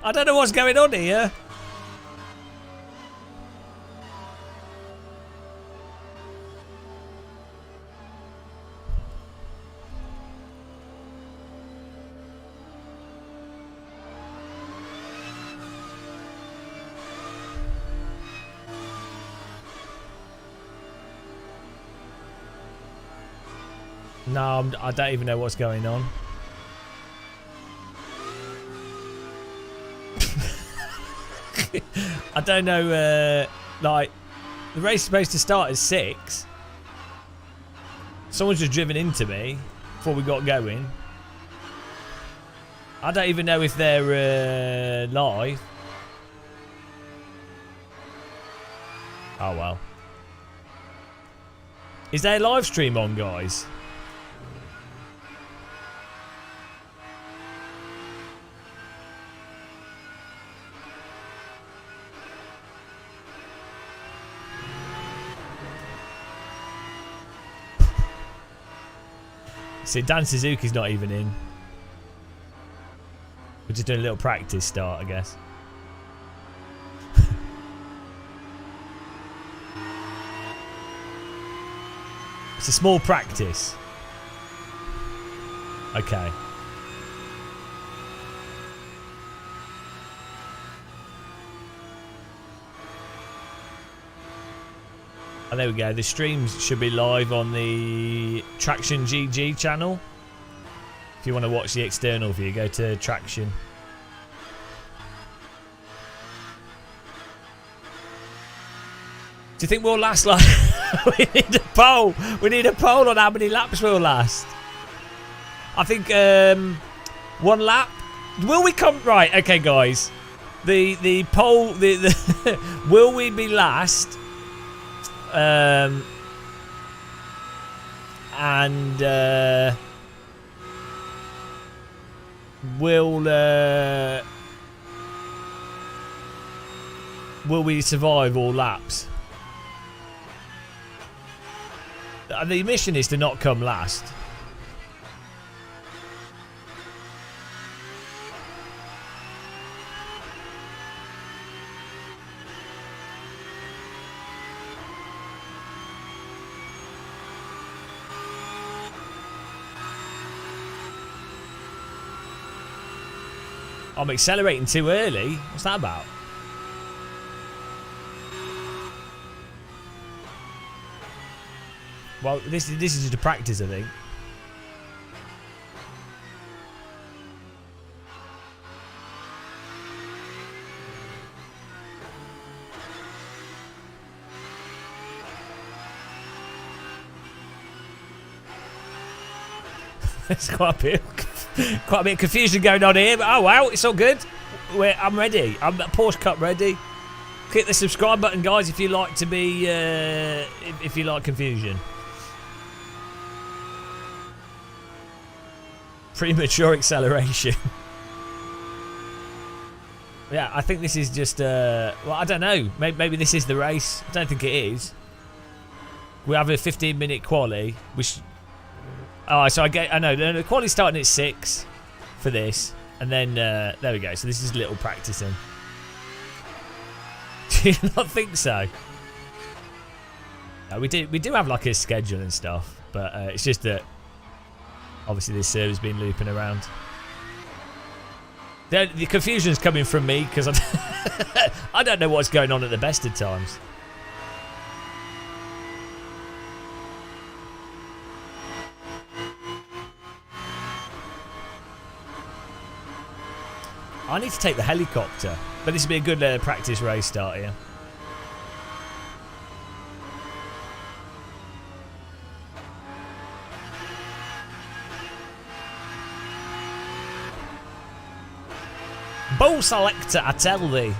I don't know what's going on here. No, I don't even know what's going on. I don't know, like, the race is supposed to start at 6. Someone's just driven into me before we got going. I don't even know if they're live. Oh well. Is there a live stream on, guys? See, Dan Suzuki's not even in. We're just doing a little practice start, I guess. It's a small practice. Okay. And there we go. The streams should be live on the Traction GG channel. If you want to watch the external view, go to Traction. Do you think we'll last like... We need a poll. We need a poll on how many laps we'll last. I think 1 lap. Will we come... Right, okay, guys. The poll... Will we be last... and will we survive all laps? The mission is to not come last. I'm accelerating too early. What's that about? Well, this is just a practice, I think. There's quite a bit of confusion going on here, but oh wow, it's all good. I'm ready. I'm at Porsche Cup ready. Click the subscribe button, guys, if you like to be, if you like confusion. Premature acceleration. Yeah, I think this is just, well, I don't know. Maybe this is the race. I don't think it is. We have a 15-minute quali, which... Oh, so I know, the quali's starting at 6 for this. And then, there we go. So this is a little practicing. Do you not think so? No, we do have like a schedule and stuff. But it's just that, obviously this server's been looping around. The confusion's coming from me because I don't know what's going on at the best of times. I need to take the helicopter, but this would be a good practice race start here. Ball selector, I tell thee.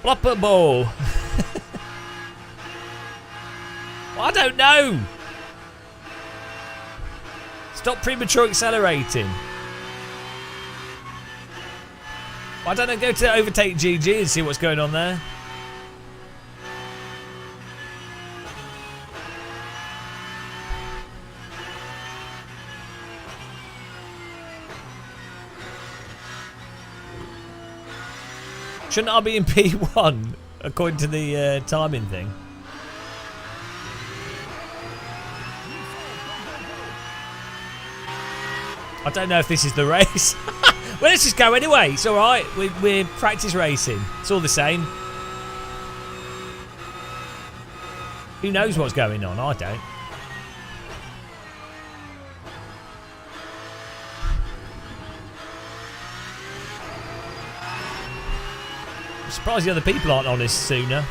Flopper ball. Well, I don't know. Stop premature accelerating. Why don't I go to overtake GG and see what's going on there? Shouldn't I be in P1 according to the timing thing? I don't know if this is the race. Well, let's just go anyway. It's all right. We're practice racing. It's all the same. Who knows what's going on? I don't. I'm surprised the other people aren't on this sooner.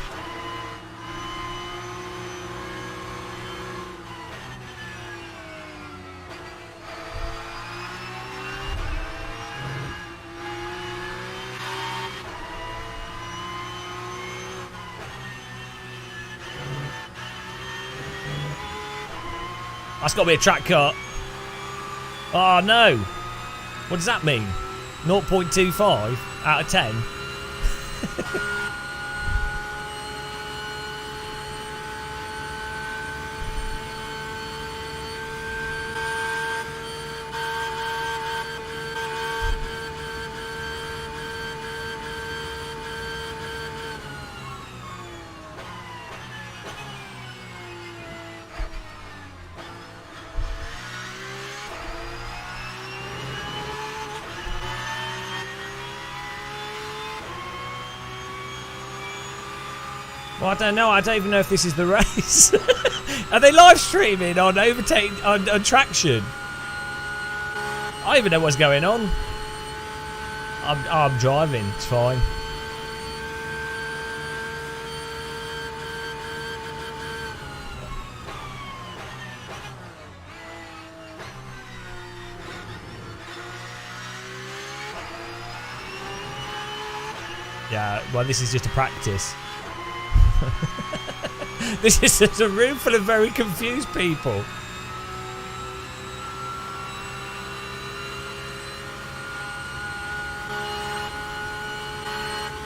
That's got to be a track cut. Oh no. What does that mean? 0.25 out of 10? Well, I don't know. I don't even know if this is the race. Are they live streaming on overtake on traction? I don't even know what's going on. I'm driving. It's fine. Yeah. Well, this is just a practice. This is just a room full of very confused people.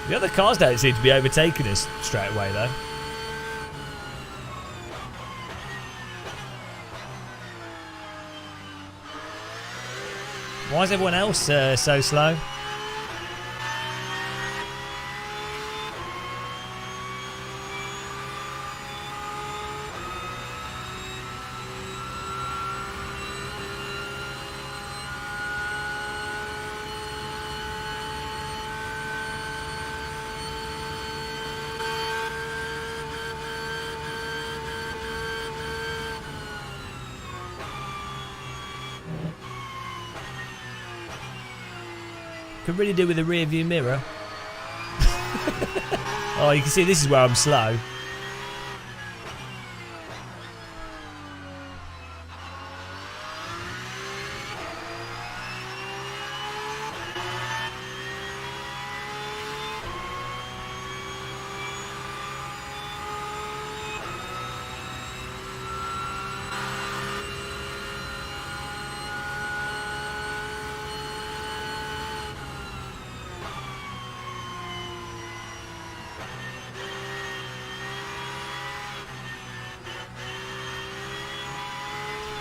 The other cars don't seem to be overtaking us straight away, though. Why is everyone else so slow? Could really do with a rear view mirror. Oh, you can see this is where I'm slow.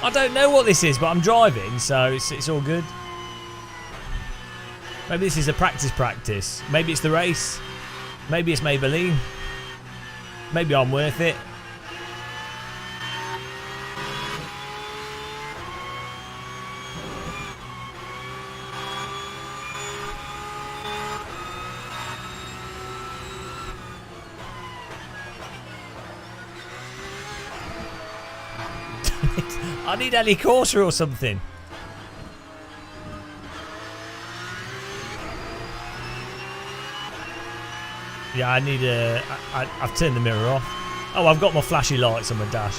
I don't know what this is, but I'm driving, so it's all good. Maybe this is a practice. Maybe it's the race. Maybe it's Maybelline. Maybe I'm worth it. I need any Corsa or something. Yeah, I need a... I've turned the mirror off. Oh, I've got my flashy lights on my dash.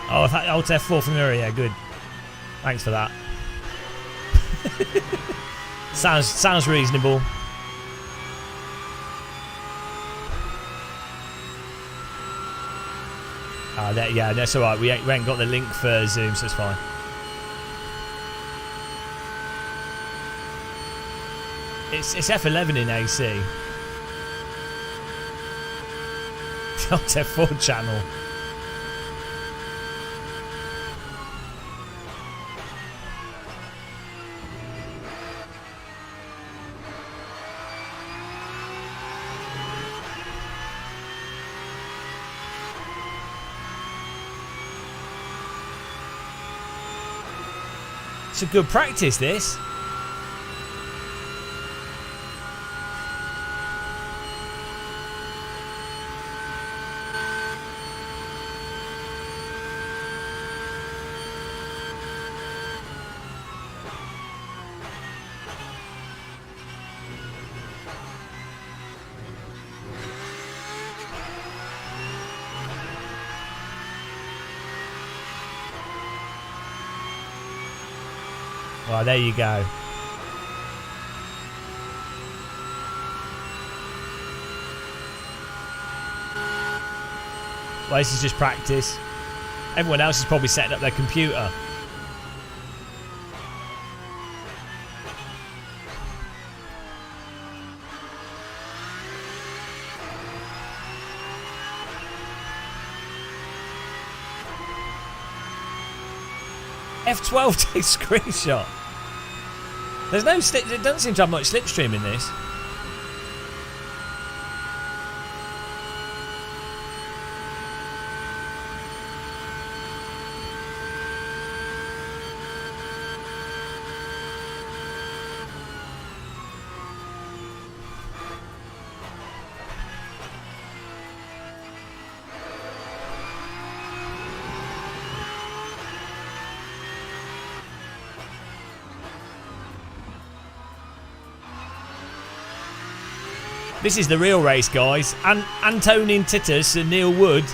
Oh, Alt F4 from there. Yeah, good. Thanks for that. sounds reasonable. Yeah, that's alright. We ain't got the link for Zoom, so it's fine. It's F11 in AC. The Alt F4 channel. It's a good practice, this. Well, there you go. Well, this is just practice. Everyone else is probably setting up their computer. F12 takes screenshot. There's no slip. It doesn't seem to have much slipstream in this. This is the real race, guys. Antonin Titus and Neil Wood.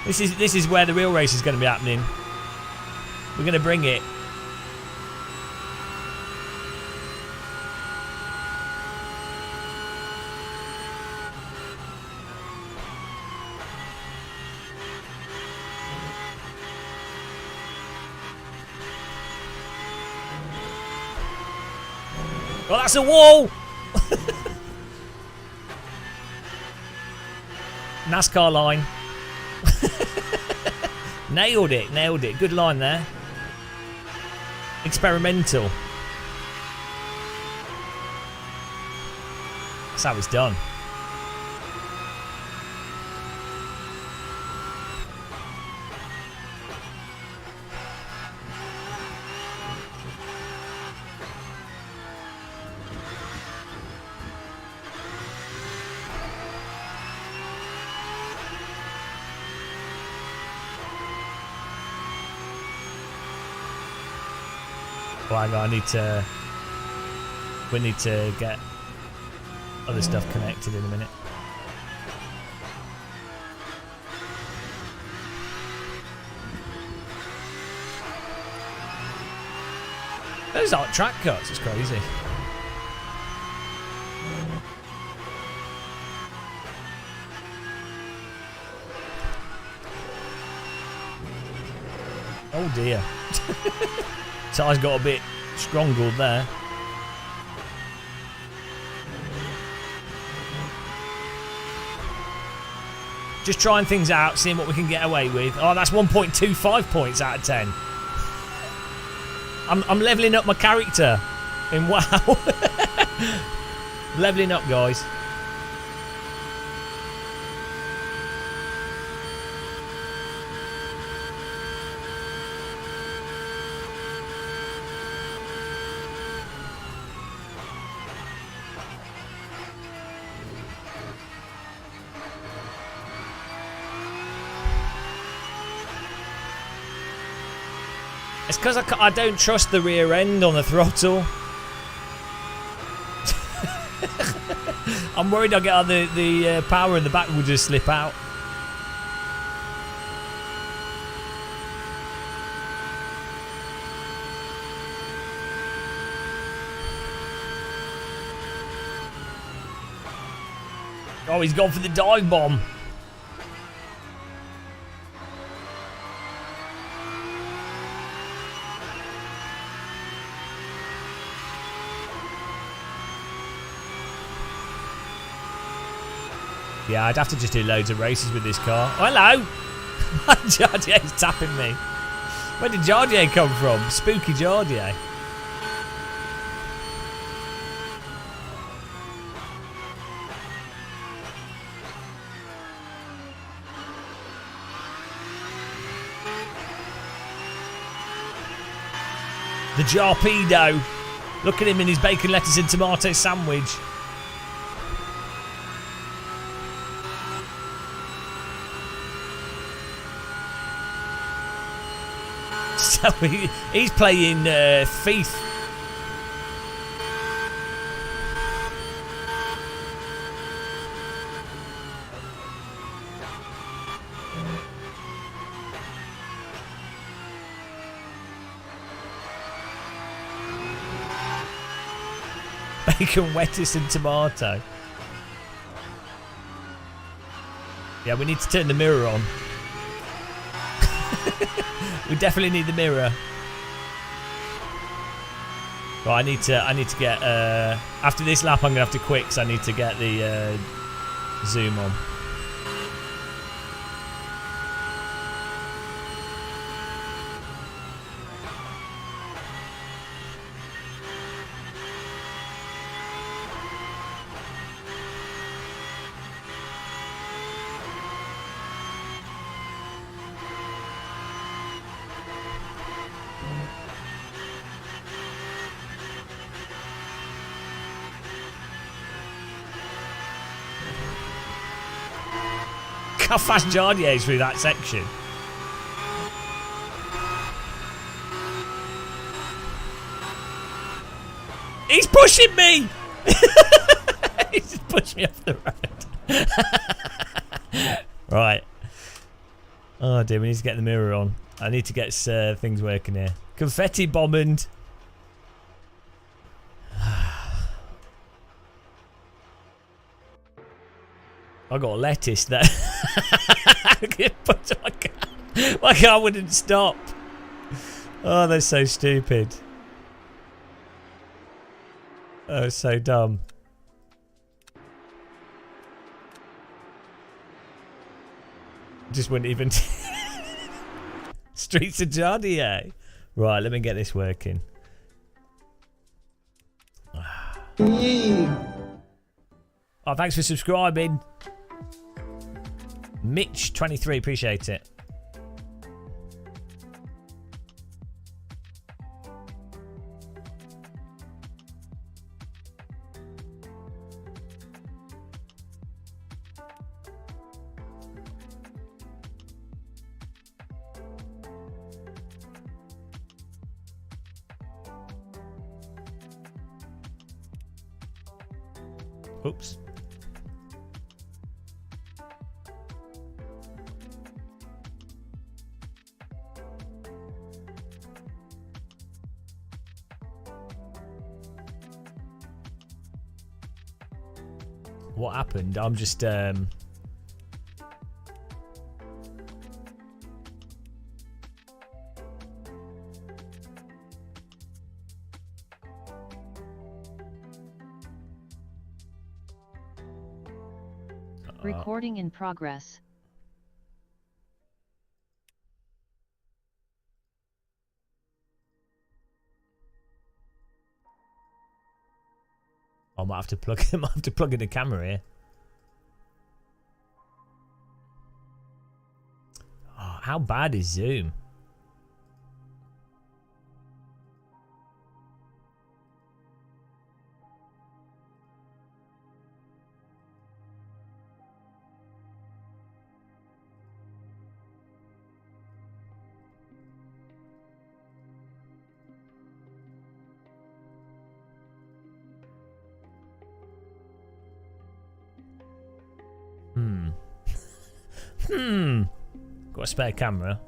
This is where the real race is going to be happening. We're going to bring it. Well, that's a wall. NASCAR line. Nailed it. Good line there. Experimental. That's how it's done. Well, hang on, we need to get other stuff connected in a minute. Those aren't track cuts, it's crazy. Oh dear. Tyre's got a bit strangled there. Just trying things out, seeing what we can get away with. Oh, that's 1.25 points out of 10. I'm leveling up my character in WoW. Leveling up, guys. It's because I don't trust the rear end on the throttle. I'm worried I'll get the power in the back will just slip out. Oh, he's gone for the dive bomb. Yeah, I'd have to just do loads of races with this car. Oh, hello! Jardier's tapping me. Where did Jardier come from? Spooky Jardier. The Jarpedo. Look at him in his bacon, lettuce and tomato sandwich. So he's playing thief. Bacon, lettuce and tomato. Yeah, we need to turn the mirror on. We definitely need the mirror. Right, I need to get after this lap I'm gonna have to quit because I need to get the zoom on. How fast Jardier is through that section. He's pushing me! He's just pushed me off the road. Right. Oh dear, we need to get the mirror on. I need to get things working here. Confetti bombing. I got lettuce there. My car wouldn't stop. Oh, they're so stupid. Oh, so dumb. Just wouldn't even. Streets of Jardier. Right, let me get this working. Oh, thanks for subscribing. Mitch23, appreciate it. Oops. What happened? I'm just I Recording in progress. might have to plug in the camera here. Oh, how bad is zoom? Got a spare camera.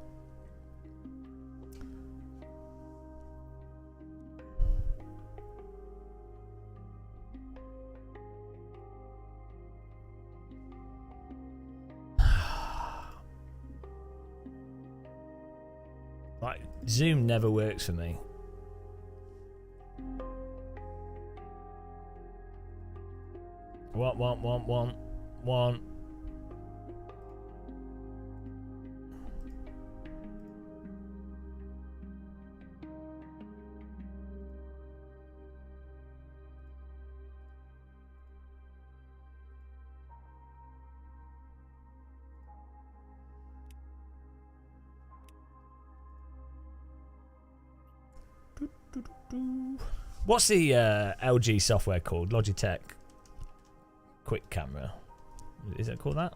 Like, Zoom never works for me. One. What's the LG software called? Logitech Quick Camera. Is it called that?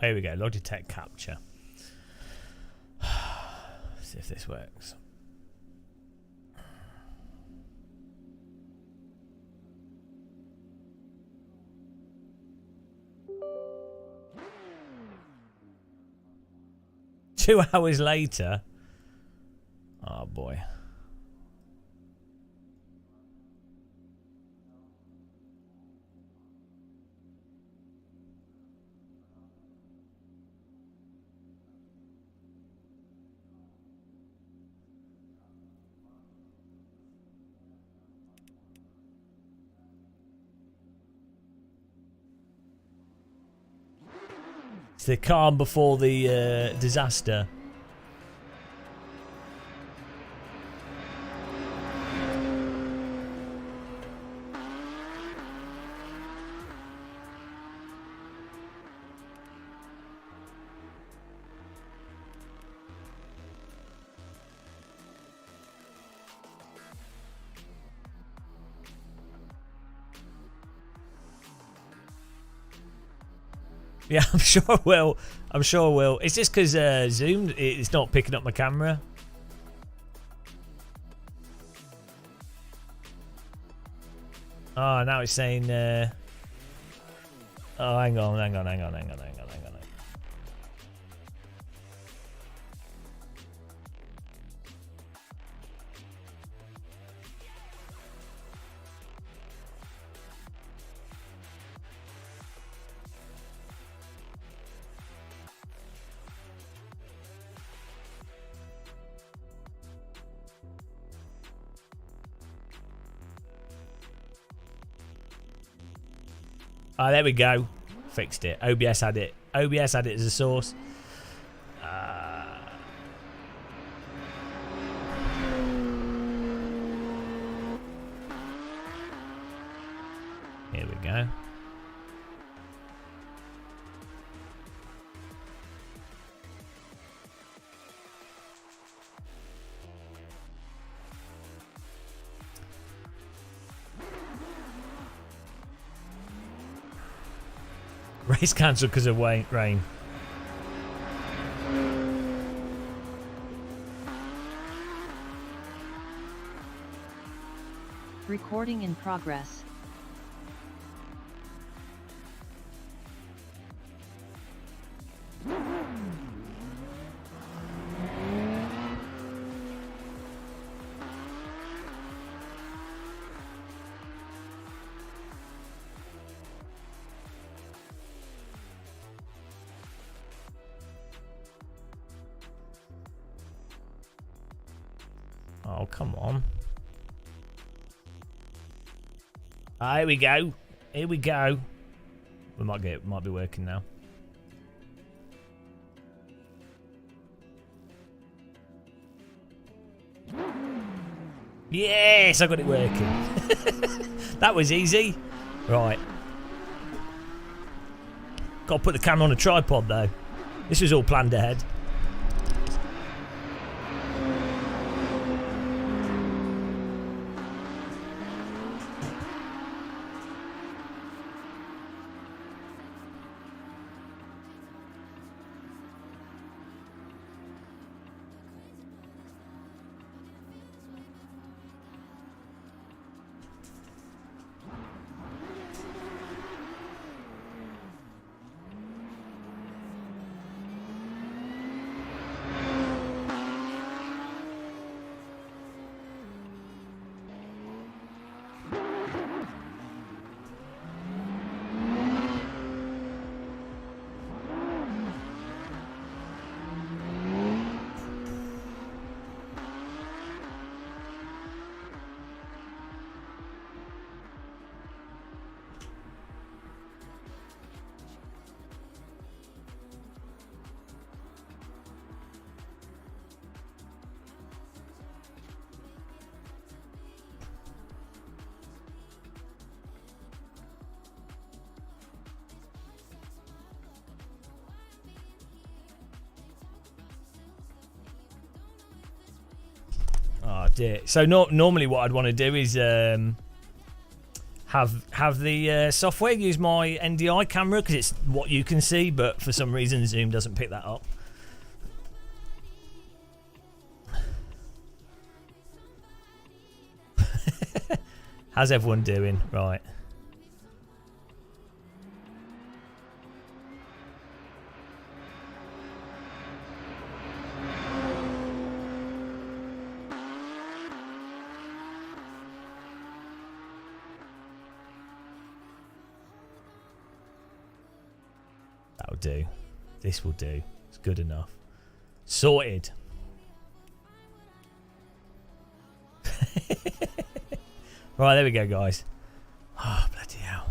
Here we go, Logitech Capture. See if this works. Two hours later. Oh boy. It's the calm before the disaster. Yeah, I'm sure I will. I'm sure I will. It's just because Zoom, it's not picking up my camera. Oh, now it's saying... oh, hang on. Oh, there we go. Fixed it. OBS had it. OBS had it as a source. Here we go. Race cancelled because of rain. Recording in progress. Oh, come on. Ah, here we go. Here we go. We might be working now. Yes, I got it working. That was easy. Right. Got to put the camera on a tripod though. This was all planned ahead. Oh dear. So normally what I'd want to do is have the software use my NDI camera because it's what you can see, but for some reason Zoom doesn't pick that up. How's everyone doing? Right. That'll do. This will do. It's good enough. Sorted. Right, there we go, guys. Oh, bloody hell.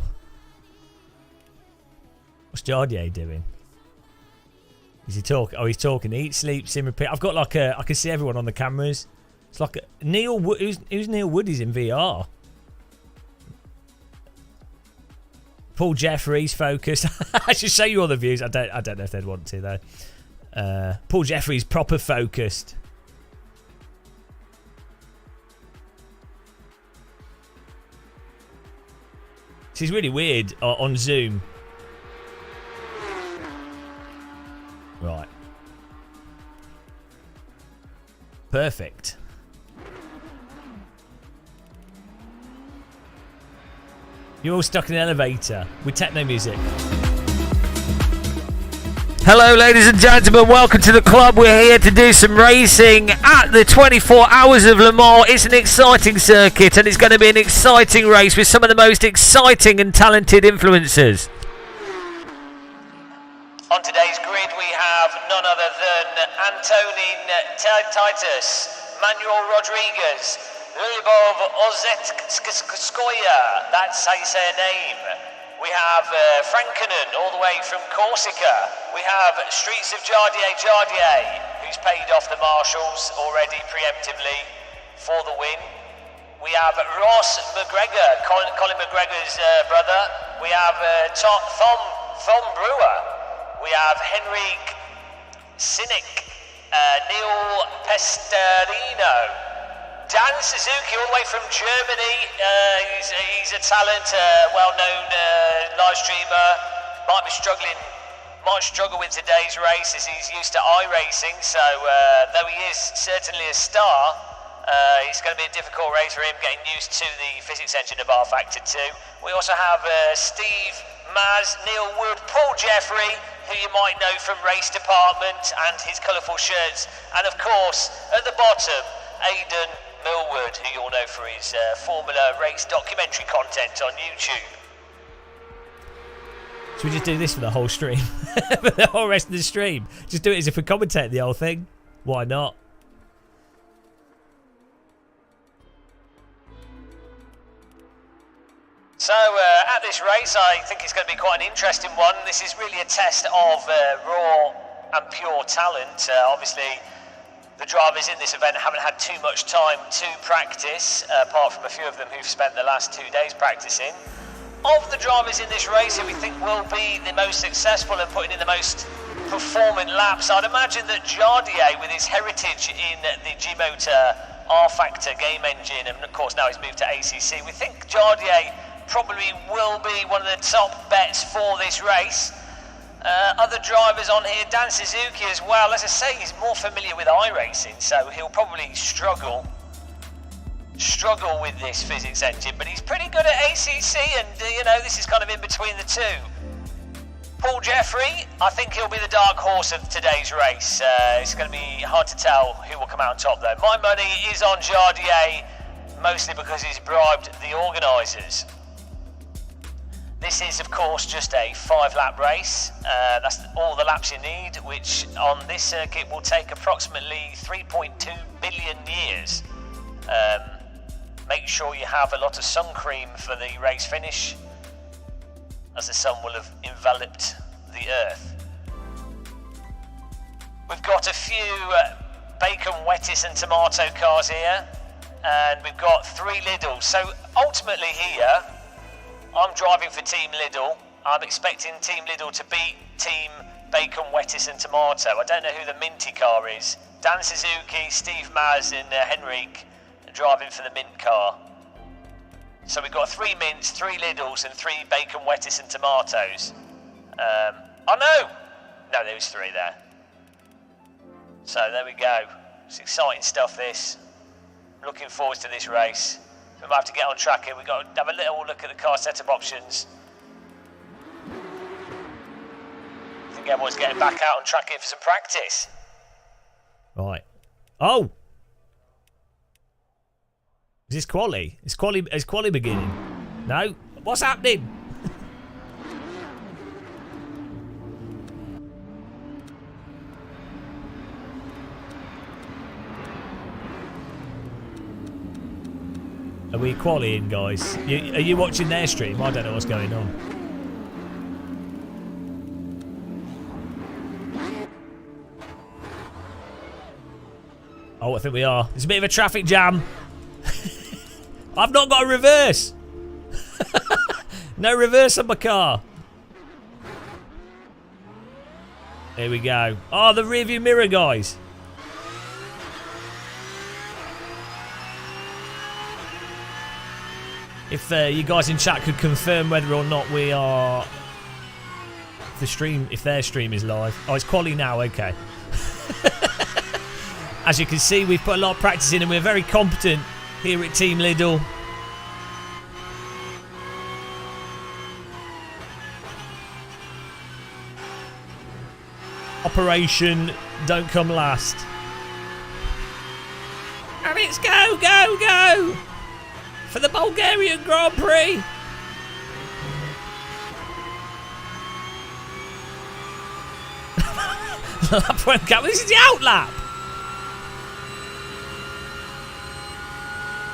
What's Jardier doing? Is he talking? Oh, he's talking. Eat, sleep, sim, repeat. I've got like a... I can see everyone on the cameras. It's like a... Neil Wood... Who's Neil Wood? He's in VR. Paul Jeffries focused. I should show you all the views. I don't know if they'd want to though. Paul Jeffries proper focused. This is really weird on Zoom. Right. Perfect. You're all stuck in an elevator with techno music. Hello, ladies and gentlemen. Welcome to the club. We're here to do some racing at the 24 Hours of Le Mans. It's an exciting circuit, and it's going to be an exciting race with some of the most exciting and talented influencers. On today's grid, we have none other than Antonin Titus, Manuel Rodriguez, Lyubov Ozetskaya, that's how you say her name. We have Frankonen, all the way from Corsica. We have Streets of Jardier, who's paid off the marshals already preemptively for the win. We have Ross McGregor, Colin McGregor's brother. We have Thom Brewer. We have Henrik Sinek, Neil Pesterino. Dan Suzuki, all the way from Germany. He's a talent, well-known live streamer. Might struggle with today's race as he's used to iRacing. So though he is certainly a star, it's going to be a difficult race for him getting used to the physics engine of R Factor 2. We also have Steve Maz, Neil Wood, Paul Jeffrey, who you might know from Race Department and his colourful shirts, and of course at the bottom, Aidan Millward, who you'll know for his Formula Race documentary content on YouTube. Should we just do this for the whole stream? For the whole rest of the stream? Just do it as if we commentate the whole thing? Why not? So at this race, I think it's going to be quite an interesting one. This is really a test of raw and pure talent. Obviously, the drivers in this event haven't had too much time to practice, apart from a few of them who've spent the last 2 days practicing. Of the drivers in this race who we think will be the most successful and putting in the most performant laps, I'd imagine that Jardier, with his heritage in the G-Motor R-Factor game engine, and of course now he's moved to ACC, we think Jardier probably will be one of the top bets for this race. Other drivers on here, Dan Suzuki as well. As I say, he's more familiar with iRacing, so he'll probably struggle with this physics engine, but he's pretty good at ACC, and you know, this is kind of in between the two. Paul Jeffrey, I think he'll be the dark horse of today's race. It's going to be hard to tell who will come out on top though. My money is on Jardier, mostly because he's bribed the organisers. This is, of course, just a 5-lap race. That's all the laps you need, which on this circuit will take approximately 3.2 billion years. Make sure you have a lot of sun cream for the race finish, as the sun will have enveloped the Earth. We've got a few bacon, lettuce and tomato cars here, and we've got 3 Lidls. So ultimately here, I'm driving for Team Lidl. I'm expecting Team Lidl to beat Team Bacon, Lettuce and Tomato. I don't know who the minty car is. Dan Suzuki, Steve Maz and Henrik are driving for the mint car. So we've got 3 mints, 3 Lidls and 3 Bacon, Lettuce and Tomatoes. Oh no! No, there was 3 there. So there we go. It's exciting stuff, this. Looking forward to this race. We might have to get on track here. We've got to have a little look at the car setup options. I think everyone's getting back out on track here for some practice. Right. Oh! Is this quali? Is quali beginning? No? What's happening? Are we quallying, guys? Are you watching their stream? I don't know what's going on. Oh, I think we are. There's a bit of a traffic jam. I've not got a reverse. No reverse on my car. There we go. Oh, the rearview mirror, guys. If you guys in chat could confirm whether or not we are if their stream is live. Oh, it's quali now, okay. As you can see, we've put a lot of practice in and we're very competent here at Team Lidl. Operation Don't Come Last. And it's go, go, go! For the Bulgarian Grand Prix. Lap won't go. This is the outlap.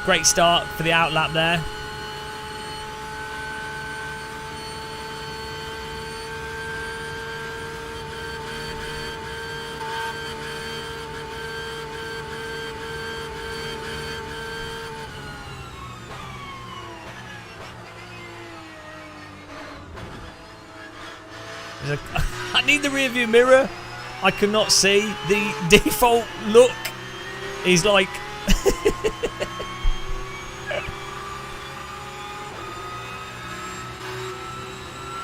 Great start for the outlap there. I need the rear view mirror. I cannot see. The default look is like...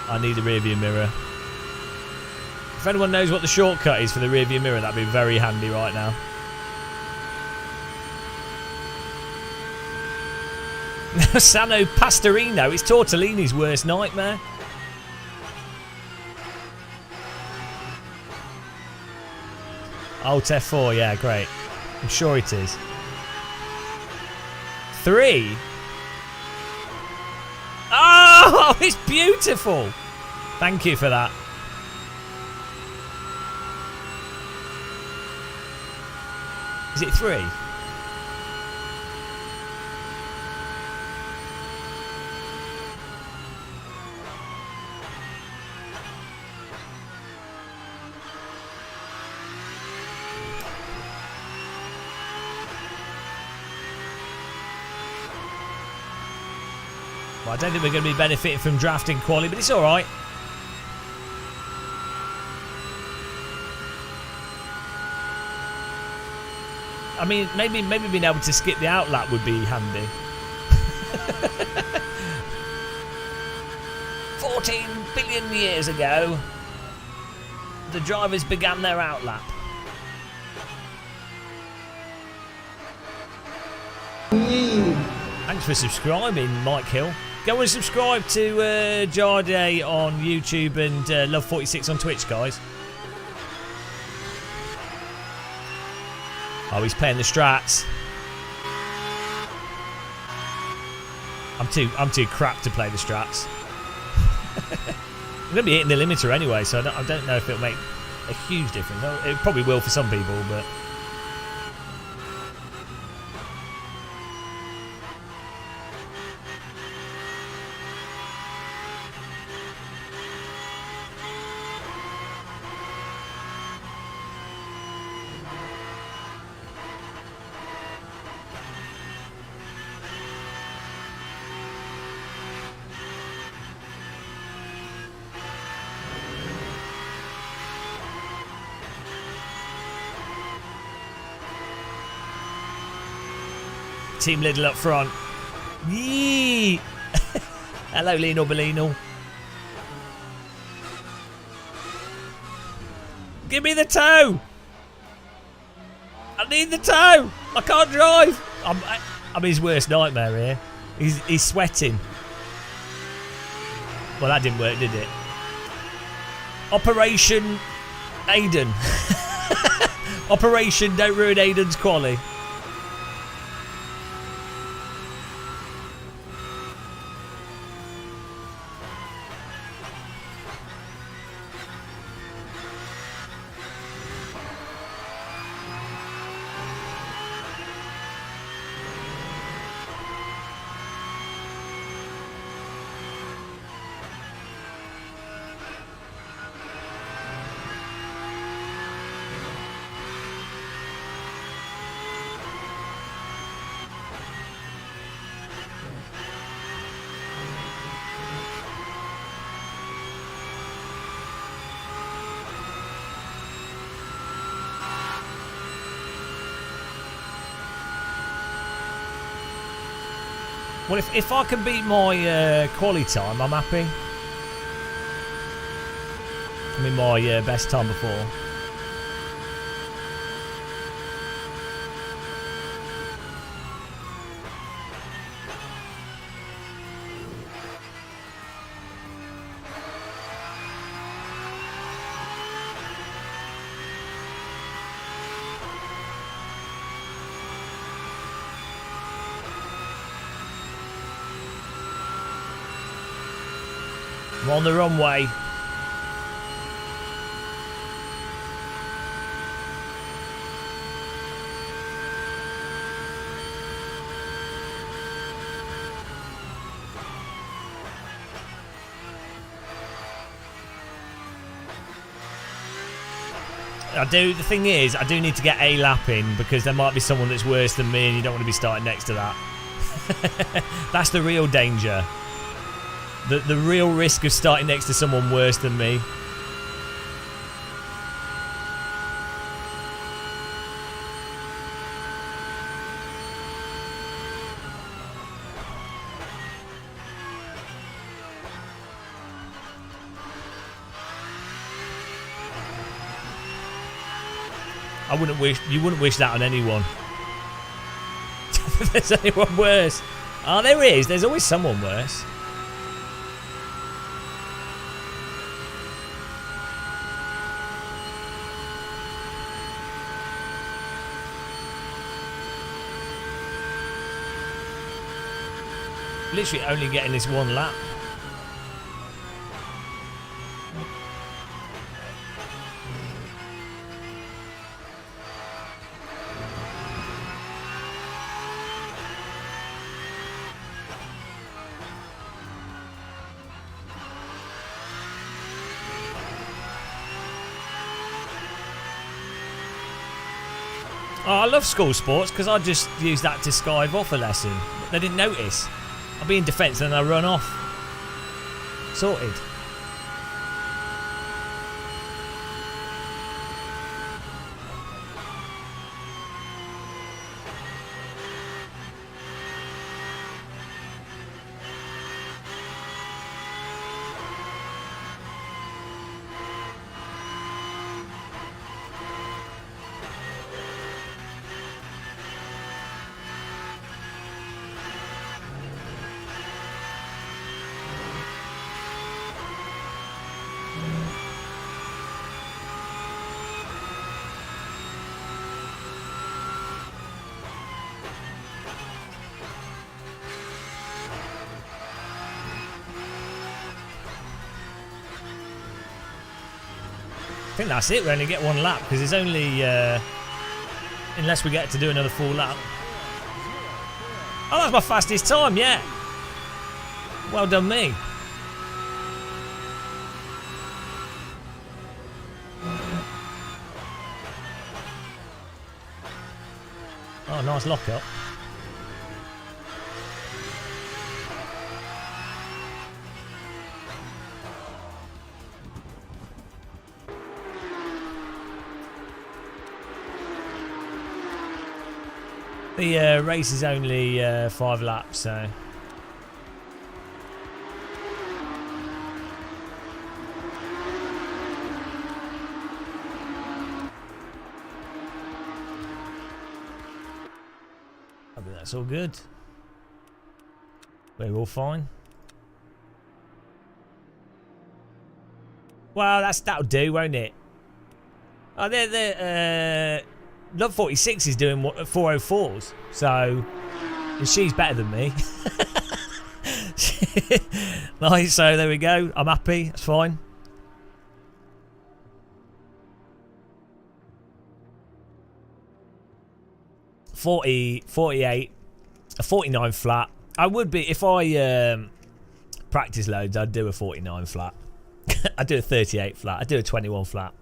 I need the rear view mirror. If anyone knows what the shortcut is for the rear view mirror, that'd be very handy right now. Sano Pastorino. It's Tortellini's worst nightmare. Alt F4, yeah, great. I'm sure it is. 3? Oh, it's beautiful. Thank you for that. Is it 3? I don't think we're going to be benefiting from drafting quality, but it's all right. I mean, maybe being able to skip the outlap would be handy. 14 billion years ago, the drivers began their outlap. Thanks for subscribing, Mike Hill. Go and subscribe to Jade on YouTube and Love46 on Twitch, guys. Oh, he's playing the strats. I'm too crap to play the strats. I'm going to be hitting the limiter anyway, so I don't know if it'll make a huge difference. It probably will for some people, but... Team Lidl up front. Yee! Hello, Lino Bellino. Give me the toe! I need the toe! I can't drive! I'm his worst nightmare here. He's sweating. Well, that didn't work, did it? Operation Aiden. Operation Don't Ruin Aiden's quali. Well, if I can beat my quali time, I'm happy. I mean, my best time before. I'm on the runway. The thing is, I do need to get a lap in because there might be someone that's worse than me and you don't want to be starting next to that. That's the real danger. The real risk of starting next to someone worse than me. You wouldn't wish that on anyone. If there's anyone worse. Oh, there is. There's always someone worse. Literally only getting this one lap. Oh, I love school sports because I just use that to skive off a lesson. They didn't notice. I'll be in defence and then I'll run off. Sorted. I think that's it. We only get one lap because it's only unless we get to do another full lap. Oh, that's my fastest time. Yeah. Well done, me. Oh, nice lock up. The race is only 5 laps, so I think that's all good. We're all fine. Well, that'll do, won't it? Oh, they're Love 46 is doing 404s, so she's better than me. Nice, so there we go. I'm happy. That's fine. .40, 48, a 49 flat. I would be if I practice loads. I'd do a 49 flat. I'd do a 38 flat. I'd do a 21 flat.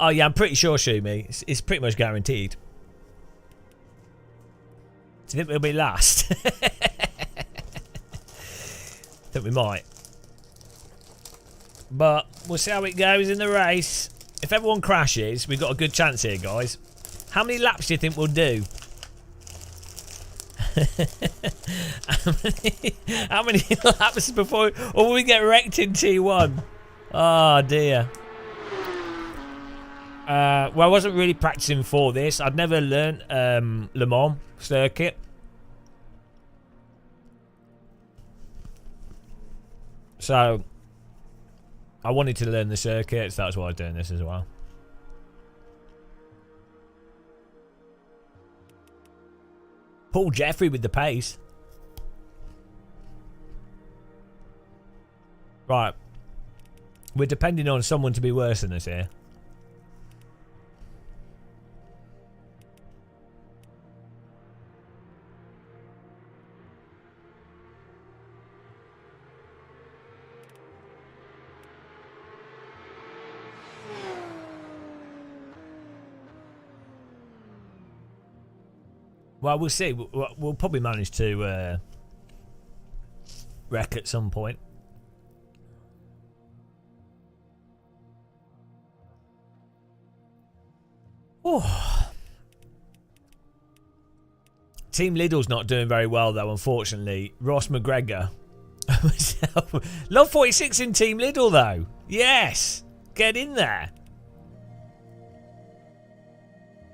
Oh yeah, I'm pretty sure, Shumi. It's pretty much guaranteed. Do you think we'll be last? I think we might. But we'll see how it goes in the race. If everyone crashes, we've got a good chance here, guys. How many laps do you think we'll do? How many laps before... Or will we get wrecked in T1? Oh, dear. Well, I wasn't really practicing for this. I'd never learnt Le Mans circuit. So, I wanted to learn the circuit, so that's why I was doing this as well. Paul Jeffrey with the pace. Right. We're depending on someone to be worse than us here. Well, we'll see. We'll probably manage to wreck at some point. Oh. Team Lidl's not doing very well, though, unfortunately. Ross McGregor. Love 46 in Team Lidl, though. Yes. Get in there.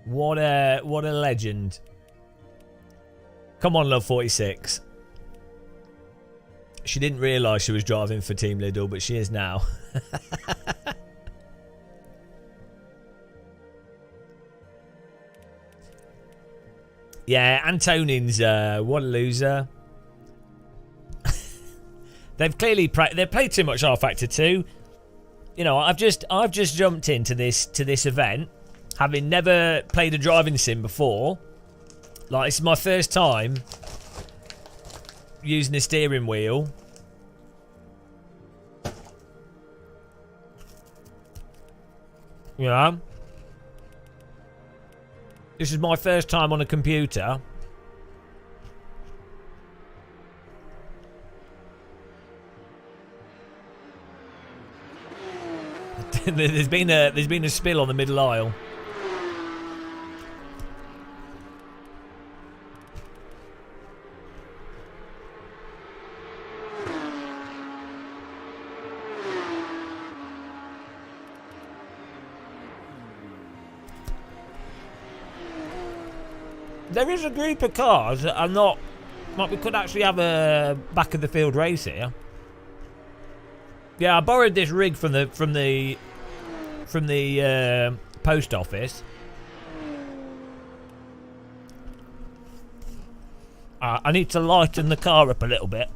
What a legend. Come on, Love 46. She didn't realise she was driving for Team Lidl, but she is now. Yeah, Antonin's what a loser. They've clearly played too much R Factor 2. You know, I've just jumped into this event, having never played a driving sim before. Like, this is my first time using a steering wheel. You know? This is my first time on a computer. there's been a spill on the middle aisle. There is a group of cars that are not. Like, we could actually have a back of the field race here. Yeah, I borrowed this rig from the post office. I need to lighten the car up a little bit.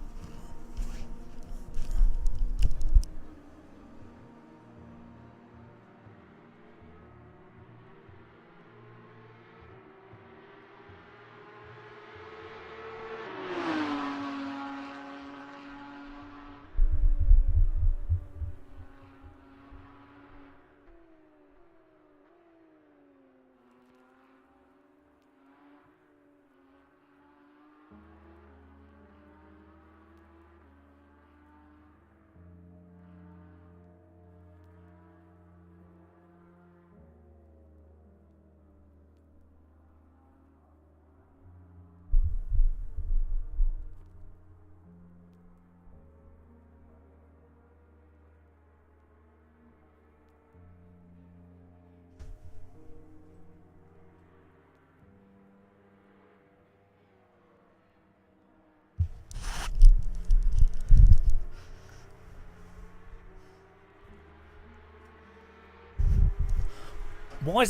Why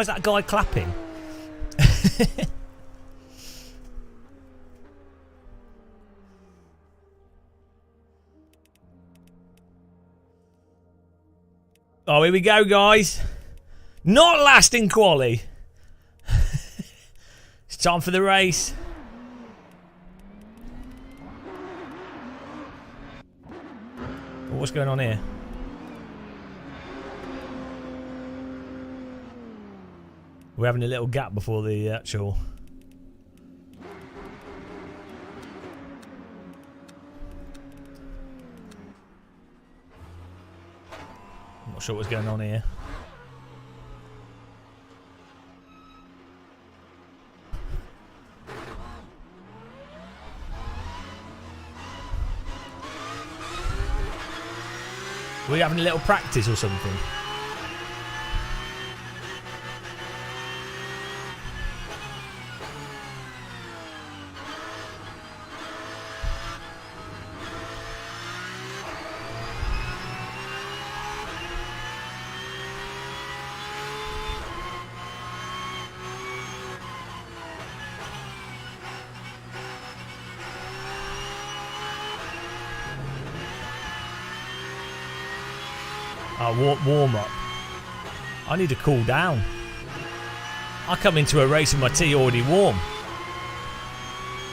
is that guy clapping? Oh, here we go, guys. Not last in quali. It's time for the race. What's going on here? We're having a little gap before the actual... I'm not sure what's going on here. We're having a little practice or something. Warm up. I need to cool down. I come into a race with my tea already warm.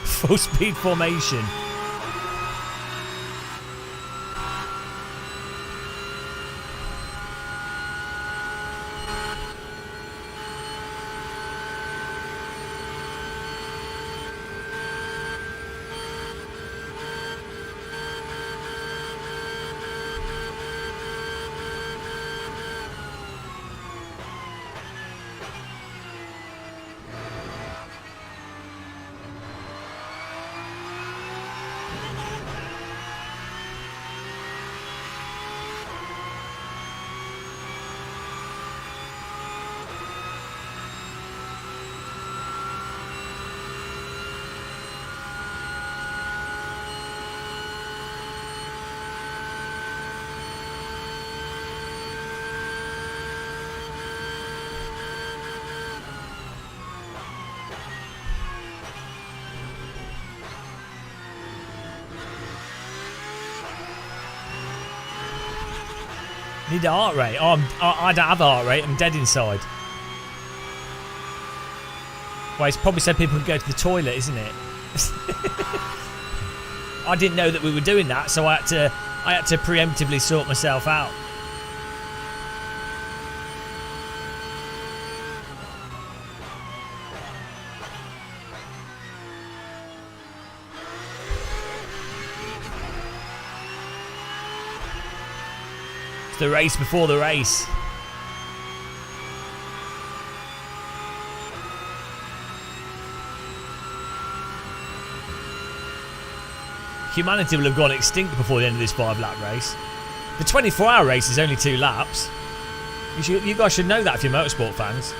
Full speed formation. Need a heart rate. Oh, I don't have a heart rate. I'm dead inside. Well, it's probably so people can go to the toilet, isn't it? I didn't know that we were doing that, so I had to preemptively sort myself out. the race before the race. Humanity will have gone extinct before the end of this 5-lap race. The 24-hour race is only 2 laps. You guys should know that if you're motorsport fans.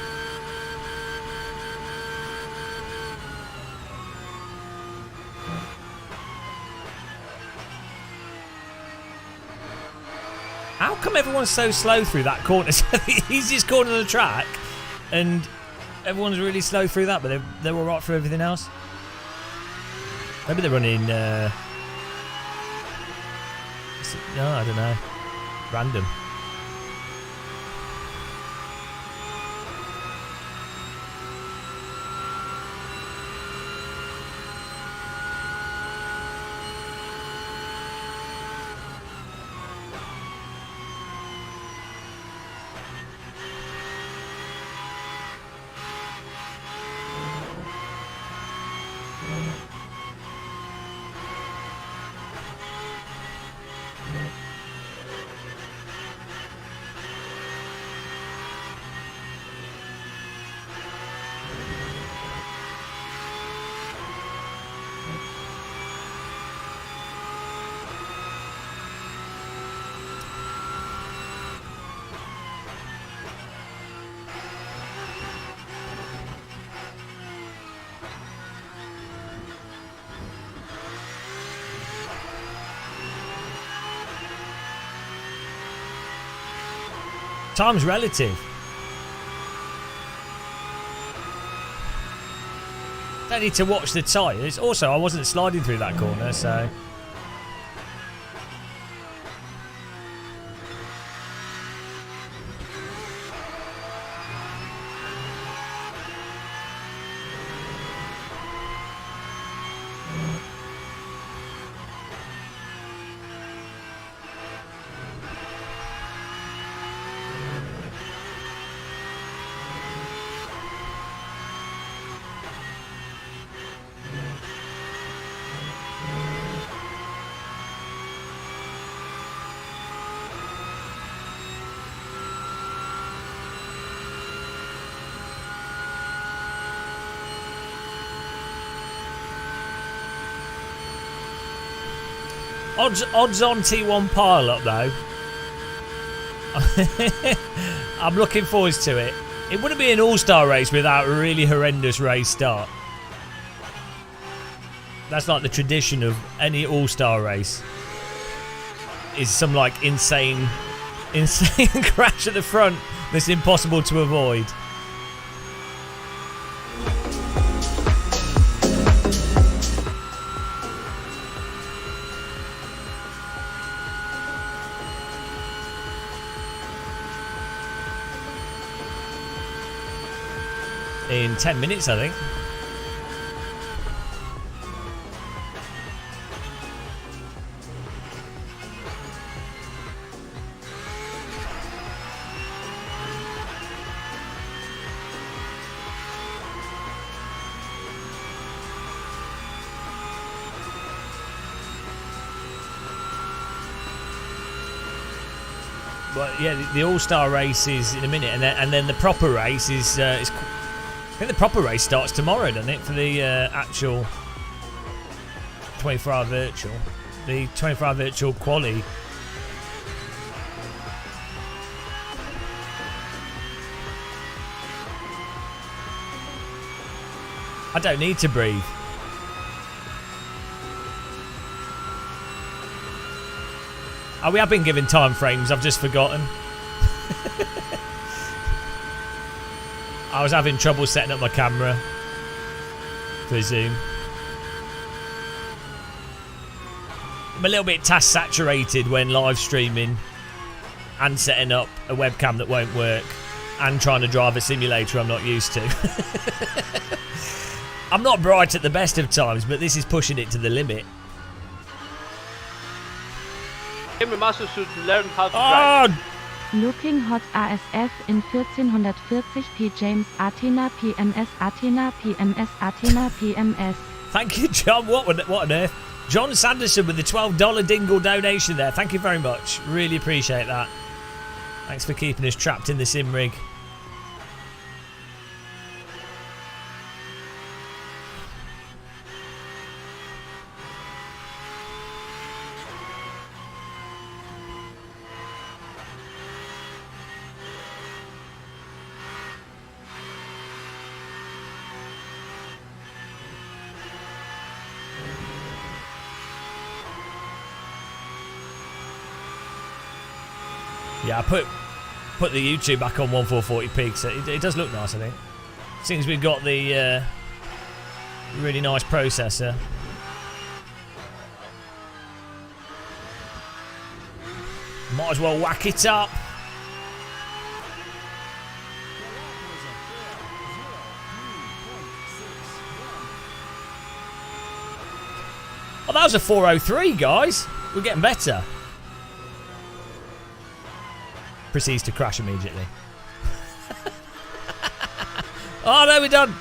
How come everyone's so slow through that corner? It's the easiest corner on the track, and everyone's really slow through that, but they're all right through everything else. Maybe they're running. No, I don't know. Random. Time's relative. Don't need to watch the tyres. Also, I wasn't sliding through that corner, so... Odds on T1 pile up though. I'm looking forward to it. It wouldn't be an all-star race without a really horrendous race start. That's like the tradition of any all-star race. Is some like insane crash at the front that's impossible to avoid. In 10 minutes, I think. Well, yeah, the All-Star race is in a minute, and then the proper race is I think the proper race starts tomorrow, doesn't it? For the actual 24-hour virtual. The 24-hour virtual quali. I don't need to breathe. Oh, we have been given time frames, I've just forgotten. I was having trouble setting up my camera for Zoom. I'm a little bit task saturated when live streaming and setting up a webcam that won't work and trying to drive a simulator I'm not used to. I'm not bright at the best of times, but this is pushing it to the limit. Every master should learn how to drive. Looking hot ASF in 1440 P. James Athena PMS Athena PMS Athena PMS. Thank you, John. What on earth? John Sanderson with the $12 dingle donation there. Thank you very much. Really appreciate that. Thanks for keeping us trapped in the sim rig. Yeah, I put the YouTube back on 1440p, so it does look nice, I think. Seems we've got the really nice processor. Might as well whack it up. Oh, that was a 403, guys. We're getting better. Proceeds to crash immediately. Oh no, we're done.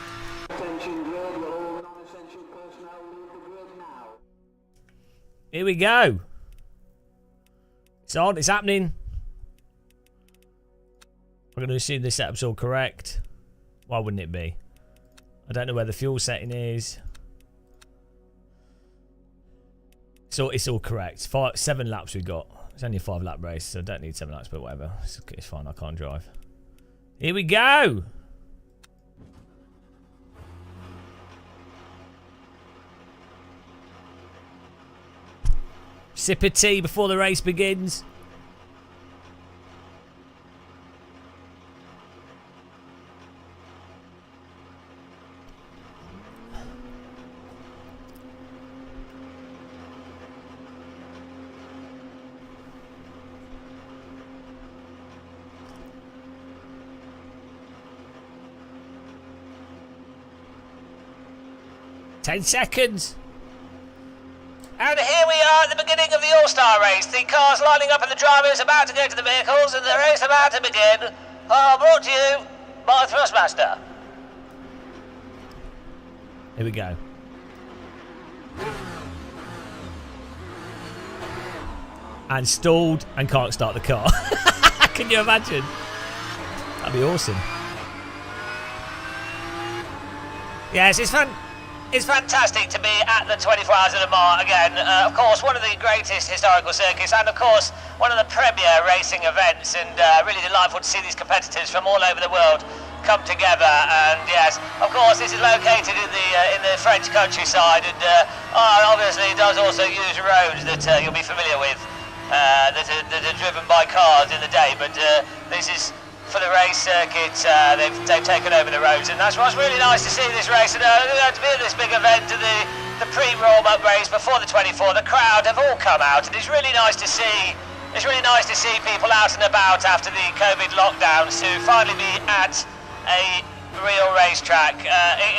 Here we go. It's on, it's happening. I'm going to assume this setup's all correct. Why wouldn't it be? I don't know where the fuel setting is. So it's all correct. 7 laps we got. It's only a 5-lap race, so I don't need 7 laps, but whatever. It's fine, I can't drive. Here we go! Sip of tea before the race begins. Ten seconds. And here we are at the beginning of the All-Star race. The cars lining up and the drivers about to go to the vehicles and the race about to begin. Brought to you by Thrustmaster. Here we go. And stalled and can't start the car. Can you imagine? That'd be awesome. Yes, it's fantastic to be at the 24 Hours of Le Mans again. Of course, one of the greatest historical circuits and, of course, one of the premier racing events. And really delightful to see these competitors from all over the world come together. And yes, of course, this is located in the French countryside. And obviously, it does also use roads that you'll be familiar with that are driven by cars in the day. But this is for the race circuit. They've taken over the roads, and that's what's really nice to see this race. And to be at this big event, the pre-warm-up race before the 24, the crowd have all come out, and it's really nice to see. It's really nice to see people out and about after the COVID lockdowns to finally be at a real racetrack.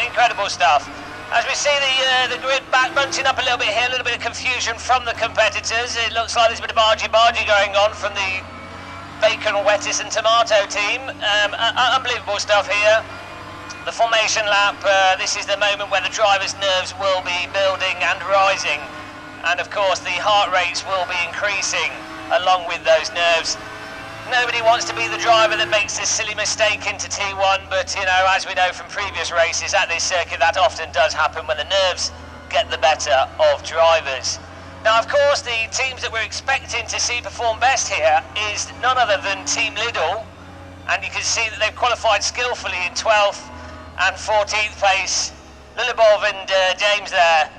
Incredible stuff. As we see the grid back bunching up a little bit here, a little bit of confusion from the competitors. It looks like there's a bit of bargy going on from the bacon, lettuce and tomato team. Unbelievable stuff here. The formation lap, this is the moment where the driver's nerves will be building and rising, and of course the heart rates will be increasing along with those nerves. Nobody wants to be the driver that makes this silly mistake into T1, but you know, as we know from previous races at this circuit, that often does happen when the nerves get the better of drivers. Now, of course, the teams that we're expecting to see perform best here is none other than Team Lidl, and you can see that they've qualified skillfully in 12th and 14th place. Lulibov and James there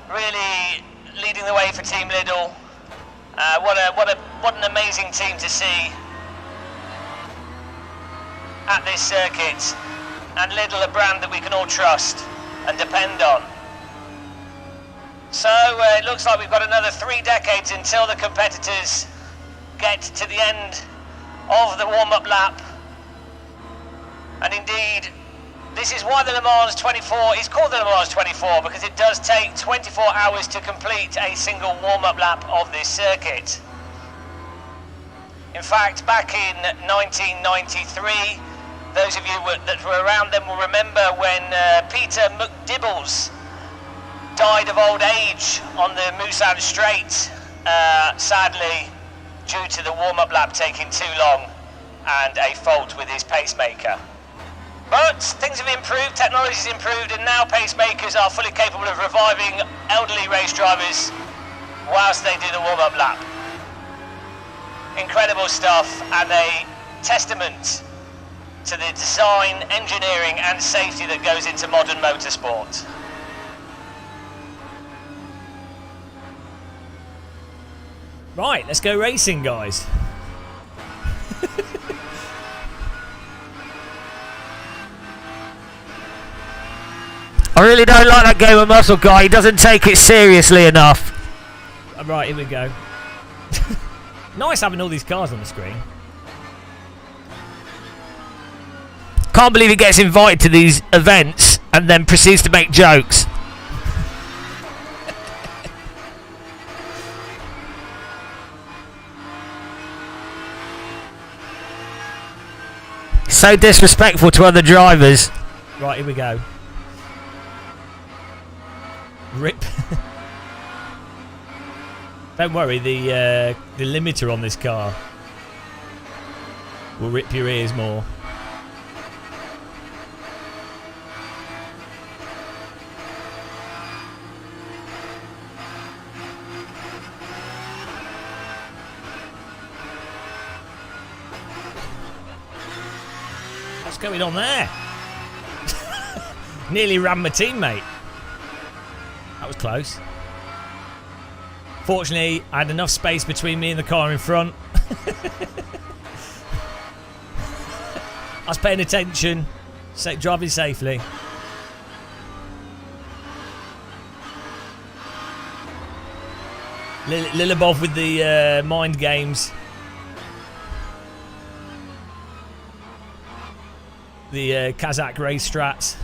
really leading the way for Team Lidl. What an amazing team to see at this circuit, and Lidl, a brand that we can all trust and depend on. So it looks like we've got another 3 decades until the competitors get to the end of the warm-up lap. And indeed, this is why the Le Mans 24 is called the Le Mans 24, because it does take 24 hours to complete a single warm-up lap of this circuit. In fact, back in 1993, those of you that were around then will remember when Peter McDibbles died of old age on the Mulsanne Straight, sadly, due to the warm-up lap taking too long. and a fault with his pacemaker. But things have improved, technology's improved, and now pacemakers are fully capable of reviving elderly race drivers whilst they do the warm-up lap. Incredible stuff, and a testament to the design, engineering and safety that goes into modern motorsport. Right, let's go racing, guys. I really don't like that game of muscle guy, he doesn't take it seriously enough. Right, here we go. Nice having all these cars on the screen. Can't believe he gets invited to these events and then proceeds to make jokes. So disrespectful to other drivers. Right, here we go. Rip. Don't worry, the limiter on this car will rip your ears more. What's going on there? Nearly ran my teammate. That was close. Fortunately, I had enough space between me and the car in front. I was paying attention, driving safely. Little above with the mind games. The Kazakh race strats.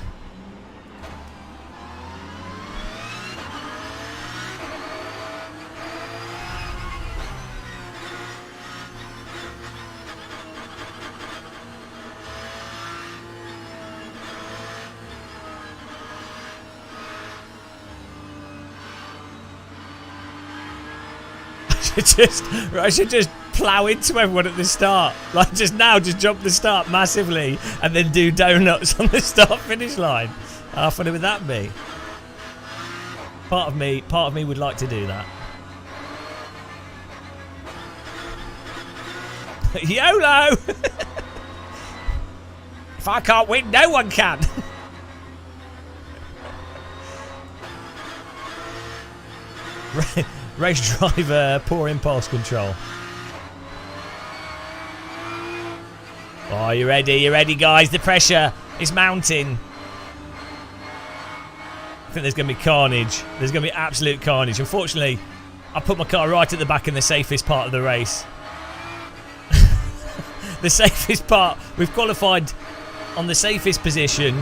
I should just plough into everyone at the start. Like just jump the start massively and then do donuts on the start finish line. How funny would that be? Part of me would like to do that. YOLO! If I can't win, no one can. Race driver, poor impulse control. Oh, you ready, guys? The pressure is mounting. I think there's going to be carnage. There's going to be absolute carnage. Unfortunately, I put my car right at the back in the safest part of the race. The safest part. We've qualified on the safest position.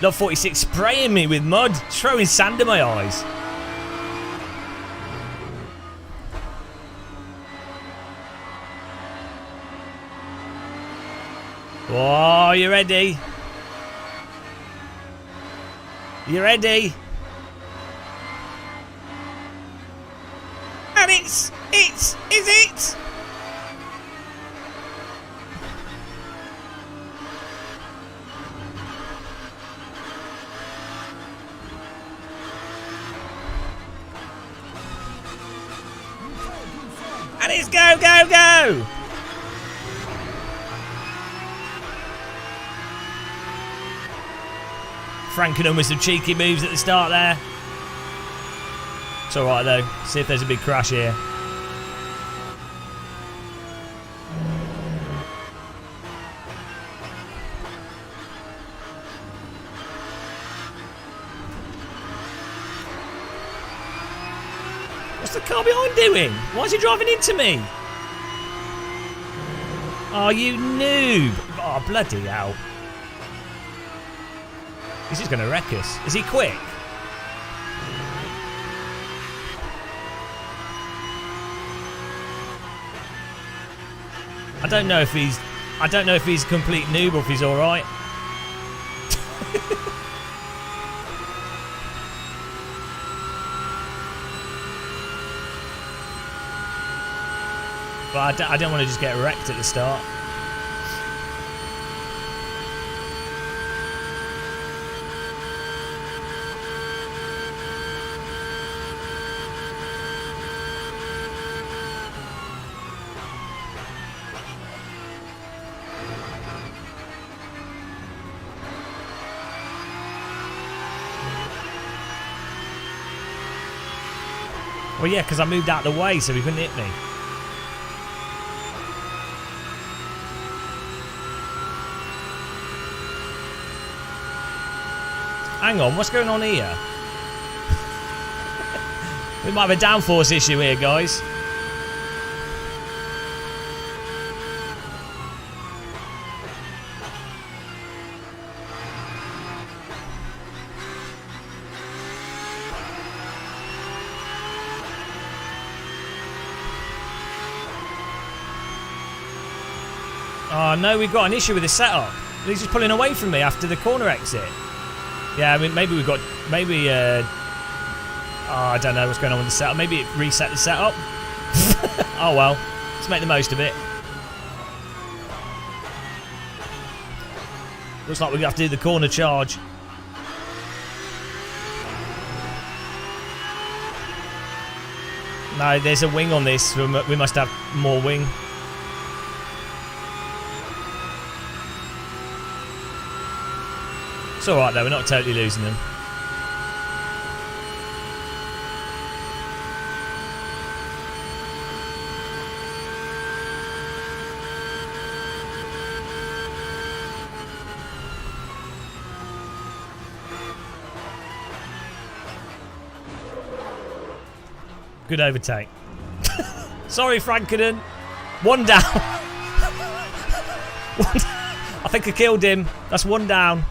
Lot 46 spraying me with mud, throwing sand in my eyes. Oh, you ready? You ready? And is it? And it's go! Frankenham with some cheeky moves at the start there. It's alright though. See if there's a big crash here. What's the car behind doing? Why is he driving into me? Oh, you noob. Oh, bloody hell. He's just going to wreck us. Is he quick? I don't know if he's a complete noob or if he's all right. But I don't want to just get wrecked at the start. Well, yeah, because I moved out of the way so he couldn't hit me. Hang on, what's going on here? We might have a downforce issue here, guys. Oh no, we've got an issue with the setup. He's just pulling away from me after the corner exit. Yeah, I mean, maybe we've got... Maybe, oh, I don't know what's going on with the setup. Maybe it reset the setup. Oh well, let's make the most of it. Looks like we have to do the corner charge. No, there's a wing on this. We must have more wing. It's alright though, we're not totally losing them. Good overtake. Sorry, Frankenon. One down. I think I killed him. That's one down.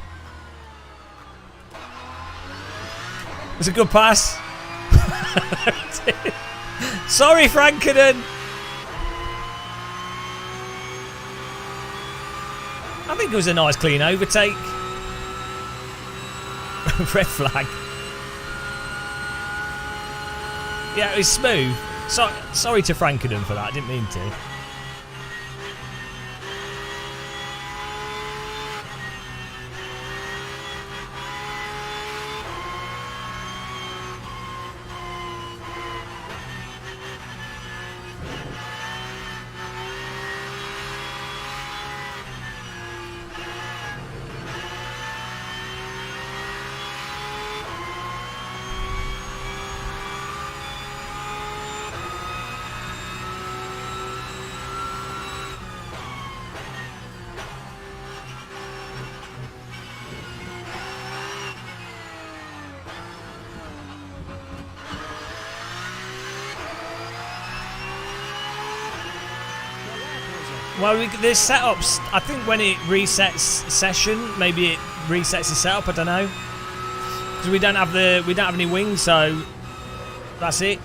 It was a good pass. Sorry, Frankenon. I think it was a nice clean overtake. Red flag. Yeah, it was smooth. Sorry to Frankenon for that. I didn't mean to. Well, there's setups. I think when it resets session, maybe it resets the setup. I don't know, because we don't have any wings, so that's it.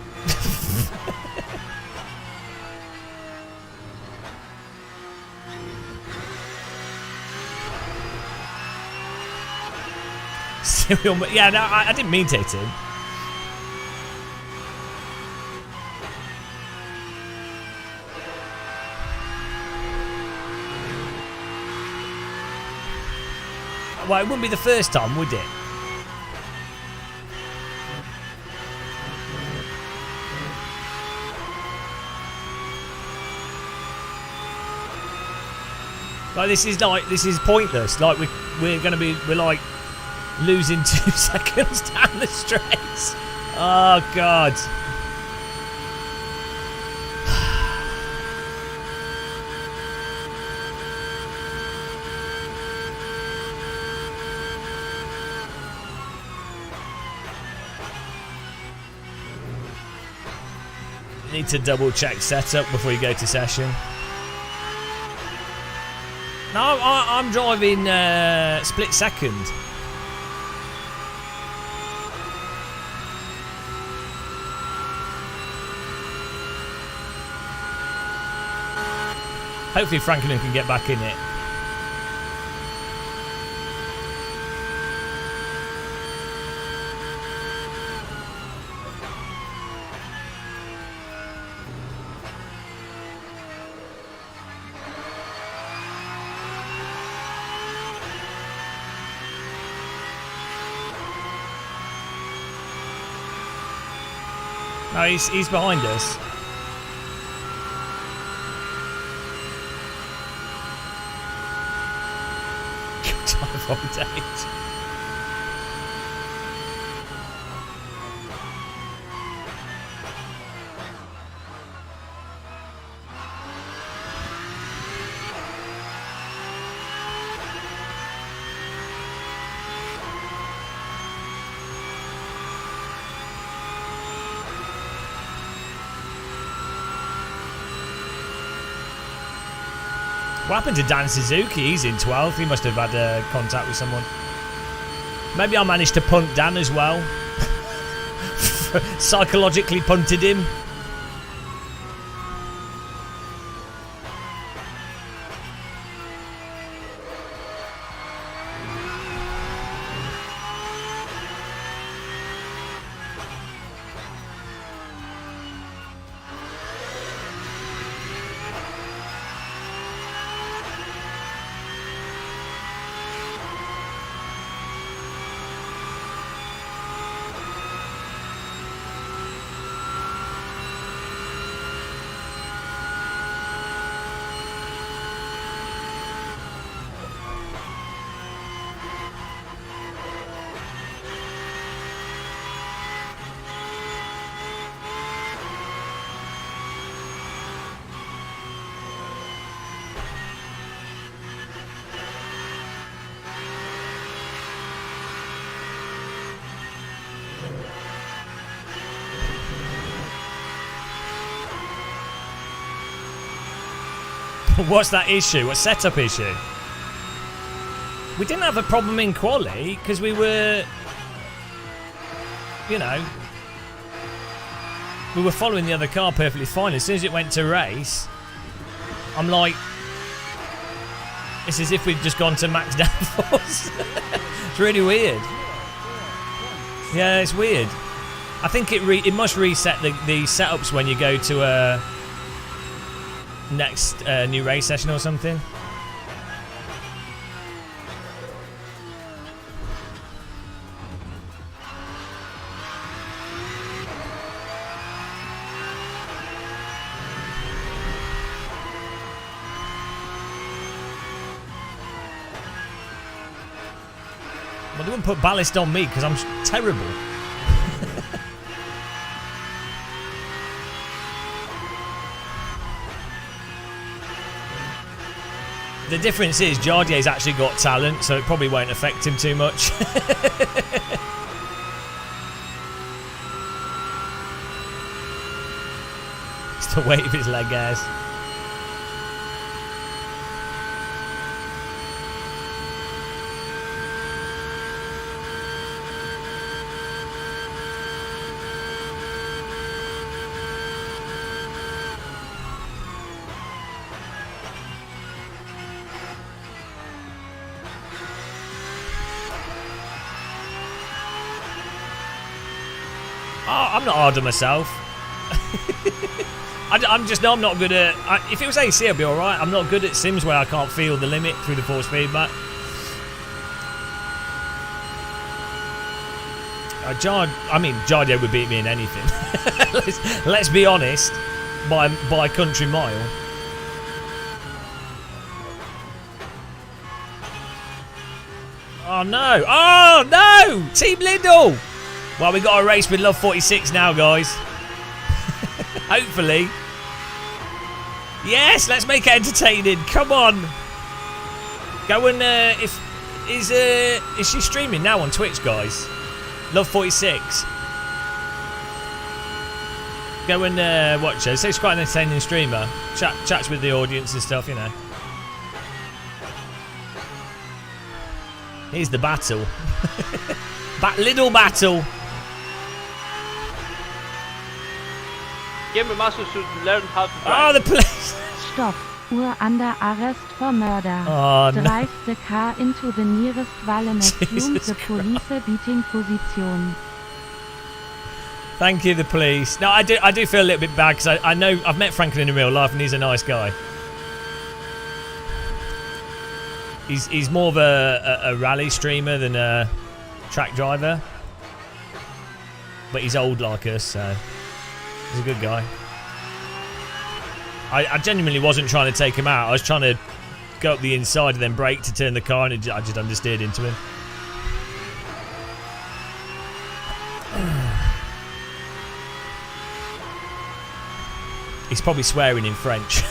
Yeah, no, I didn't mean to hit him. Well, it wouldn't be the first time, would it? Like this is pointless. Like we're like losing 2 seconds down the straight. Oh God. Need to double check setup before you go to session. No, I'm driving split second. Hopefully Frankenon can get back in it. No, he's behind us. Time voltage. What happened to Dan Suzuki? He's in 12th. He must have had contact with someone. Maybe I managed to punt Dan as well. Psychologically punted him. What's that issue? What setup issue? We didn't have a problem in quali because we were, you know, we were following the other car perfectly fine. As soon as it went to race, I'm like, it's as if we'd just gone to max downforce. It's really weird. Yeah, it's weird. I think it must reset the setups when you go to a next new race session or something. Well, they wouldn't put ballast on me because I'm terrible. The difference is Jardier's actually got talent, so it probably won't affect him too much. It's the weight of his leg, guys. I'm not hard on myself. I'm not good at. If it was AC, I'd be alright. I'm not good at sims where I can't feel the limit through the force feedback. Jardio would beat me in anything. let's be honest, by country mile. Oh no! Oh no! Team Lidl! Well, we got a race with Love 46 now, guys. Hopefully. Yes, let's make it entertaining. Come on. Go and is she streaming now on Twitch, guys? Love 46. Go and watch her. She's quite an entertaining streamer. Chats with the audience and stuff, you know. Here's the battle. Little battle. Give me muscle suit and learn how to drive. Oh, the police. Stop. Uhr under arrest for murder. Oh, no. Drive the car into the nearest wall and assume the police beating position. Thank you, the police. No, I do feel a little bit bad because I know I've met Franklin in real life and he's a nice guy. He's more of a rally streamer than a track driver, but he's old like us, so. He's a good guy. I genuinely wasn't trying to take him out. I was trying to go up the inside and then brake to turn the car, and I just understeered into him. He's probably swearing in French.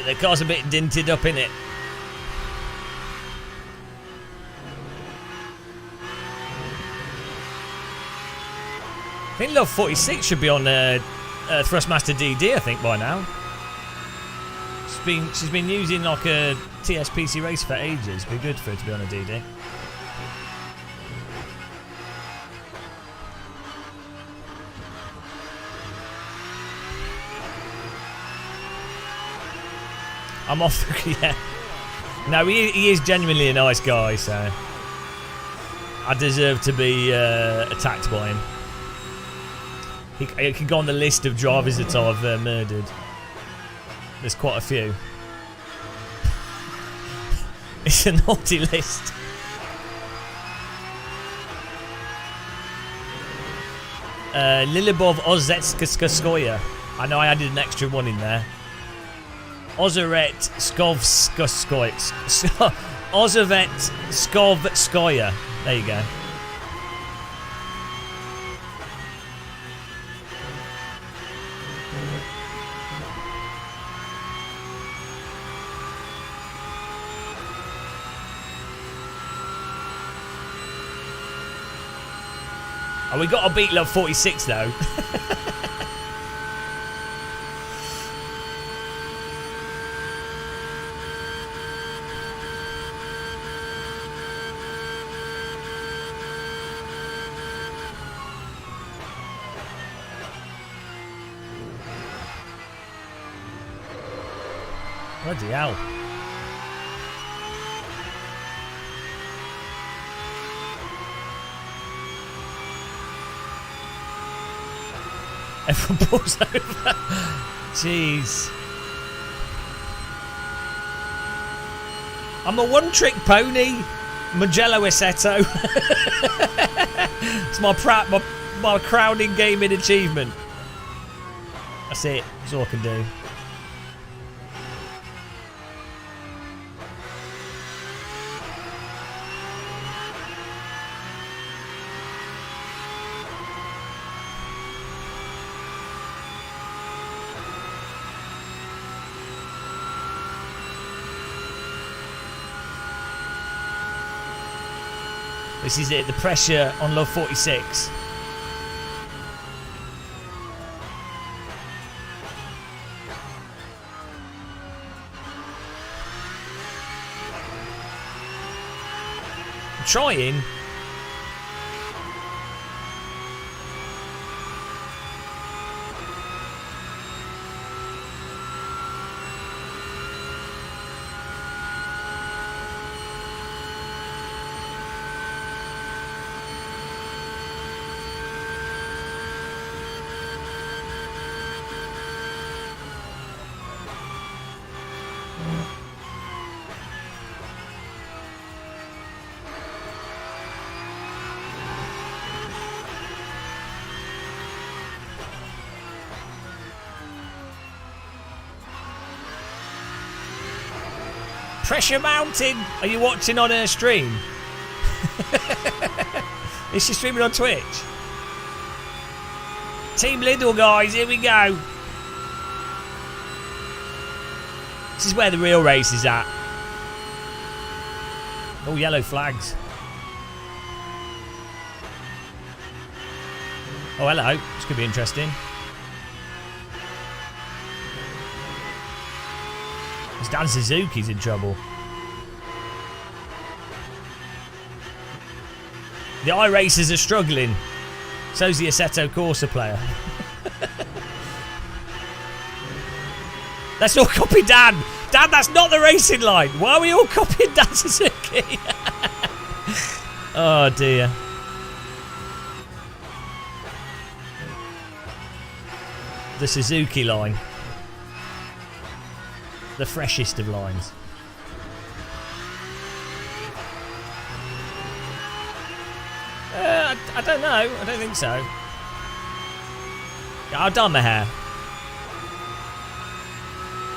The car's a bit dinted up, innit? I think Love 46 should be on Thrustmaster DD, I think, by now. She's been using like a TSPC race for ages. It'd be good for her to be on a DD. I'm off. Yeah. No, he is genuinely a nice guy, so I deserve to be attacked by him. He can go on the list of drivers that I've murdered. There's quite a few. It's a naughty list. Lilibov Ozetskaskoya. I know I added an extra one in there. Ozaret Skovskoskoy. Ozavet Skovskoya. There you go. Oh, we got to beat Love 46 though. Bloody hell. Everyone pulls over. Jeez. I'm a one-trick pony. Mugello Assetto. It's my crowning gaming achievement. That's it. That's all I can do. This is it, the pressure on Love 46. I'm trying. Pressure mounting. Are you watching on her stream? Is she streaming on Twitch? Team Lidl, guys, here we go. This is where the real race is at. Oh, yellow flags. Oh, hello. This could be interesting. Dan Suzuki's in trouble. The iRacers are struggling. So's the Assetto Corsa player. Let's all copy Dan. Dan, that's not the racing line. Why are we all copying Dan Suzuki? Oh, dear. The Suzuki line. The freshest of lines. I don't know. I don't think so. Yeah, I'll dye my hair.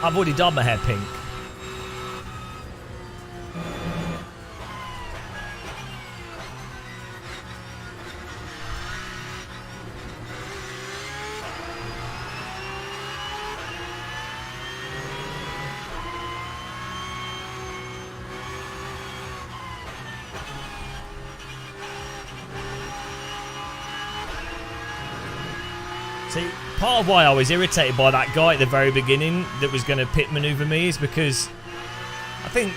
I've already dyed my hair pink. See, part of why I was irritated by that guy at the very beginning that was going to pit manoeuvre me is because I think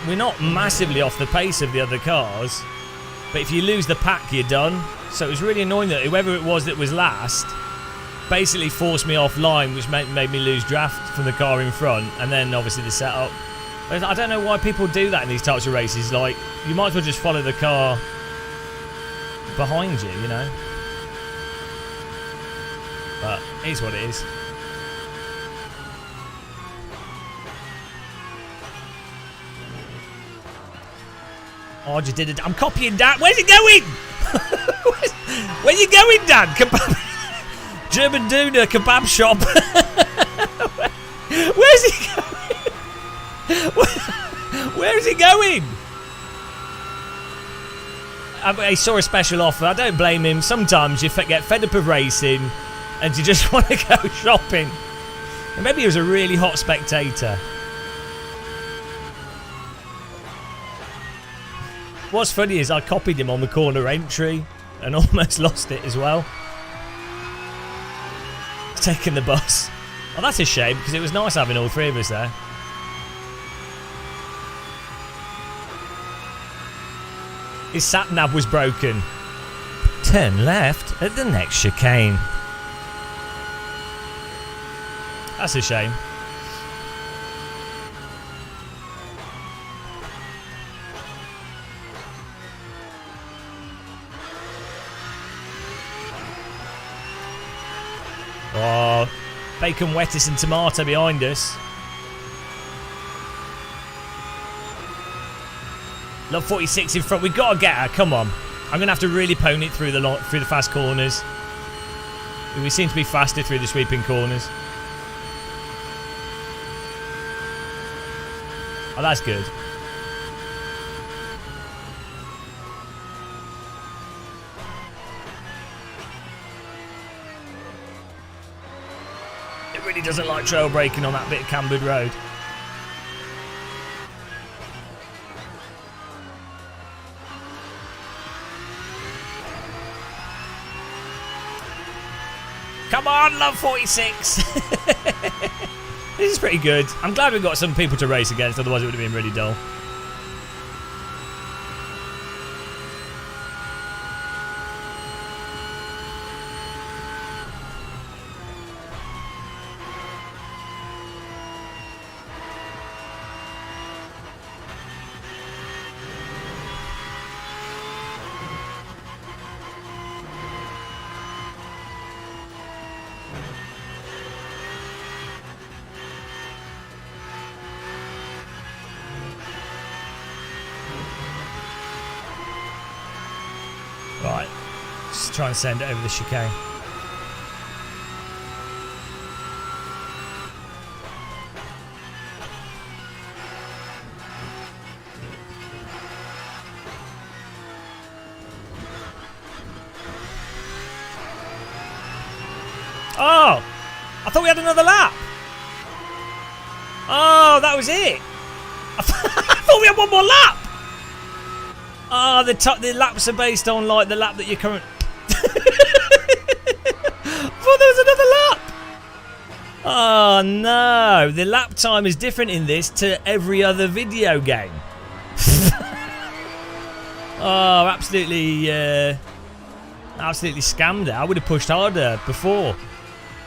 we're not massively off the pace of the other cars, but if you lose the pack, you're done. So it was really annoying that whoever it was that was last basically forced me offline, which made me lose draft from the car in front, and then obviously the setup. I don't know why people do that in these types of races. Like, you might as well just follow the car behind you, you know. But it is what it is. Oh, I just did it. I'm copying Dan. Where's he going? Where you going, Dan? Kebab. German Duna kebab shop. Where's he going? Where is he going? I saw a special offer. I don't blame him. Sometimes you get fed up of racing and you just want to go shopping. And maybe he was a really hot spectator. What's funny is I copied him on the corner entry and almost lost it as well. Taking the bus. Oh, that's a shame because it was nice having all three of us there. His sat-nav was broken. Turn left at the next chicane. That's a shame. Oh, bacon, lettuce and tomato behind us. Love 46 in front. We've got to get her. Come on. I'm going to have to really pony it through the fast corners. We seem to be faster through the sweeping corners. Oh, that's good. It really doesn't like trail braking on that bit of cambered road. Come on, love 46. This is pretty good. I'm glad we've got some people to race against, otherwise it would have been really dull. Right, just try and send it over the chicane. Oh! I thought we had another lap! Oh, that was it! I thought we had one more lap! Oh, the laps are based on like the lap that you're current. I thought there was another lap. Oh no, the lap time is different in this to every other video game. Oh, absolutely scammed it. I would have pushed harder before.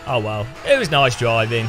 Oh well, it was nice driving.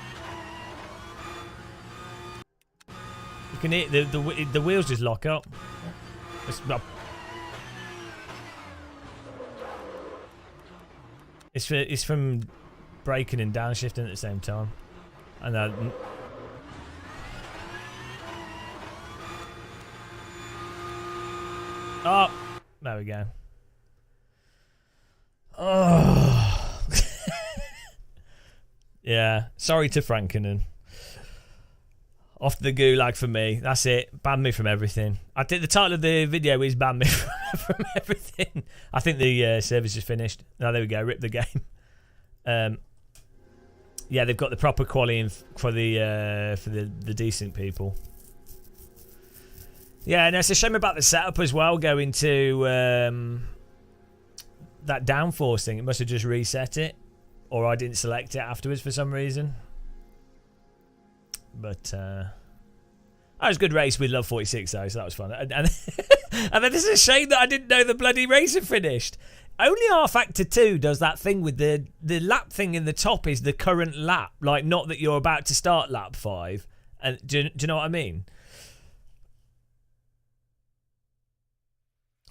can hear the wheels just lock up. It's from braking and downshifting at the same time. And oh, there we go. Oh, yeah. Sorry to Frankinen. Off the gulag for me. That's it. Ban me from everything. I think the title of the video is ban me from everything. I think the service is finished. Oh, there we go. Rip the game. Yeah, they've got the proper quality for the decent people. Yeah, and it's a shame about the setup as well. Going to that downforce thing. It must have just reset it, or I didn't select it afterwards for some reason. But that was a good race with Love 46 though, so that was fun. And then it's a shame that I didn't know the bloody race had finished. Only R-Factor 2 does that thing with the lap thing in the top is the current lap, like not that you're about to start lap 5. And do you know what I mean?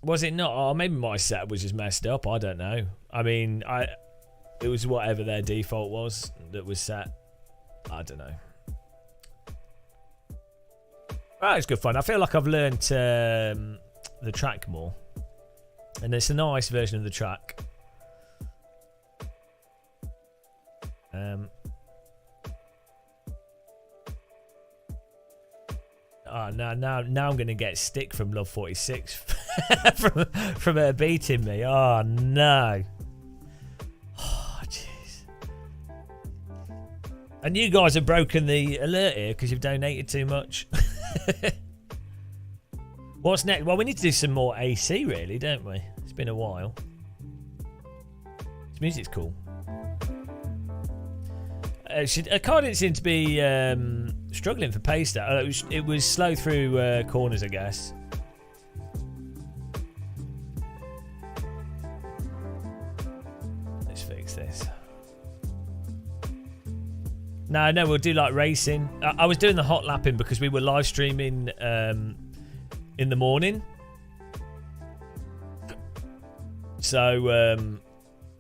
Was it not? Oh, maybe my setup was just messed up. I don't know. I mean, it was whatever their default was that was set. I don't know. Well, it's good fun. I feel like I've learnt the track more. And it's a nice version of the track. Now I'm going to get stick from Love 46 from her beating me. Oh, no. Oh, jeez. And you guys have broken the alert here because you've donated too much. What's next? Well, we need to do some more AC, really, don't we? It's been a while. This music's cool. Her car didn't seem to be struggling for pace there. It was slow through corners, I guess. Let's fix this. No, we'll do like racing. I was doing the hot lapping because we were live streaming in the morning. So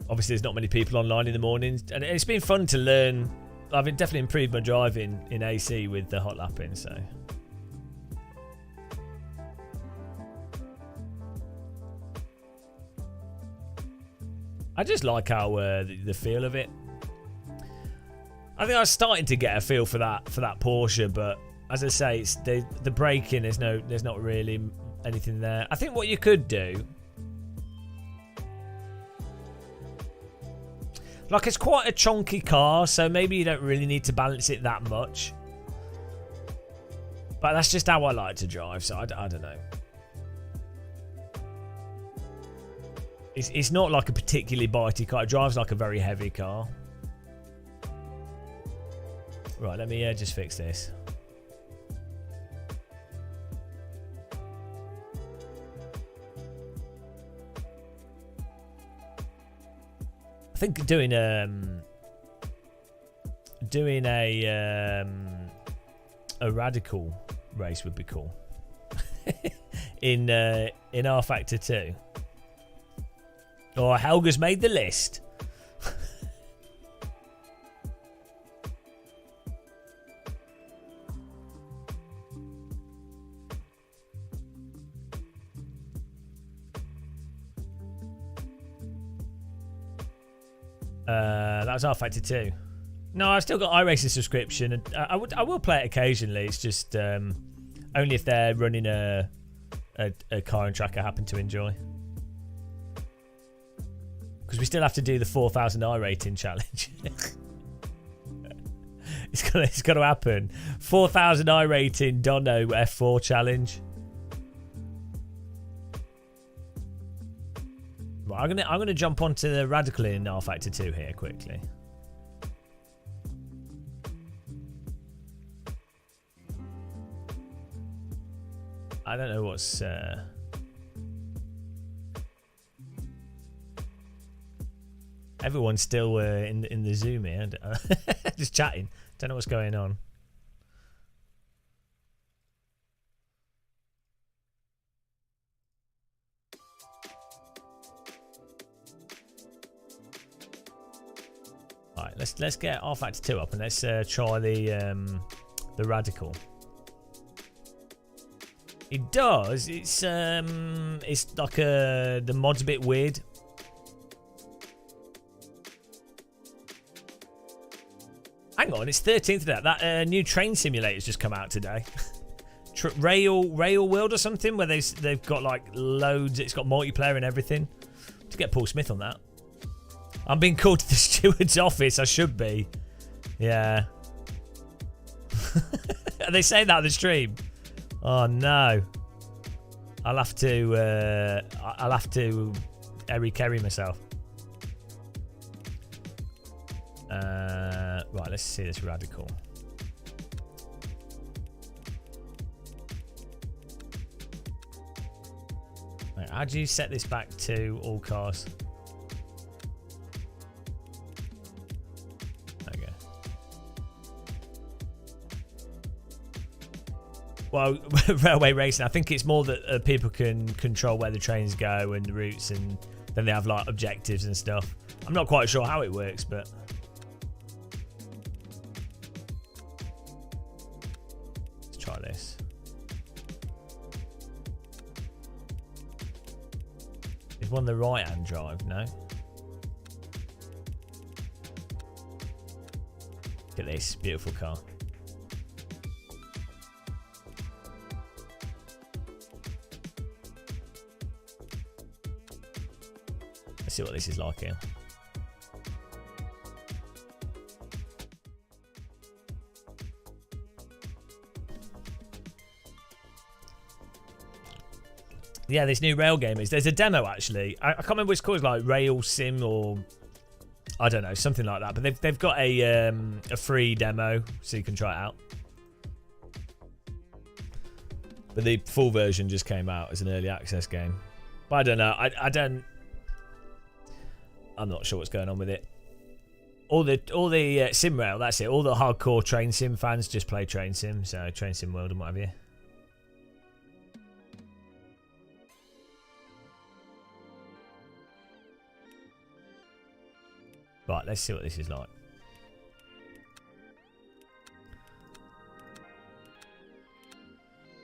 obviously there's not many people online in the mornings, and it's been fun to learn. I've definitely improved my driving in AC with the hot lapping, so. I just like how the feel of it. I think I was starting to get a feel for that Porsche, but as I say, it's the braking. There's not really anything there. I think what you could do, like, it's quite a chunky car, so maybe you don't really need to balance it that much. But that's just how I like to drive, so I don't know. It's not like a particularly bitey car. It drives like a very heavy car. Right, let me just fix this. I think doing a radical race would be cool. in R-Factor 2. Oh, Helga's made the list. That was R-Factor 2. No, I've still got iRacing subscription, and I will play it occasionally. It's just only if they're running a car and track I happen to enjoy. Because we still have to do the 4,000 iRating challenge. It's got to happen. 4,000 iRating Dono F4 challenge. Right, I'm gonna jump onto the radical in R-Factor 2 here quickly. I don't know what's everyone's still in the Zoom here, just chatting. Don't know what's going on. let's get R Factor 2 up and let's try the Radical. It does. It's like the mod's a bit weird. Hang on, it's 13th of that. That new train simulator's just come out today. Rail World or something, where they've got like loads. It's got multiplayer and everything. To get Paul Smith on that. I'm being called to the steward's office. I should be. Yeah. Are they saying that on the stream? Oh no. I'll have to Eric Kerry myself. Right, let's see this Radical. Right, how do you set this back to all cars? Okay. Well, railway racing, I think it's more that people can control where the trains go and the routes, and then they have like objectives and stuff. I'm not quite sure how it works, but let's try this. Is one the right-hand drive? No. Look at this beautiful car. Let's see what this is like here. Yeah, this new rail game is. There's a demo actually. I can't remember what it's called, like Rail Sim or I don't know, something like that. But they've got a free demo so you can try it out. But the full version just came out as an early access game. But I don't know. I'm not sure what's going on with it. All the sim rail, that's it. All the hardcore train sim fans just play train sim, so Train Sim World and what have you. Right, let's see what this is like.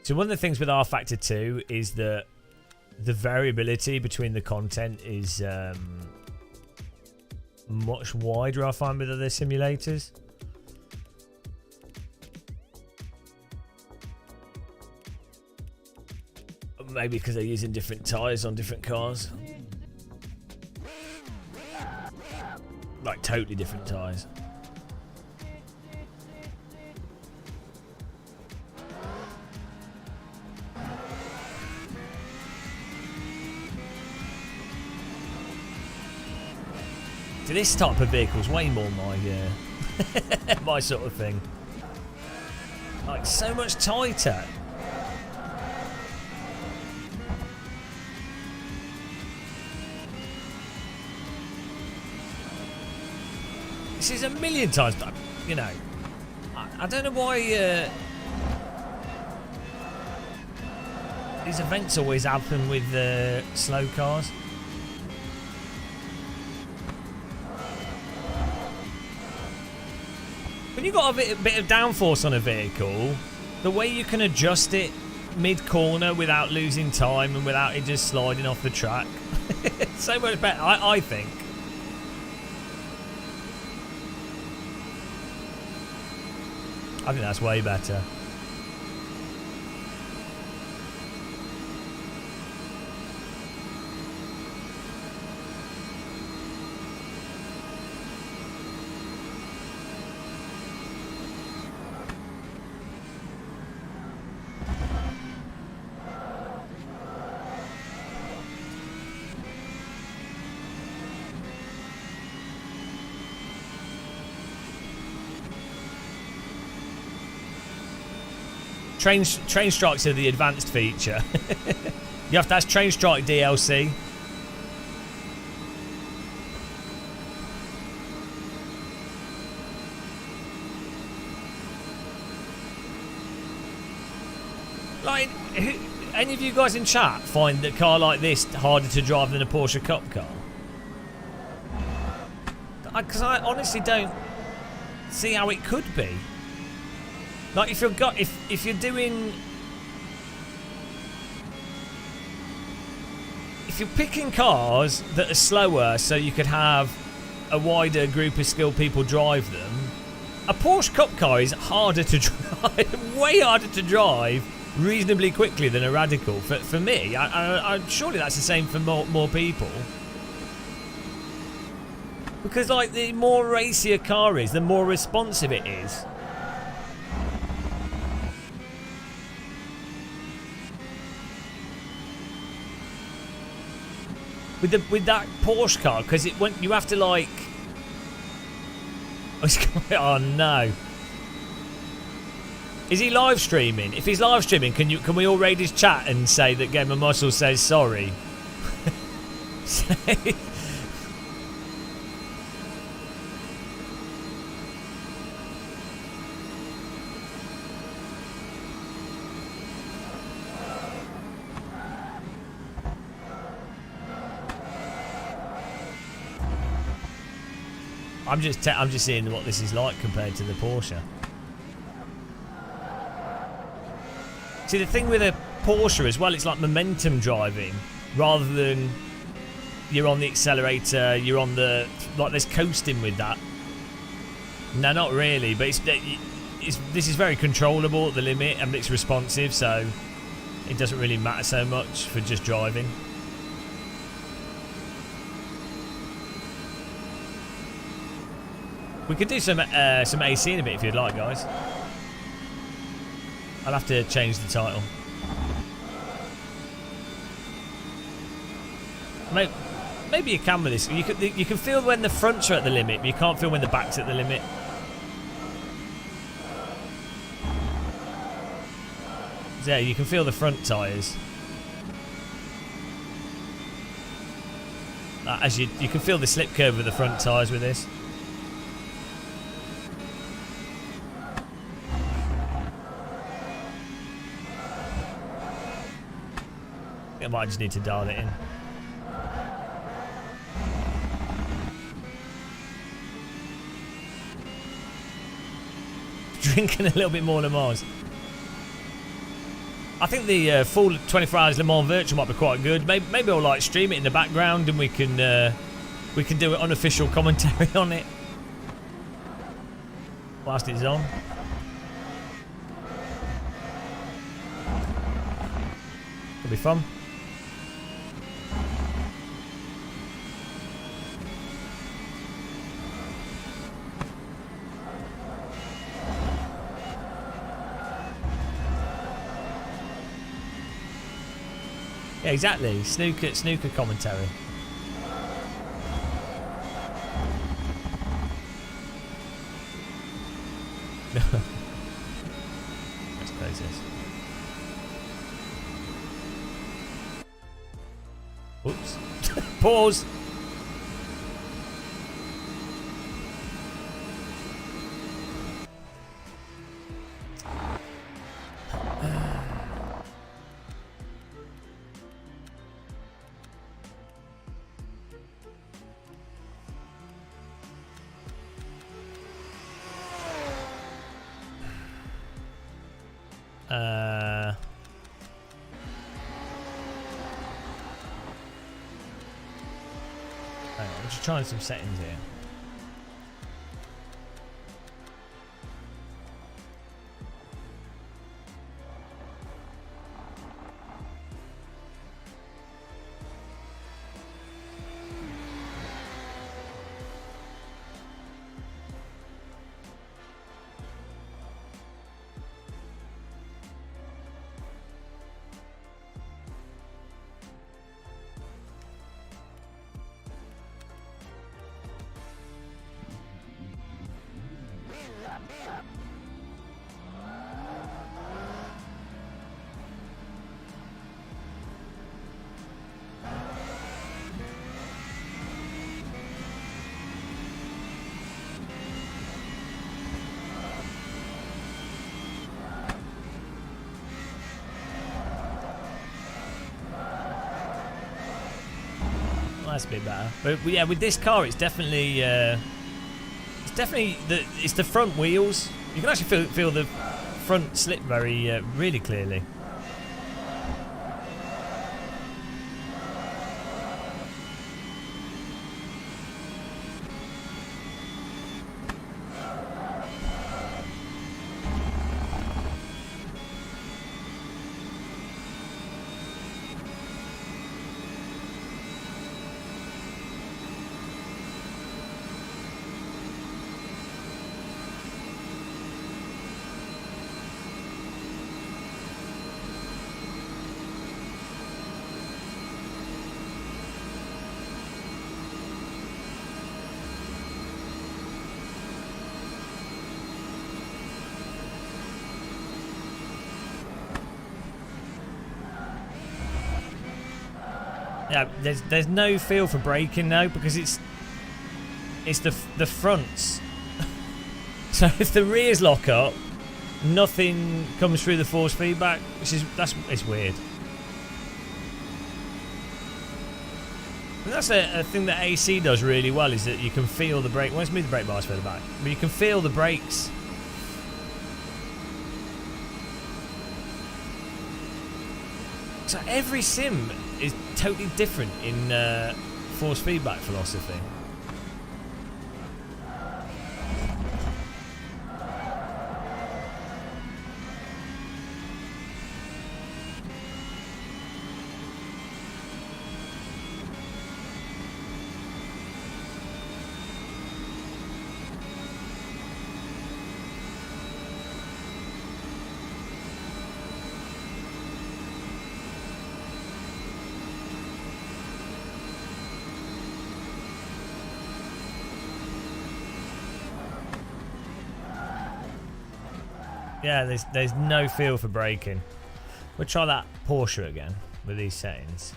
So one of the things with R Factor 2 is that the variability between the content is much wider, I find, with other simulators. Maybe because they're using different tyres on different cars. Like totally different tyres. So this type of vehicle is way more my my sort of thing. Like so much tighter. This is a million times, you know. I don't know why these events always happen with slow cars. When you've got a bit of downforce on a vehicle, the way you can adjust it mid-corner without losing time and without it just sliding off the track, it's so much better, I think. I think that's way better. Train strikes are the advanced feature. That's Train Strike DLC. Like, any of you guys in chat find that car like this harder to drive than a Porsche Cup car? Because I honestly don't. see how it could be. Like if you're doing, if you're picking cars that are slower so you could have a wider group of skilled people drive them, a Porsche Cup car is harder to drive, way harder to drive reasonably quickly than a Radical. For me, I'm surely that's the same for more people. Because like the more racy a car is, the more responsive it is. With that Porsche car, because you have to like. Oh no! Is he live streaming? If he's live streaming, can we all raid his chat and say that Game of Muscle says sorry? I'm just seeing what this is like compared to the Porsche. See, the thing with a Porsche as well, it's like momentum driving rather than you're on the accelerator, you're on the like there's coasting with that. No, not really, but this is very controllable at the limit and it's responsive, so it doesn't really matter so much for just driving. We could do some AC in a bit if you'd like, guys. I'll have to change the title. Maybe you can with this. You can feel when the fronts are at the limit, but you can't feel when the back's at the limit. So yeah, you can feel the front tyres. As you can feel the slip curve of the front tyres with this. I might just need to dial it in. Drinking a little bit more Le Mans. I think the full 24 hours Le Mans virtual might be quite good. Maybe I'll like stream it in the background and we can do an unofficial commentary on it whilst it's on. Could be fun. Yeah, exactly. Snooker commentary. Let's close this. Oops. Pause. Hang on, I'm just trying some settings here. That's a bit better, but yeah, with this car, it's definitely definitely it's the front wheels. You can actually feel the front slip really clearly. Yeah, there's no feel for braking though, because it's the fronts. So if the rears lock up, nothing comes through the force feedback, it's weird. And that's a thing that AC does really well, is that you can feel the brake. Let's move the brake bars further back, but you can feel the brakes. So every sim is totally different in force feedback philosophy. Yeah, there's no feel for braking. We'll try that Porsche again with these settings.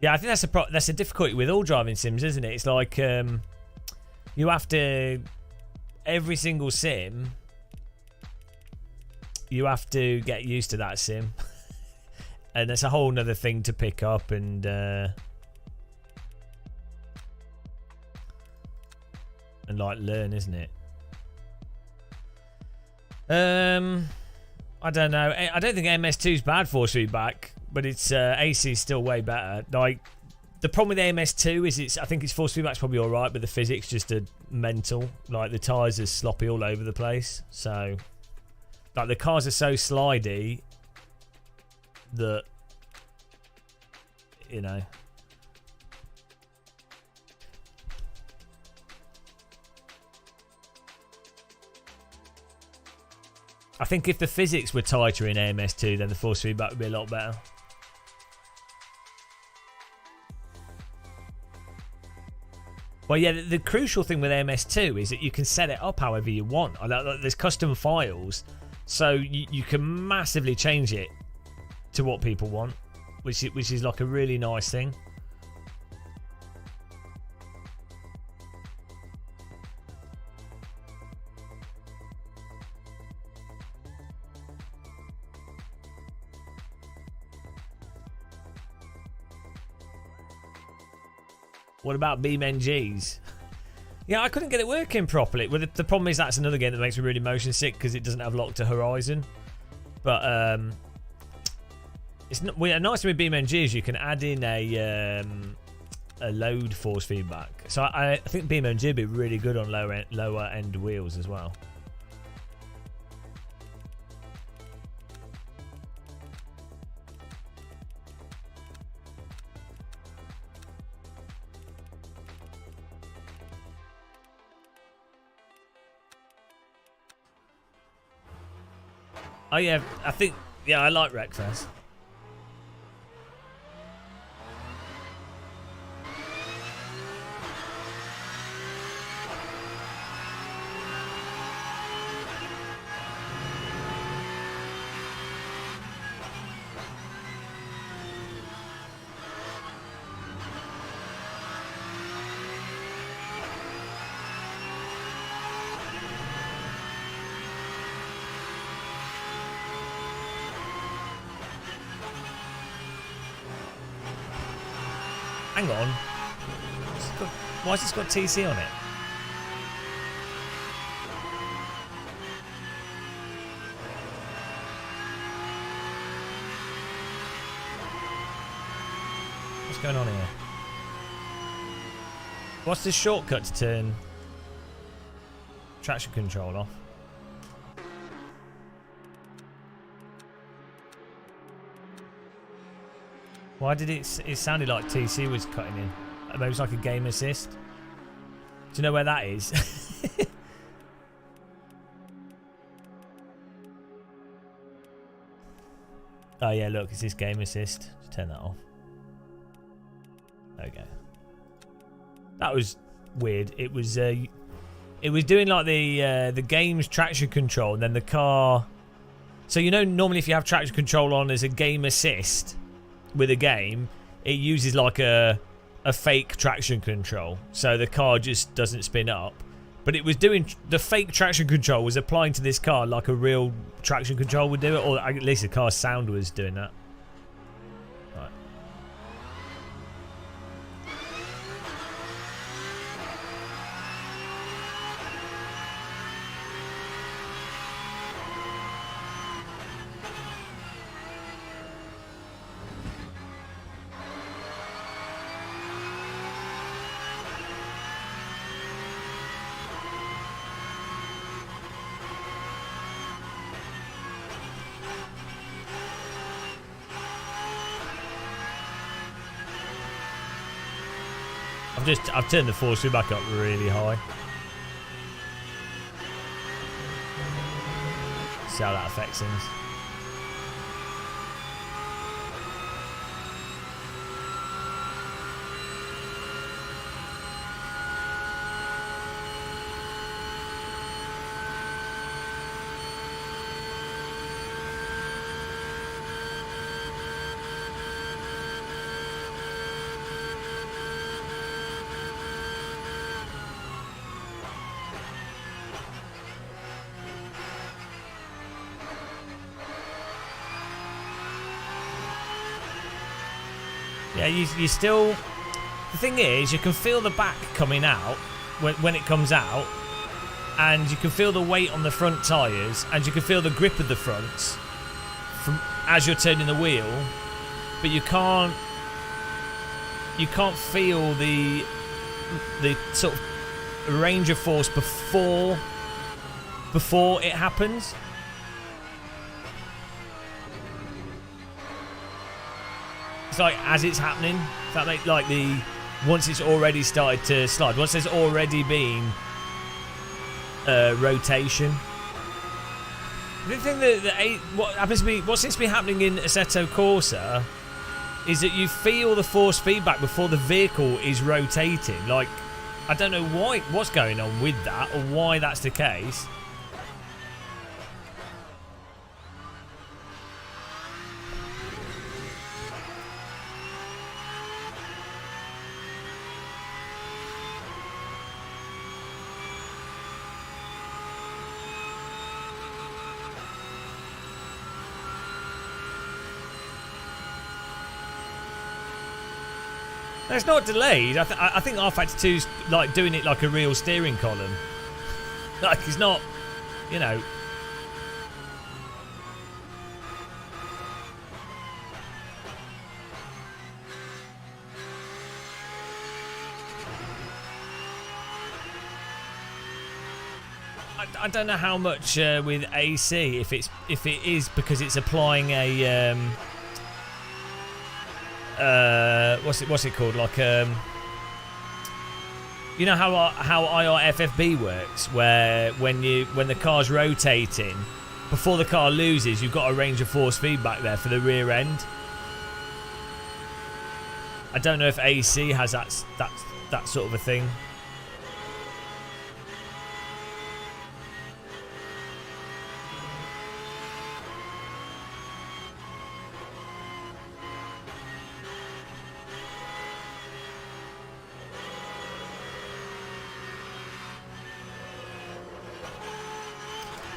Yeah, I think that's a difficulty with all driving sims, isn't it? It's like you have to, every single sim, you have to get used to that sim, and it's a whole nother thing to pick up and like learn, isn't it? I don't know. I don't think MS2's bad force feedback, but it's AC is still way better. Like the problem with MS2 is I think its force feedback's probably all right, but the physics just are mental. Like the tyres are sloppy all over the place. So like the cars are so slidey that, you know. I think if the physics were tighter in AMS2, then the force feedback would be a lot better. Well, yeah, the crucial thing with AMS2 is that you can set it up however you want. There's custom files, so you can massively change it to what people want, which is like a really nice thing. What about BeamNGs? Yeah, I couldn't get it working properly. Well, the problem is that's another game that makes me really motion sick because it doesn't have lock to horizon. But it's not. Well, nice thing with BeamNG is you can add in a load force feedback. So I think BeamNG would be really good on lower end wheels as well. Oh yeah, I think, yeah, I like Wreckfest. Hang on. Why has this got TC on it? What's going on here? What's the shortcut to turn traction control off? Why did it sounded like TC was cutting in? Maybe it's like a game assist. Do you know where that is? Oh yeah, look, it's this game assist. Just turn that off. Okay. That was weird. It was doing like the game's traction control, and then the car. So you know, normally if you have traction control on as a game assist with a game, it uses like a fake traction control, so the car just doesn't spin up. But it was doing the fake traction control was applying to this car like a real traction control would do it, or at least the car's sound was doing that. Right. I've turned the force back up really high. See how that affects things. Yeah, you still... The thing is, you can feel the back coming out when it comes out, and you can feel the weight on the front tyres, and you can feel the grip of the fronts from as you're turning the wheel, but you can't feel the sort of range of force before it happens. Like as it's happening, that like the once it's already started to slide, once there's already been rotation. The thing what seems to be happening in Assetto Corsa is that you feel the force feedback before the vehicle is rotating. Like, I don't know what's going on with that or why that's the case. It's not delayed. I think Affialte 2's like doing it like a real steering column. Like it's not, you know. I don't know how much with AC if it is because it's applying a what's it called? Like you know how IRFFB works, where when the car's rotating, before the car loses, you've got a range of force feedback there for the rear end. I don't know if AC has that sort of a thing.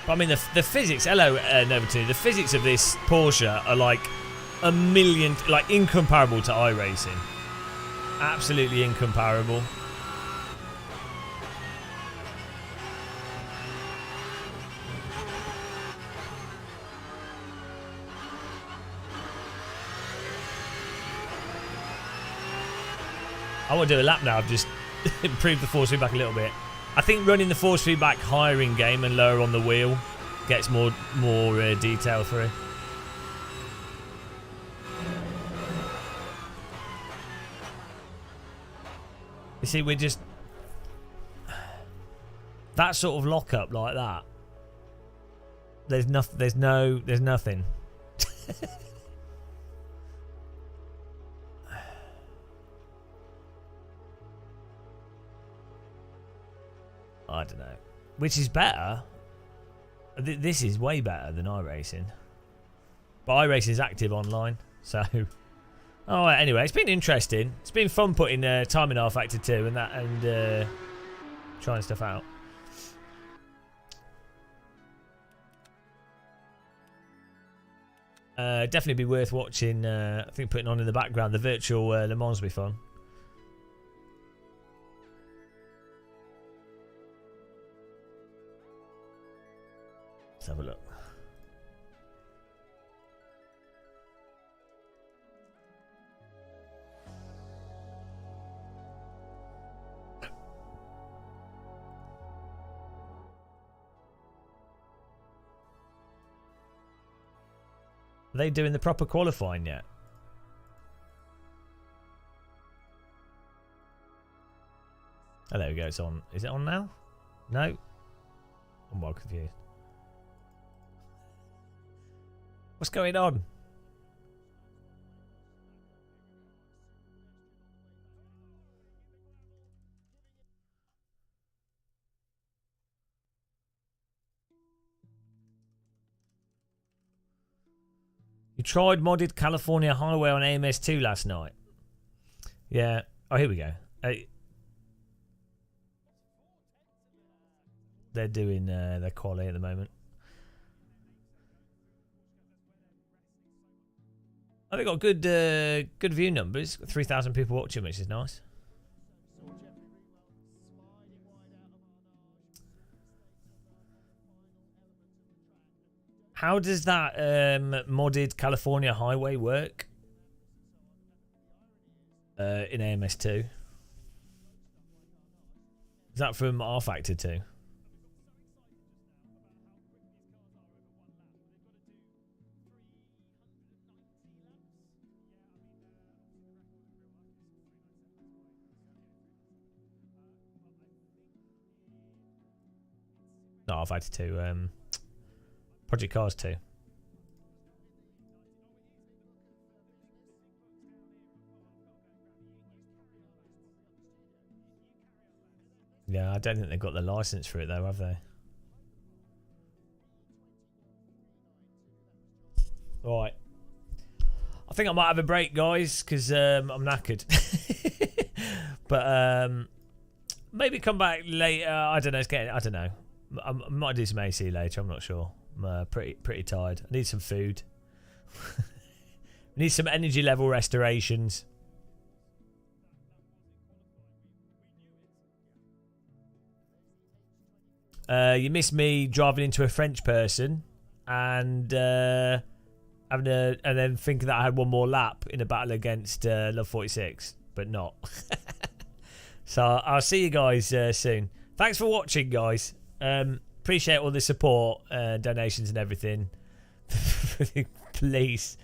I mean, the physics, hello, Novatini, the physics of this Porsche are like a million, like incomparable to iRacing. Absolutely incomparable. I want to do a lap now. I've just improved the force feedback a little bit. I think running the force feedback higher in game and lower on the wheel gets more detail through. You see, we're just that sort of lockup like that. There's nothing. I don't know. Which is better? This is way better than iRacing. But iRacing is active online, so. Oh, anyway, it's been interesting. It's been fun putting time in Rfactor 2 and that, and trying stuff out. Definitely be worth watching. I think putting on in the background the virtual Le Mans will be fun. Let's have a look. Are they doing the proper qualifying yet? Oh, there we go. It's on. Is it on now? No. I'm well confused. What's going on? You tried modded California Highway on AMS2 last night. Yeah. Oh, here we go. They're doing their quali at the moment. Oh, they got good view numbers. 3,000 people watching, which is nice. How does that modded California Highway work in AMS2? Is that from Rfactor 2? No, Rfactor 2. Project Cars 2. Yeah, I don't think they've got the license for it though, have they? Right. I think I might have a break, guys, because I'm knackered. But maybe come back later. I don't know. I don't know. I might do some AC later. I'm not sure. I'm pretty tired. I need some food. Need some energy level restorations. You miss me driving into a French person and then thinking that I had one more lap in a battle against Love 46, but not. So I'll see you guys soon. Thanks for watching, guys. Appreciate all the support, donations and everything. Police.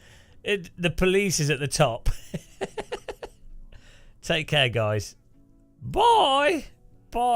The police is at the top. Take care, guys. Bye.